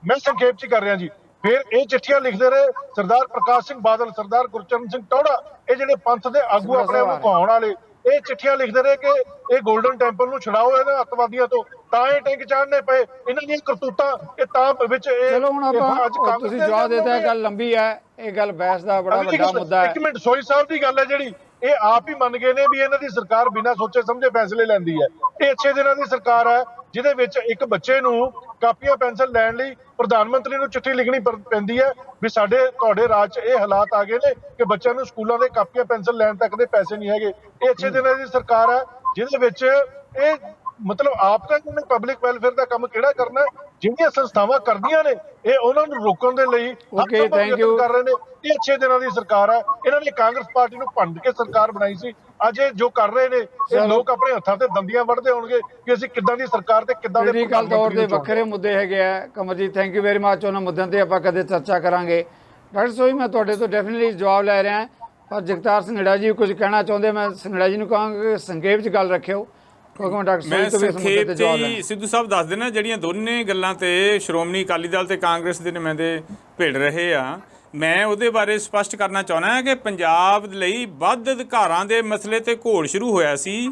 ਮੈਂ ਸੰਖੇਪ 'ਚ ਕਰ ਰਿਹਾ ਜੀ। ਫਿਰ ਇਹ ਚਿੱਠੀਆਂ ਲਿਖਦੇ ਰਹੇ ਸਰਦਾਰ ਪ੍ਰਕਾਸ਼ ਸਿੰਘ ਬਾਦਲ, ਸਰਦਾਰ ਗੁਰਚਰਨ ਸਿੰਘ ਟੌਹੜਾ, ਇਹ ਜਿਹੜੇ ਪੰਥ ਦੇ ਆਗੂ ਆਪਣੇ ਆਪ ਨੂੰ ਕਹਾਉਣ ਵਾਲੇ, ਇਹ ਚਿੱਠੀਆਂ ਲਿਖਦੇ ਰਹੇ ਕਿ ਇਹ ਗੋਲਡਨ ਟੈਂਪਲ ਨੂੰ ਛੁਡਾਓ ਇਹਨਾਂ ਅੱਤਵਾਦੀਆਂ ਤੋਂ, ਤਾਂ ਇਹ ਟੈਂਕ ਚਾੜਨੇ ਪਏ। ਇਹਨਾਂ ਦੀਆਂ ਕਰਤੂਤਾਂ ਇਹ ਤਾਂ ਵਿੱਚ ਚਲੋ ਹੁਣ ਆਪਾਂ ਤੁਸੀਂ ਜਵਾਬ ਦੇਤਾ, ਗੱਲ ਲੰਬੀ ਹੈ, ਇਹ ਗੱਲ ਬਹਿਸ ਦਾ ਬੜਾ ਵੱਡਾ ਮੁੱਦਾ ਹੈ। ਇੱਕ ਮਿੰਟ, ਸੋਈ ਸਾਹਿਬ ਦੀ ਗੱਲ ਹੈ ਜਿਹੜੀ, ਇਹ ਆਪ ਹੀ ਮੰਨ ਗਏ ਨੇ ਵੀ ਇਹਨਾਂ ਦੀ ਸਰਕਾਰ ਬਿਨਾਂ ਸੋਚੇ ਸਮਝੇ ਫੈਸਲੇ ਲੈਂਦੀ ਹੈ। ਇਹ 6 ਦਿਨਾਂ ਦੀ ਸਰਕਾਰ ਹੈ ਜਿਹਦੇ ਵਿੱਚ ਇੱਕ ਬੱਚੇ ਨੂੰ ਕਾਪੀਆਂ ਪੈਨਸਲ ਲੈਣ ਲਈ ਪ੍ਰਧਾਨ ਮੰਤਰੀ ਨੂੰ ਚਿੱਠੀ ਲਿਖਣੀ ਪੈਂਦੀ ਹੈ ਵੀ ਸਾਡੇ ਤੁਹਾਡੇ ਰਾਜ 'ਚ ਇਹ ਹਾਲਾਤ ਆ ਗਏ ਨੇ ਕਿ ਬੱਚਿਆਂ ਨੂੰ ਸਕੂਲਾਂ ਦੇ ਕਾਪੀਆਂ ਪੈਨਸਲ ਲੈਣ ਤੱਕ ਦੇ ਪੈਸੇ ਨਹੀਂ ਹੈਗੇ। ਇਹ 6 ਦਿਨਾਂ ਦੀ ਸਰਕਾਰ ਹੈ ਜਿਹਦੇ ਵਿੱਚ ਇਹ ਮਤਲਬ ਆਪ ਤਾਂ ਇਹਨੇ ਪਬਲਿਕ ਵੈਲਫੇਅਰ ਦਾ ਕੰਮ ਕਿਹੜਾ ਕਰਨਾ, ਜਿਹੜੀਆਂ ਸੰਸਥਾਵਾਂ ਕਰਦੀਆਂ ਨੇ ਇਹ ਉਹਨਾਂ ਨੂੰ ਰੋਕਣ ਦੇ ਲਈ ਕਰ ਰਹੇ ਨੇ। ਇਹ 6 ਦਿਨਾਂ ਦੀ ਸਰਕਾਰ ਹੈ। ਇਹਨਾਂ ਨੇ ਕਾਂਗਰਸ ਪਾਰਟੀ ਨੂੰ ਭੰਡ ਕੇ ਸਰਕਾਰ ਬਣਾਈ ਸੀ। ਅੱਜ ਇਹ ਜੋ ਕਰ ਰਹੇ ਨੇ, ਇਹ ਲੋਕ ਆਪਣੇ ਹੱਥਾਂ ਤੇ ਦੰਦੀਆਂ ਵੱਢਦੇ ਹੋਣਗੇ ਕਿ ਅਸੀਂ ਕਿੱਦਾਂ ਦੀ ਸਰਕਾਰ ਤੇ ਕਿੱਦਾਂ ਦੇ ਗੱਲ ਤੌਰ ਤੇ ਵੱਖਰੇ ਮੁੱਦੇ ਹੈਗੇ ਆ। Kamarjit, thank you very much. ਉਹਨਾਂ ਮੁੱਦਿਆਂ ਤੇ ਆਪਾਂ ਕਦੇ ਚਰਚਾ ਕਰਾਂਗੇ। ਡਾਕਟਰ ਸੋਈ, ਮੈਂ ਤੁਹਾਡੇ ਤੋਂ ਡੈਫੀਨਿਟਲੀ ਜਵਾਬ ਲੈ ਰਿਹਾ, ਪਰ ਜਗਤਾਰ ਸਿੰਘੜਾ ਜੀ ਕੁਝ ਕਹਿਣਾ ਚਾਹੁੰਦੇ। ਮੈਂ ਸਿੰਘੜਾ ਜੀ ਨੂੰ ਕਹਾਂਗਾ ਕਿ ਸੰਖੇਪ 'ਚ ਗੱਲ ਰੱਖਿਓ, ਕਿਉਂਕਿ ਮੈਂ ਡਾਕਟਰ ਸੋਈ ਤੋਂ ਵੀ ਇਸ ਮੁੱਦੇ ਤੇ ਜਵਾਬ ਲੈਣਾ। ਸਿੱਧੂ ਸਾਹਿਬ ਦੱਸ ਦੇਣਾ, ਜਿਹੜੀਆਂ ਦੋਨੇ ਗੱਲਾਂ ਤੇ ਸ਼੍ਰੋਮਣੀ ਅਕਾਲੀ ਦਲ ਤੇ ਕਾਂਗਰਸ ਦੇ ਨੁਮਾਇੰਦੇ ਭਿੜ ਰਹੇ ਆ, ਮੈਂ ਉਹਦੇ ਬਾਰੇ ਸਪਸ਼ਟ ਕਰਨਾ ਚਾਹੁੰਦਾ ਹਾਂ ਕਿ ਪੰਜਾਬ ਲਈ ਵੱਧ ਅਧਿਕਾਰਾਂ ਦੇ ਮਸਲੇ ਤੇ ਘੋਲ ਸ਼ੁਰੂ ਹੋਇਆ ਸੀ,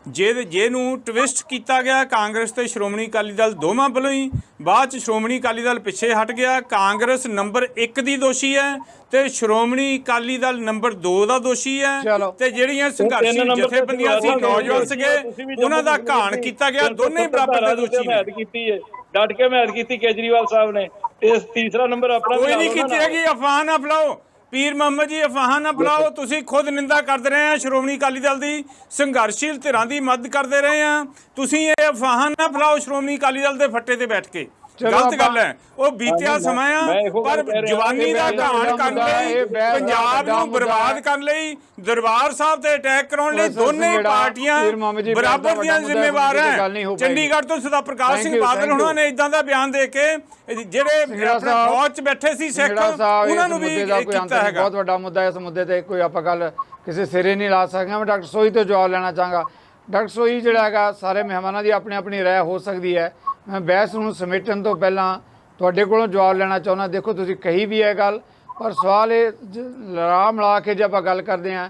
ਜਿਹਨੂੰ ਟਵਿਸਟ ਕੀਤਾ ਗਿਆ ਕਾਂਗਰਸ ਤੇ ਸ਼੍ਰੋਮਣੀ ਅਕਾਲੀ ਦਲ ਦੋਵਾਂ ਵੱਲੋਂ ਹੀ। ਬਾਅਦ 'ਚ ਸ਼੍ਰੋਮਣੀ ਅਕਾਲੀ ਦਲ ਪਿੱਛੇ ਹਟ ਗਿਆ। ਕਾਂਗਰਸ ਨੰਬਰ 1 ਦੀ ਦੋਸ਼ੀ ਹੈ ਤੇ ਸ਼੍ਰੋਮਣੀ ਅਕਾਲੀ ਦਲ ਨੰਬਰ 2 ਦਾ ਦੋਸ਼ੀ ਹੈ, ਤੇ ਜਿਹੜੀਆਂ ਸੰਘਰਸ਼ੀ ਜਥੇਬੰਦੀਆਂ ਸੀ, ਨੌਜਵਾਨ ਸੀਗੇ, ਉਹਨਾਂ ਦਾ ਘਾਣ ਕੀਤਾ ਗਿਆ। ਦੋਨੇ ਬਰਾਬਰ ਦੇ ਦੋਸ਼ੀ ਨੇ। ਡਟ ਕੇ ਮਿਹਨਤ ਕੀਤੀ ਕੇਜਰੀਵਾਲ ਸਾਹਿਬ ਨੇ। ਇਸ ਤੀਸਰਾ ਨੰਬਰ ਆਪਣਾ ਕੋਈ ਨਹੀਂ ਕੀਤੀ ਹੈਗੀ। ਅਫਵਾਹ ਨਾ ਫੈਲਾਓ ਪੀਰ ਮੁਹੰਮਦ ਜੀ, ਅਫਵਾਹ ਨਾ ਫੈਲਾਓ। ਤੁਸੀਂ ਖੁਦ ਨਿੰਦਾ ਕਰਦੇ ਰਹੇ ਆ ਸ਼੍ਰੋਮਣੀ ਅਕਾਲੀ ਦਲ ਦੀ, ਸੰਘਰਸ਼ੀਲ ਧਿਰਾਂ ਦੀ ਮਦਦ ਕਰਦੇ ਰਹੇ ਆ। ਤੁਸੀਂ ਇਹ ਅਫਵਾਹ ਨਾ ਫੈਲਾਓ ਸ਼੍ਰੋਮਣੀ ਅਕਾਲੀ ਦਲ ਦੇ ਫੱਟੇ ਤੇ ਬੈਠ ਕੇ। ਗਲਤ ਗੱਲ ਹੈ। ਉਹ ਬੀਤਿਆ ਸਮਾਂ ਆ, ਮੈਂ ਇਹੋ ਗੱਲ ਪਰ ਕਹਿ ਰਿਹਾ ਜਵਾਨੀ ਦਾ ਇਹ ਘਾਣ ਕਰਨ ਲਈ, ਇਹ ਬਹਿਸ ਦਾ ਪੰਜਾਬ ਵੱਡਾ ਨੂੰ ਮੁੱਦਾ ਬਰਬਾਦ ਹੈ। ਕਰਨ ਲਈ, ਦਰਬਾਰ ਸਾਹਿਬ ਤੇ ਅਟੈਕ ਕਰਾਉਣ ਲਈ ਪ੍ਰੋਫੈਸਰ ਦੋਨੇ ਸਿੰਘੜਾ, ਪਾਰਟੀਆਂ ਪੀਰ ਮੁਹੰਮਦ ਜੀ, ਬਰਾਬਰ ਬਹਿਸ ਦਾ ਦੀਆਂ ਵੱਡਾ ਜ਼ਿੰਮੇਵਾਰ ਮੁੱਦਾ ਗੱਲ ਨਹੀਂ ਹੈ। ਹੋ ਪਾਏਗੀ। ਚੰਡੀਗੜ੍ਹ ਤੋਂ ਸਰਦਾਰ ਪ੍ਰਕਾਸ਼ Thank Singh you, Badal thank ਉਹਨਾਂ you। ਨੇ ਇਦਾਂ ਦਾ ਬਿਆਨ ਦੇ ਕੇ ਜਿਹੜੇ ਸਿੰਗੜਾ ਆਪਣੇ ਸਾਹਿਬ, ਫੌਜ 'ਚ ਬੈਠੇ ਸੀ ਸਿੱਖ, ਸਿੰਗੜਾ ਸਾਹਿਬ, ਉਹਨਾਂ ਇਸ ਨੂੰ ਵੀ ਮੁੱਦੇ ਦਾ ਕੋਈ ਅੰਤ ਕੀਤਾ ਨਹੀਂ, ਹੈਗਾ। ਬਹੁਤ ਵੱਡਾ ਮੁੱਦਾ ਹੈ। ਇਸ ਮੁੱਦੇ ਤੇ ਕੋਈ ਆਪਾਂ ਗੱਲ ਕਿਸੇ ਸਿਰੇ ਨਹੀਂ ਲਾ ਸਕਦੇ। ਮੈਂ ਡਾਕਟਰ ਸੋਈ ਤੋਂ ਜਵਾਬ ਲੈਣਾ ਚਾਹਾਂਗਾ। ਡਾਕਟਰ ਸੋਈ ਜਿਹੜਾ ਹੈਗਾ, ਸਾਰੇ ਮਹਿਮਾਨਾਂ ਦੀ ਆਪਣੀ ਆਪਣੀ ਰਾਏ ਹੋ ਸਕਦੀ ਹੈ। ਮੈਂ ਬਹਿਸ ਨੂੰ ਸਮੇਟਣ ਤੋਂ ਪਹਿਲਾਂ ਤੁਹਾਡੇ ਕੋਲੋਂ ਜਵਾਬ ਲੈਣਾ ਚਾਹੁੰਦਾ। ਦੇਖੋ ਤੁਸੀਂ ਕਹੀ ਵੀ ਹੈ ਗੱਲ, ਪਰ ਸਵਾਲ ਇਹ ਲੜਾ ਮਿਲਾ ਕੇ ਜੇ ਆਪਾਂ ਗੱਲ ਕਰਦੇ ਹਾਂ,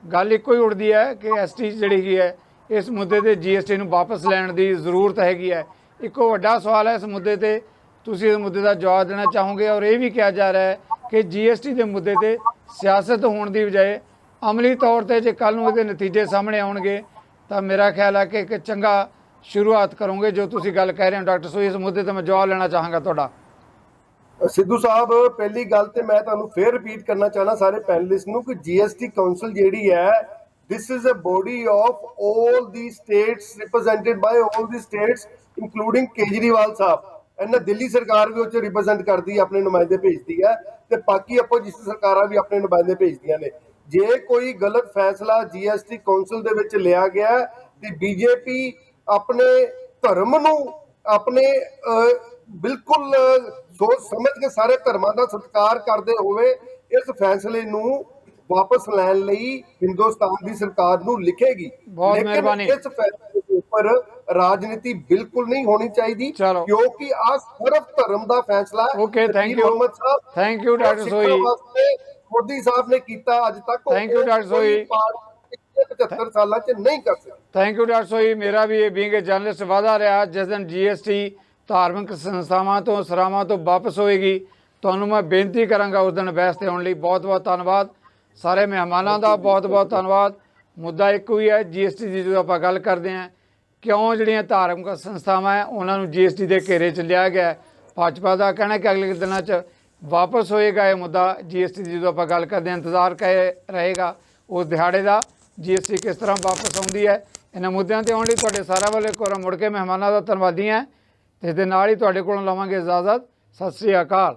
ਗੱਲ ਇੱਕੋ ਹੀ ਉੱਠਦੀ ਹੈ ਕਿ ਐਸਟੀ ਜਿਹੜੀ ਹੈਗੀ ਹੈ, ਇਸ ਮੁੱਦੇ ਤੇ GST ਨੂੰ ਵਾਪਸ ਲੈਣ ਦੀ ਜ਼ਰੂਰਤ ਹੈਗੀ ਹੈ। ਇੱਕੋ ਵੱਡਾ ਸਵਾਲ ਹੈ ਇਸ ਮੁੱਦੇ ਤੇ, ਤੁਸੀਂ ਇਸ ਮੁੱਦੇ ਦਾ ਜਵਾਬ ਦੇਣਾ ਚਾਹੋਗੇ। ਔਰ ਇਹ ਵੀ ਕਿਹਾ ਜਾ ਰਿਹਾ ਹੈ ਕਿ GST ਦੇ ਮੁੱਦੇ ਤੇ ਸਿਆਸਤ ਹੋਣ ਦੀ ਬਜਾਏ ਅਮਲੀ ਤੌਰ ਤੇ ਜੇ ਕੱਲ੍ਹ ਨੂੰ ਇਹਦੇ ਨਤੀਜੇ ਸਾਹਮਣੇ ਆਉਣਗੇ ਤਾਂ ਮੇਰਾ ਖਿਆਲ ਹੈ ਕਿ ਇੱਕ ਚੰਗਾ ਸ਼ੁਰੂਆਤ ਕਰੋਗੇ। ਜੋ ਤੁਸੀਂ ਗੱਲ ਕਹਿ ਰਹੇ ਹੋ ਡਾਕਟਰ ਸੋਈ, ਇਸ ਮੁੱਦੇ ਤੇ ਮੈਂ ਜਵਾਬ ਲੈਣਾ ਚਾਹਾਂਗਾ ਤੁਹਾਡਾ। ਸਿੱਧੂ ਸਾਹਿਬ, ਪਹਿਲੀ ਗੱਲ ਤੇ ਮੈਂ ਤੁਹਾਨੂੰ ਫੇਰ ਰਿਪੀਟ ਕਰਨਾ ਚਾਹਨਾ ਸਾਰੇ ਪੈਨਲਿਸਟ ਨੂੰ ਕਿ GST ਕਾਉਂਸਲ ਜਿਹੜੀ ਹੈ, this is a body of all the states, represented by all the states including Kejriwal ਸਾਹਿਬ। ਇਹਨਾਂ ਦਿੱਲੀ ਸਰਕਾਰ ਵੀ ਉਹ 'ਚ ਰਿਪਰੈਜ਼ੈਂਟ ਕਰਦੀ ਹੈ, ਆਪਣੇ ਨੁਮਾਇੰਦੇ ਭੇਜਦੀ ਹੈ, ਤੇ ਬਾਕੀ ਆਪੋਜੀਸ਼ਨ ਸਰਕਾਰਾਂ ਵੀ ਆਪਣੇ ਨੁਮਾਇੰਦੇ ਭੇਜਦੀਆਂ ਨੇ। ਜੇ ਕੋਈ ਗਲਤ ਫੈਸਲਾ GST ਕਾਉਂਸਲ ਦੇ ਵਿੱਚ ਲਿਆ ਗਿਆ ਤੇ BJP ਆਪਣੇ ਧਰਮ ਨੂੰ ਆਪਣੇ ਬਿਲਕੁਲ ਸੋਚ ਸਮਝ ਕੇ ਸਾਰੇ ਧਰਮਾਂ ਦਾ ਸਤਿਕਾਰ ਕਰਦੇ ਹੋਏ ਇਸ ਫੈਸਲੇ ਨੂੰ ਵਾਪਸ ਲੈਣ ਲਈ ਹਿੰਦੁਸਤਾਨ ਦੀ ਸਰਕਾਰ ਨੂੰ ਲਿਖੇਗੀ। ਬਹੁਤ ਮਿਹਰਬਾਨੀ। ਇਸ ਫੈਸਲੇ ਦੇ ਉੱਪਰ ਰਾਜਨੀਤੀ ਬਿਲਕੁਲ ਨਹੀਂ ਹੋਣੀ ਚਾਹੀਦੀ, ਚਲੋ। ਕਿਉਂਕਿ ਆ ਸਿਰਫ ਧਰਮ ਦਾ ਫੈਸਲਾ ਹੈ। Okay, thank ਪੀਰ you. Muhammad Sahib, Thank you, doctor ਸਿੱਖਾਂ ਸੋਈ। ਵਾਸਤੇ ਮੋਦੀ ਸਾਹਿਬ ਨੇ ਕੀਤਾ ਅੱਜ ਤੱਕ, Thank you, ਡਾਕਟਰ ਸੋਈ। 75 ਸਾਲਾਂ 'ਚ ਨਹੀਂ ਕਰ ਸਕਦੇ। ਥੈਂਕ ਯੂ ਡਾਕਟਰ ਸੋਈ। ਮੇਰਾ ਵੀ ਇਹ ਬੀਇੰਗ ਏ ਜਰਨਲਿਸਟ ਵਾਅਦਾ ਰਿਹਾ, ਜਿਸ ਦਿਨ GST ਧਾਰਮਿਕ ਸੰਸਥਾਵਾਂ ਤੋਂ ਸਰਾਵਾਂ ਤੋਂ ਵਾਪਸ ਹੋਏਗੀ, ਤੁਹਾਨੂੰ ਮੈਂ ਬੇਨਤੀ ਕਰਾਂਗਾ ਉਸ ਦਿਨ ਬਹਿਸ ਤੇ ਆਉਣ ਲਈ। ਬਹੁਤ ਬਹੁਤ ਧੰਨਵਾਦ ਸਾਰੇ ਮਹਿਮਾਨਾਂ ਦਾ, ਬਹੁਤ ਬਹੁਤ ਧੰਨਵਾਦ। ਮੁੱਦਾ ਇੱਕੋ ਹੀ ਹੈ, GST ਦੀ ਜਦੋਂ ਆਪਾਂ ਗੱਲ ਕਰਦੇ ਹਾਂ, ਕਿਉਂ ਜਿਹੜੀਆਂ ਧਾਰਮਿਕ ਸੰਸਥਾਵਾਂ ਹੈ ਉਹਨਾਂ ਨੂੰ GST ਦੇ ਘੇਰੇ 'ਚ ਲਿਆ ਗਿਆ। ਭਾਜਪਾ ਦਾ ਕਹਿਣਾ ਕਿ ਅਗਲੇ ਦਿਨਾਂ 'ਚ ਵਾਪਸ ਹੋਏਗਾ ਇਹ ਮੁੱਦਾ। GST ਦੀ ਜਦੋਂ ਆਪਾਂ ਗੱਲ ਕਰਦੇ ਹਾਂ, ਇੰਤਜ਼ਾਰ ਰਹੇਗਾ ਉਸ ਦਿਹਾੜੇ ਦਾ, GST ਕਿਸ ਤਰ੍ਹਾਂ ਵਾਪਸ ਆਉਂਦੀ ਹੈ। ਇਹਨਾਂ ਮੁੱਦਿਆਂ ਤੇ ਆਉਣ ਲਈ ਤੁਹਾਡੇ ਸਾਰਿਆਂ ਵੱਲੋਂ ਇੱਕ ਵਾਰ ਮੁੜ ਕੇ ਮਹਿਮਾਨਾਂ ਦਾ ਧੰਨਵਾਦੀ ਹਾਂ, ਤੇ ਇਸ ਦੇ ਨਾਲ ਹੀ ਤੁਹਾਡੇ ਕੋਲੋਂ ਲਵਾਂਗੇ ਇਜਾਜ਼ਤ। ਸਤਿ ਸ੍ਰੀ ਅਕਾਲ।